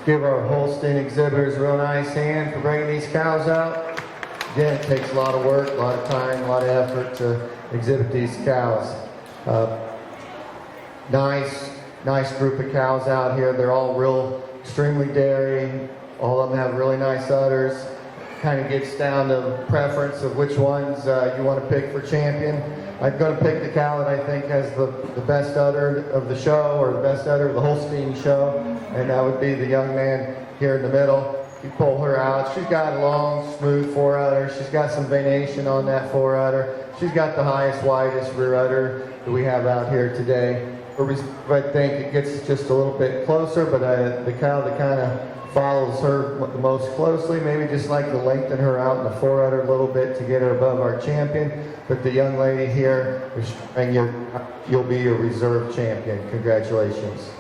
Give our Holstein exhibitors a real nice hand for bringing these cows out. Again, it takes a lot of work, a lot of time, a lot of effort to exhibit these cows. Nice group of cows out here. They're all extremely dairy. All of them have really nice udders. kind of gets down to preference of which ones you want to pick for champion. I'm going to pick the cow that I think has the best udder of the show, or the best udder of the Holstein show, and that would be the young man here in the middle. You pull her out. She's got a long, smooth fore udder. She's got some venation on that fore udder. She's got the highest, widest rear udder that we have out here today. I think it gets just a little bit closer, but the cow that kind of follows her the most closely, maybe just like to lengthen her out in the fore udder a little bit to get her above our champion. But the young lady here, and you'll be a reserve champion. Congratulations.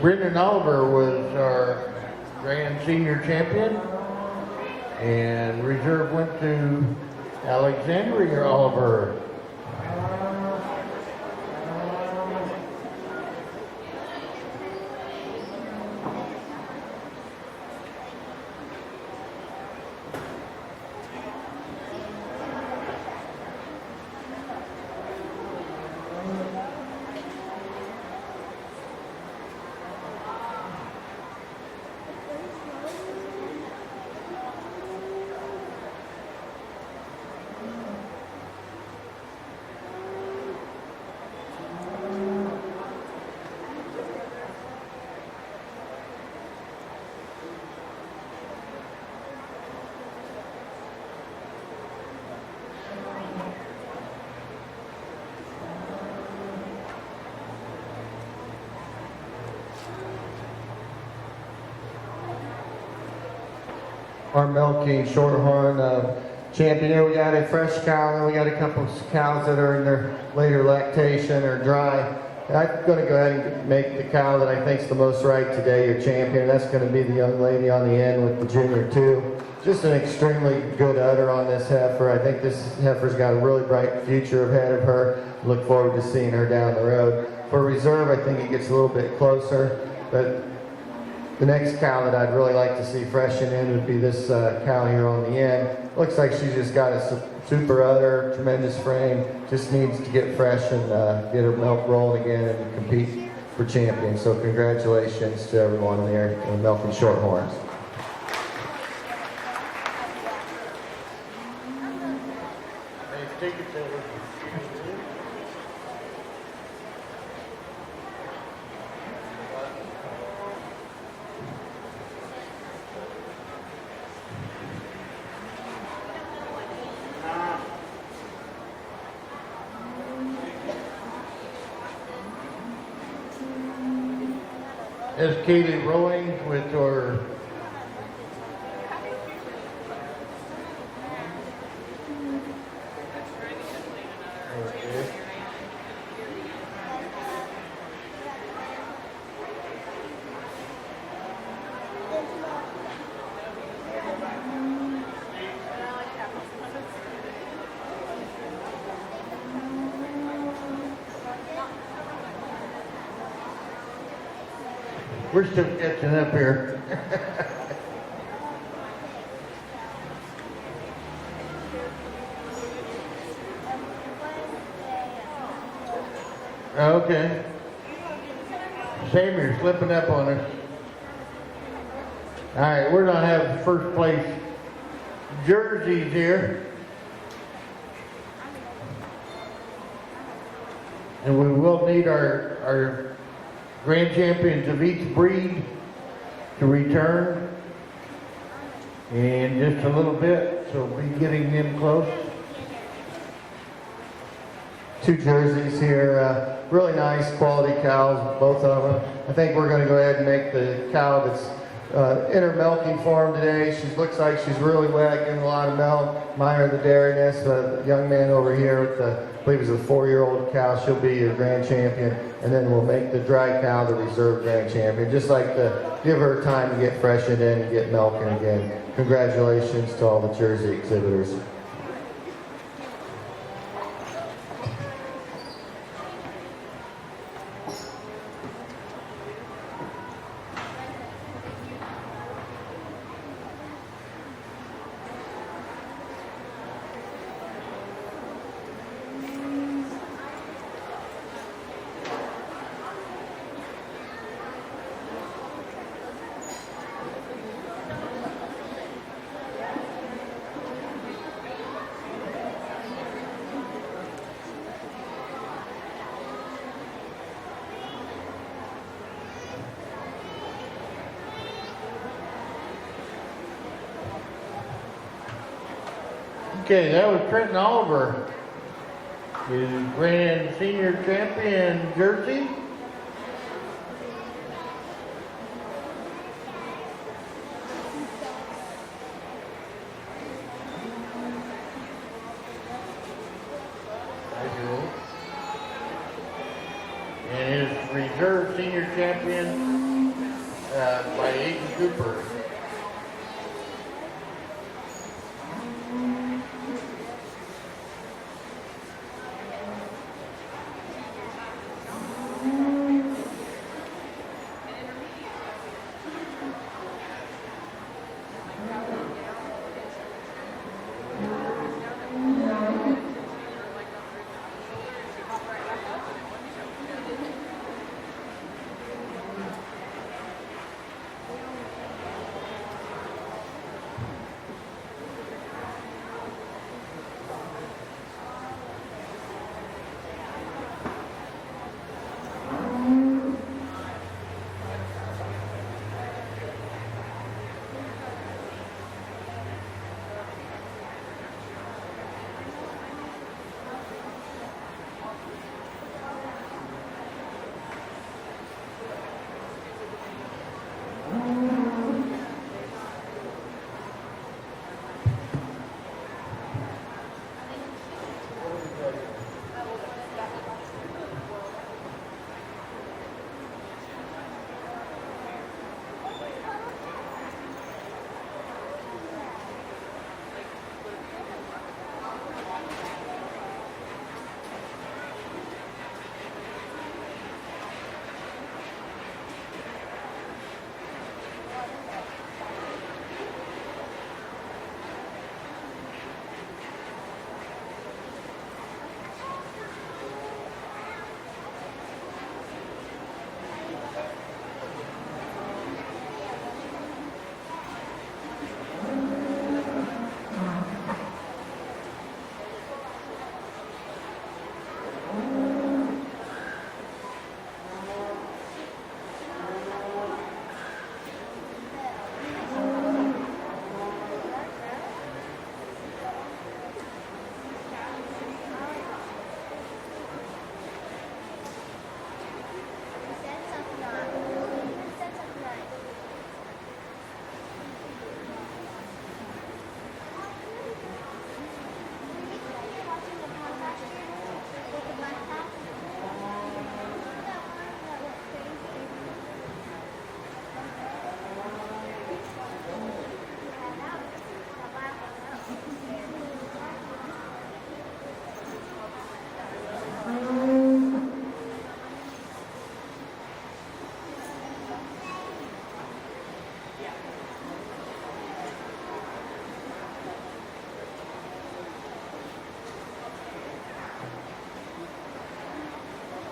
Brendan Oliver was our grand senior champion, and reserve went to Alexandria Oliver. Our milking shorthorn champion here. We got a fresh cow, and we got a couple of cows that are in their later lactation or dry. I'm going to go ahead and make the cow that I think is the most right today your champion. That's going to be the young lady on the end with the junior 2. Just an extremely good udder on this heifer. I think this heifer's got a really bright future ahead of her. Look forward to seeing her down the road. For reserve, I think it gets a little bit closer, but the next cow that I'd really like to see freshen in would be this cow here on the end. Looks like she's just got a super udder, tremendous frame. Just needs to get fresh and get her milk rolling again and compete for champion. So congratulations to everyone there in milking shorthorns. As Kaylee Rowings with her we're still catching up here. Okay. Sam, you're slipping up on us. All right, we're gonna have first place jerseys here. And we will need our grand champions of each breed to return in just a little bit, so we'll be getting them close. 2 jerseys here, really nice quality cows, both of them. I think we're going to go ahead and make the cow that's inner milking form today. She looks like she's really wet, getting a lot of milk. Myra, the dairyness, the young man over here with the, I believe is a 4-year-old cow. She'll be your grand champion, and then we'll make the dry cow the reserve grand champion. Just like to give her time to get freshened in and get milking again. Congratulations to all the Jersey exhibitors. Okay, that was Trenton Oliver, his grand senior champion jersey. And his reserve senior champion by Aiden Cooper.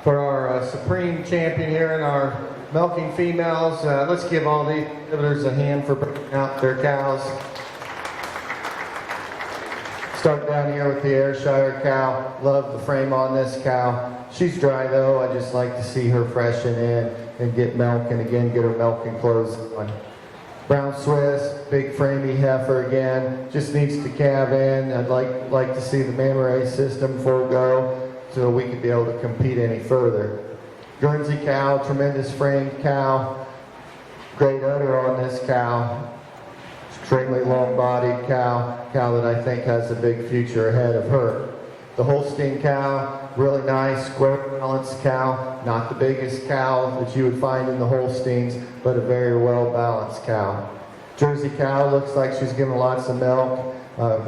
For our supreme champion here in our milking females, let's give all the exhibitors a hand for bringing out their cows. Start down here with the Ayrshire cow. Love the frame on this cow. She's dry though. I just like to see her freshen in and get milk, and again get her milking clothes on. Brown Swiss, big framey heifer again. Just needs to calve in. I'd like to see the mammary system forego, so we could be able to compete any further. Guernsey cow, tremendous framed cow. Great udder on this cow. Extremely long-bodied cow that I think has a big future ahead of her. The Holstein cow, really nice, square-balanced cow. Not the biggest cow that you would find in the Holsteins, but a very well-balanced cow. Jersey cow looks like she's giving lots of milk.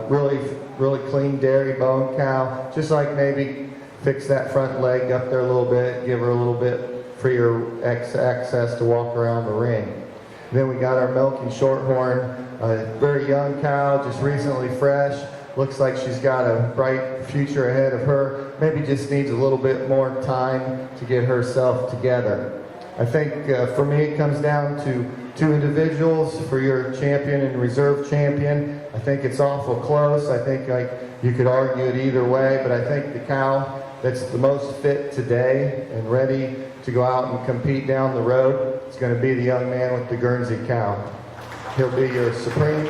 Really clean dairy bone cow. Just like maybe fix that front leg up there a little bit, give her a little bit freer access to walk around the ring. Then we got our milking shorthorn, a very young cow, just recently fresh. Looks like she's got a bright future ahead of her. Maybe just needs a little bit more time to get herself together. I think for me it comes down to two individuals for your champion and reserve champion. I think it's awful close. I think you could argue it either way, but I think the cow that's the most fit today and ready to go out and compete down the road is going to be the young man with the Guernsey cow. He'll be your supreme.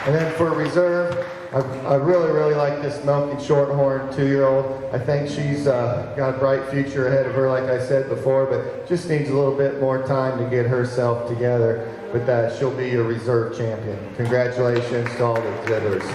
And then for reserve, I really like this milking shorthorn 2-year-old. I think she's got a bright future ahead of her, like I said before, but just needs a little bit more time to get herself together. With that, she'll be your reserve champion. Congratulations to all the exhibitors.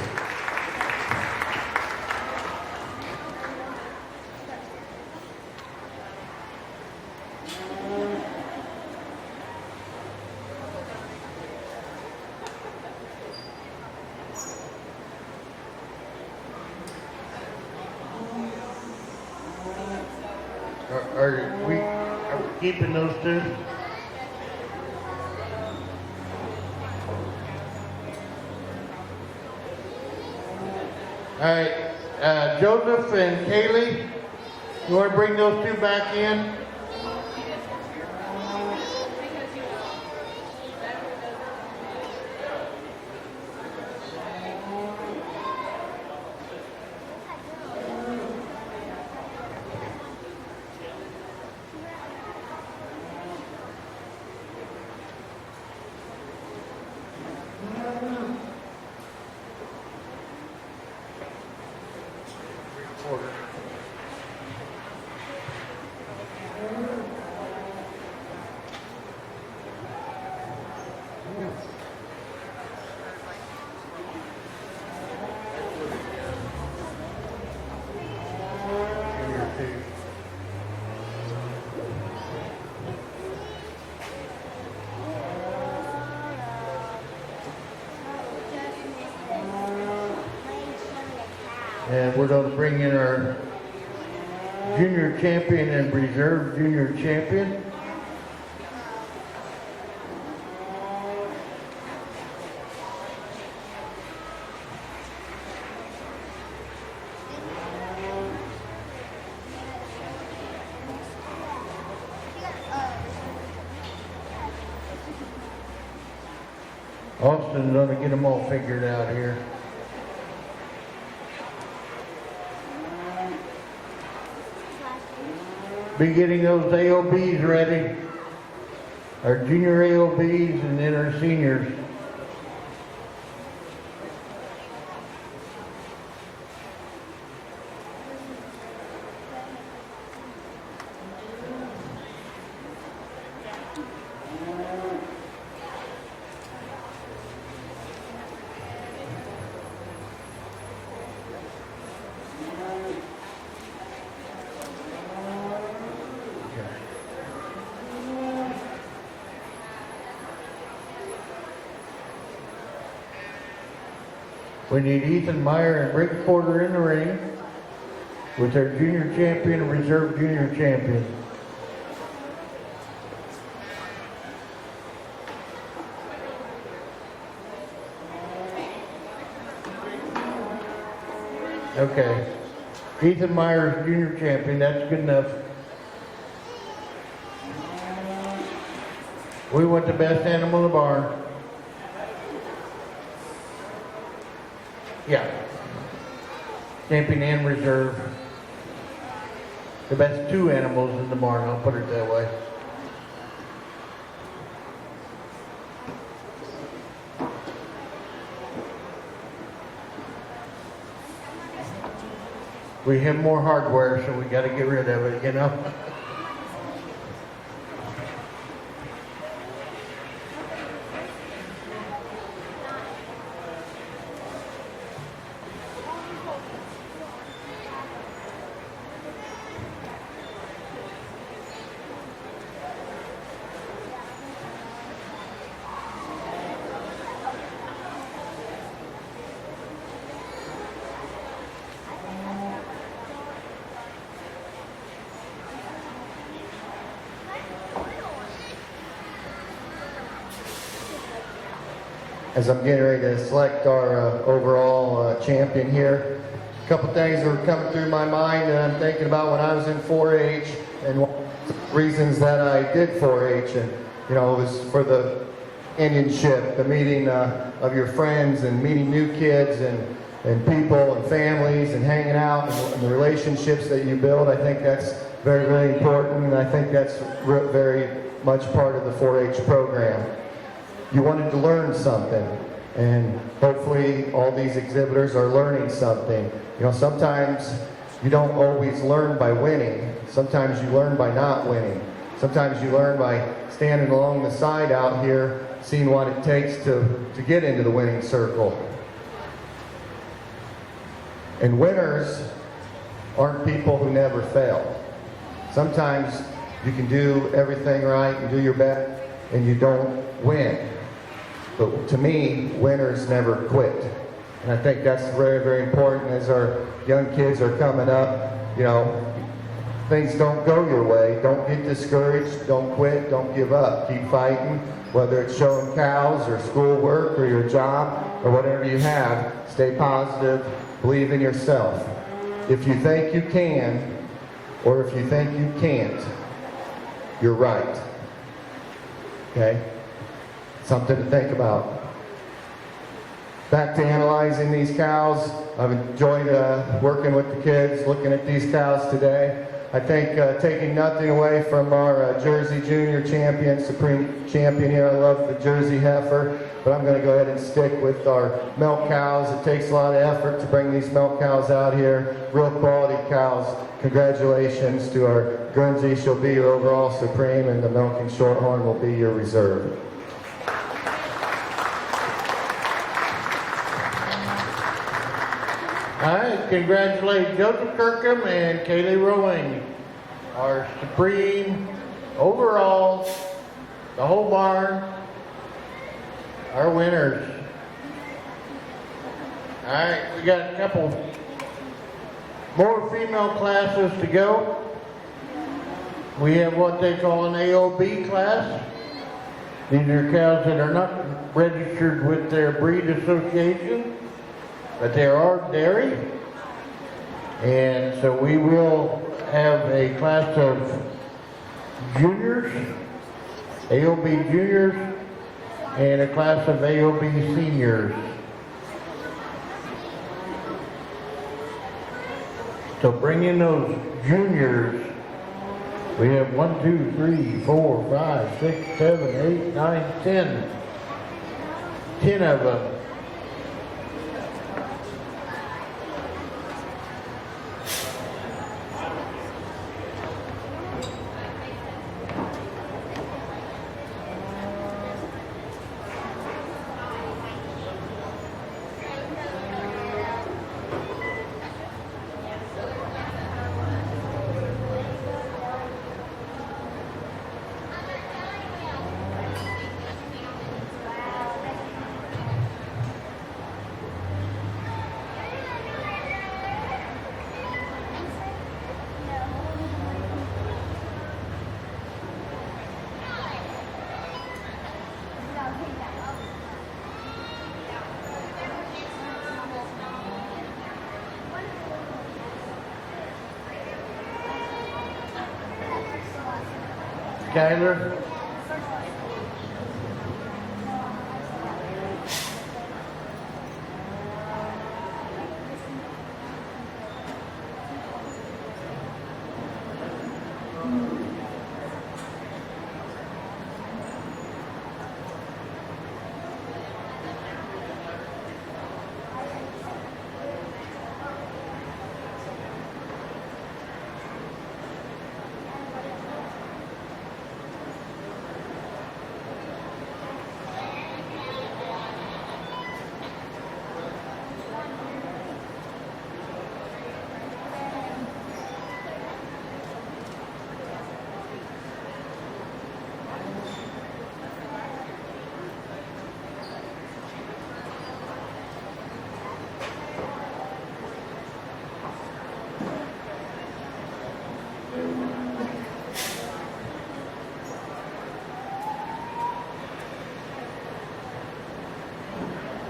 Are we keeping those two? All right, Joseph and Kaylee, you want to bring those two back in? And we're going to bring in our junior champion and reserve junior champion. Austin's going to get them all figured out here. Be getting those AOBs ready. Our junior AOBs and then our seniors. We need Ethan Meyer and Rick Porter in the ring with our junior champion and reserve junior champion. Okay. Ethan Meyer is junior champion. That's good enough. We want the best animal in the barn. Yeah. Champion and reserve. The best two animals in the barn, I'll put it that way. We have more hardware, so we got to get rid of it, you know? as I'm getting ready to select our overall champion here. A couple things are coming through my mind that I'm thinking about when I was in 4-H, and one of the reasons that I did 4-H, and it was for the companionship, the meeting of your friends and meeting new kids and people and families and hanging out and the relationships that you build. I think that's very, very important, and I think that's very much part of the 4-H program. You wanted to learn something, and hopefully all these exhibitors are learning something. Sometimes you don't always learn by winning. Sometimes you learn by not winning. Sometimes you learn by standing along the side out here, seeing what it takes to get into the winning circle. And winners aren't people who never fail. Sometimes you can do everything right and do your best and you don't win. But to me, winners never quit. And I think that's very, very important as our young kids are coming up. Things don't go your way. Don't get discouraged. Don't quit. Don't give up. Keep fighting, whether it's showing cows or schoolwork or your job or whatever you have. Stay positive. Believe in yourself. If you think you can, or if you think you can't, you're right. Okay? Something to think about. Back to analyzing these cows. I've enjoyed working with the kids, looking at these cows today. I think taking nothing away from our Jersey Junior champion, Supreme Champion here. I love the Jersey heifer, but I'm going to go ahead and stick with our milk cows. It takes a lot of effort to bring these milk cows out here. Real quality cows. Congratulations to our Guernsey. She'll be your overall Supreme, and the milking Shorthorn will be your reserve. All right, congratulate Joseph Kirkham and Kaylee Rowing, our Supreme overall, the whole barn, our winners. All right, we got a couple more female classes to go. We have what they call an AOB class. These are cows that are not registered with their breed association, but there are dairy, and so we will have a class of juniors, AOB juniors, and a class of AOB seniors. So bring in those juniors. We have 1, 2, 3, 4, 5, 6, 7, 8, 9, 10. 10 of them. Skyler.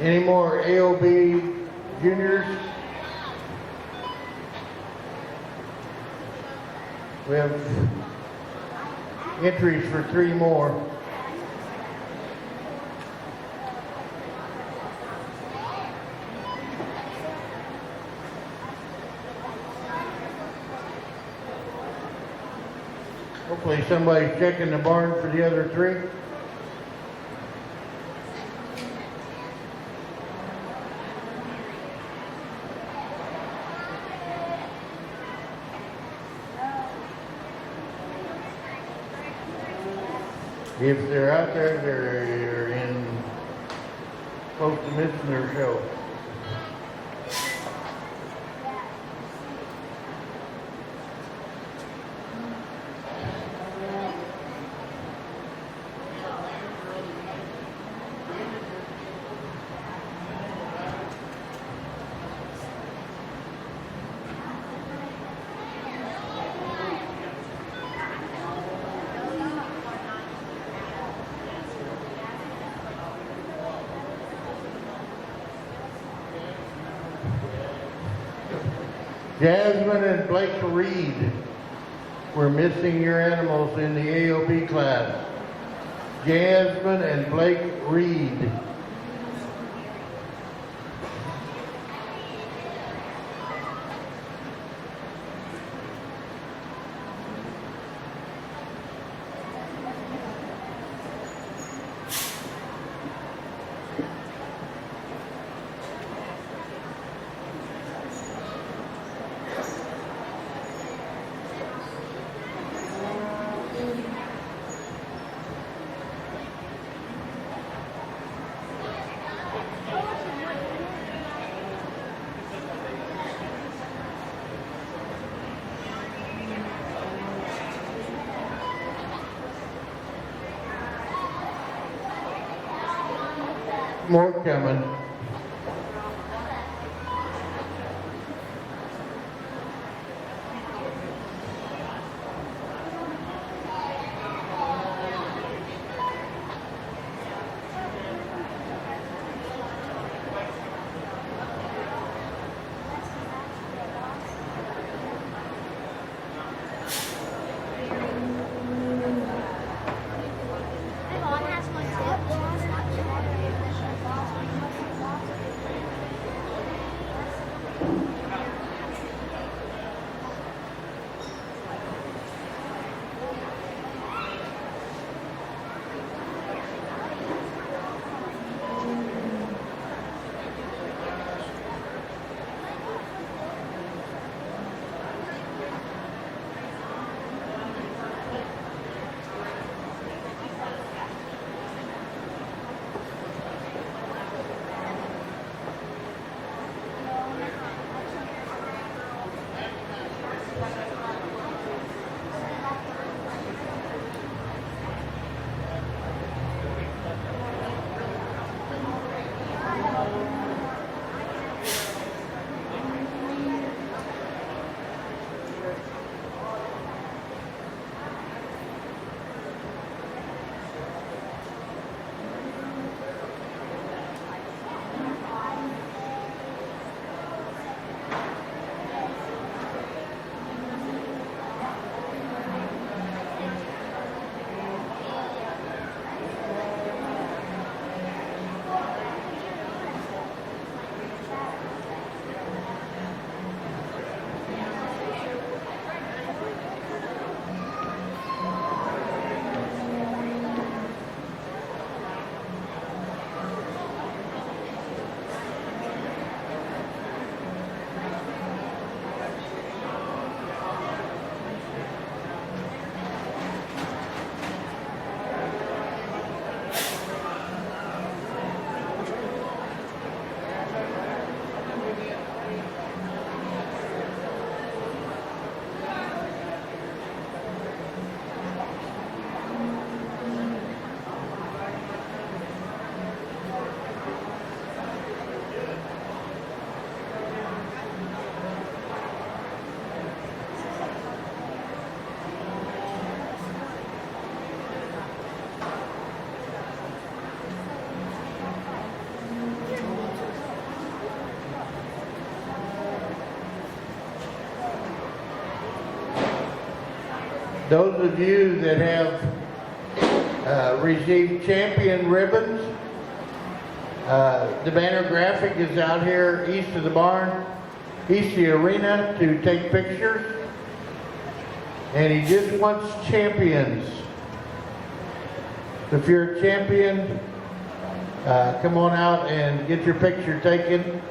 Any more AOB juniors? We have entries for 3 more. Hopefully somebody's checking the barn for the other 3. If they're out there, they're in close to missing their show. Jasmine and Blake Reed were missing your animals in the AOB class. Jasmine and Blake Reed. More coming. those of you that have received champion ribbons, the banner graphic is out here east of the barn, east of the arena to take pictures. And he just wants champions. If you're a champion, come on out and get your picture taken.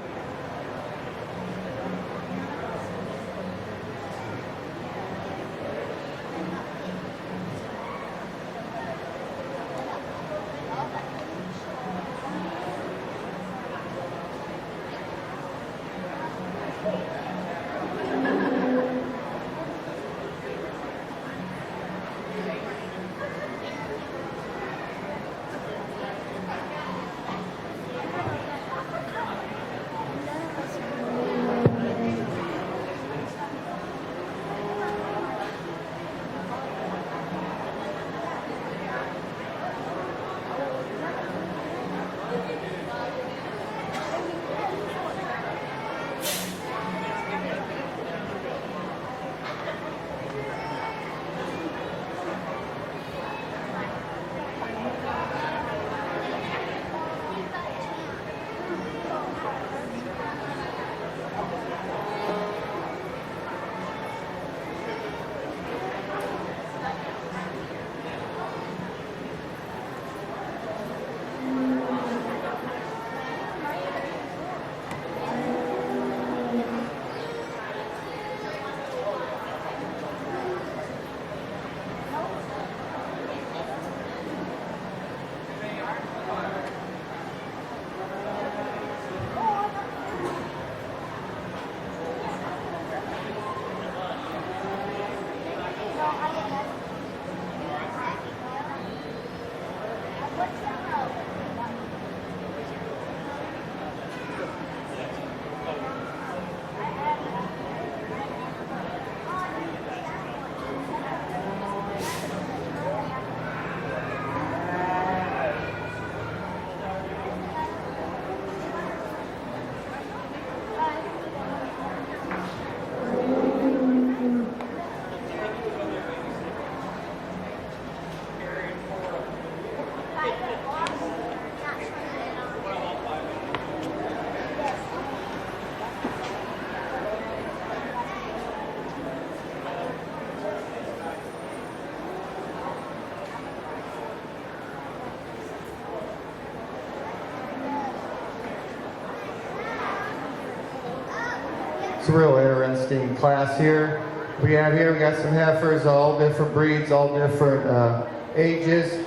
It's a real interesting class here. We got some heifers, all different breeds, all different ages,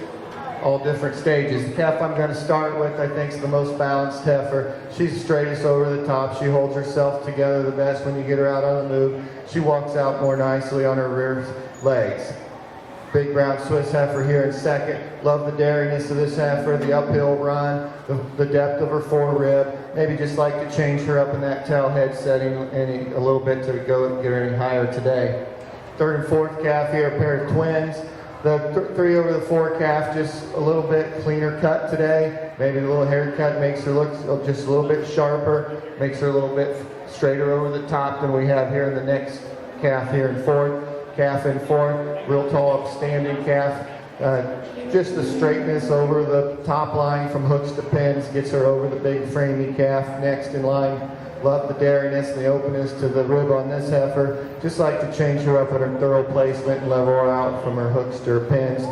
all different stages. The calf I'm going to start with, I think, is the most balanced heifer. She's the straightest over the top. She holds herself together the best when you get her out on the move. She walks out more nicely on her rear legs. Big brown Swiss heifer here in second. Love the dairiness of this heifer, the uphill run, the depth of her forerib. Maybe just like to change her up in that tail head setting a little bit to go get her any higher today. Third and fourth calf here, a pair of twins. The 3 over the 4 calf, just a little bit cleaner cut today. Maybe a little haircut makes her look just a little bit sharper, makes her a little bit straighter over the top than we have here in the next calf here in fourth. Calf in fourth, real tall, upstanding calf. Just the straightness over the top line from hooks to pins gets her over the big framey calf. Next in line, love the dairiness and the openness to the rib on this heifer. Just like to change her up at her thorough placement and level her out from her hooks to her pins.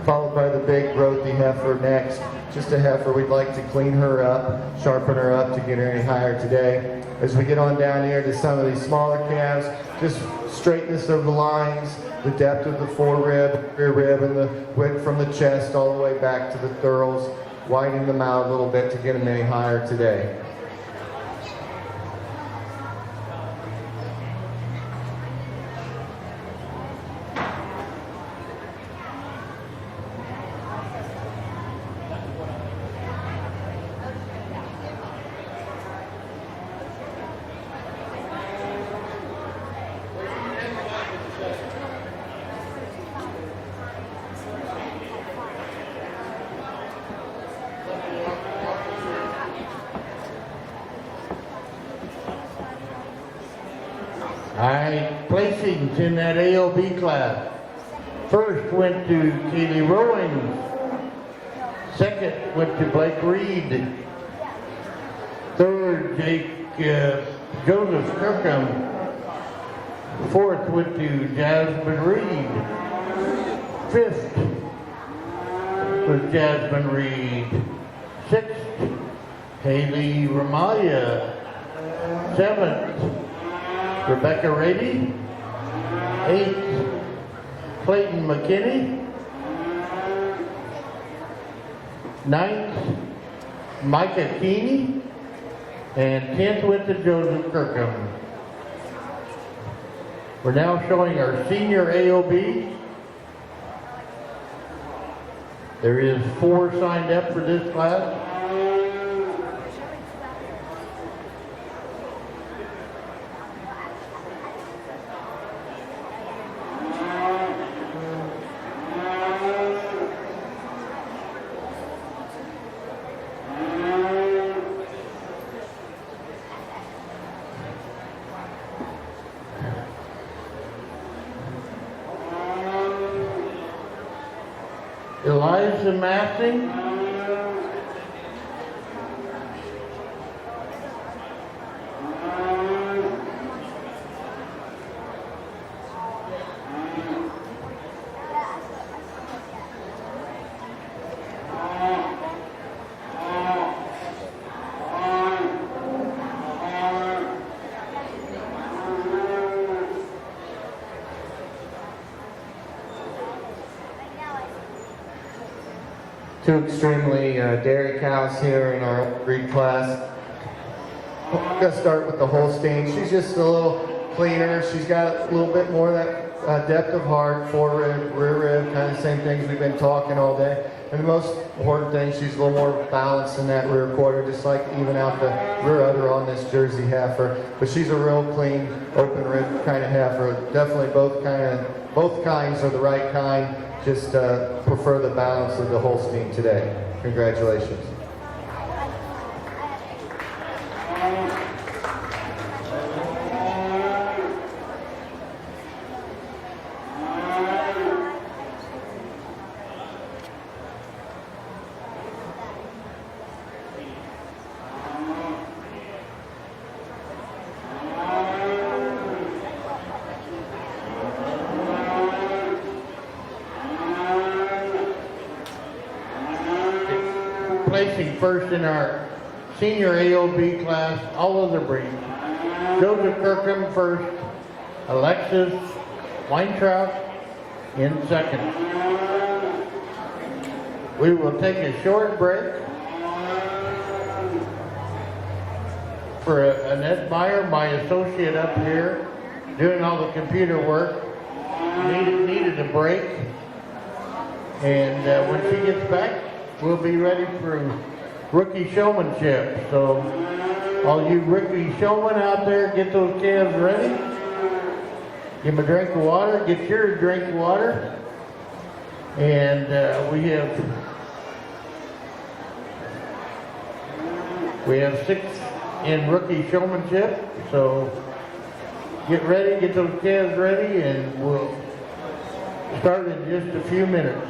Followed by the big growthy heifer next. Just a heifer, we'd like to clean her up, sharpen her up to get her any higher today. As we get on down here to some of these smaller calves, just straightness of the lines, the depth of the forerib, rear rib, and the width from the chest all the way back to the thurls, widening them out a little bit to get them any higher today. All right, placings in that AOB class. First went to Keely Rowing. Second went to Blake Reed. Third, Joseph Kirkham. Fourth went to Jasmine Reed. Fifth was Jasmine Reed. Sixth, Haley Ramaya. Seventh, Rebecca Rady. Eighth, Clayton McKinney. Ninth, Micah Keeney. And 10th went to Joseph Kirkham. We're now showing our senior AOB. There is 4 signed up for this class. Eliza Massing. Two extremely dairy cows here in our breed class. I'm going to start with the Holstein. She's just a little cleaner. She's got a little bit more of that depth of heart, fore rib, rear rib, kind of the same things we've been talking all day. And the most important thing, she's a little more balanced in that rear quarter, just like even out the rear udder on this Jersey heifer. But she's a real clean, open rib kind of heifer. Definitely both kinds are the right kind. Just prefer the balance of the Holstein today. Congratulations. Placing first in our senior AOB class, all other breeds. Joseph Kirkham first, Alexis Weintraub in second. We will take a short break for Annette Meyer, my associate up here, doing all the computer work. Needed a break, and when she gets back, we'll be ready for rookie showmanship. So all you rookie showmen out there, get those calves ready. Give them a drink of water. Get your drink of water. And we have 6 in rookie showmanship. So get ready, get those calves ready, and we'll start in just a few minutes.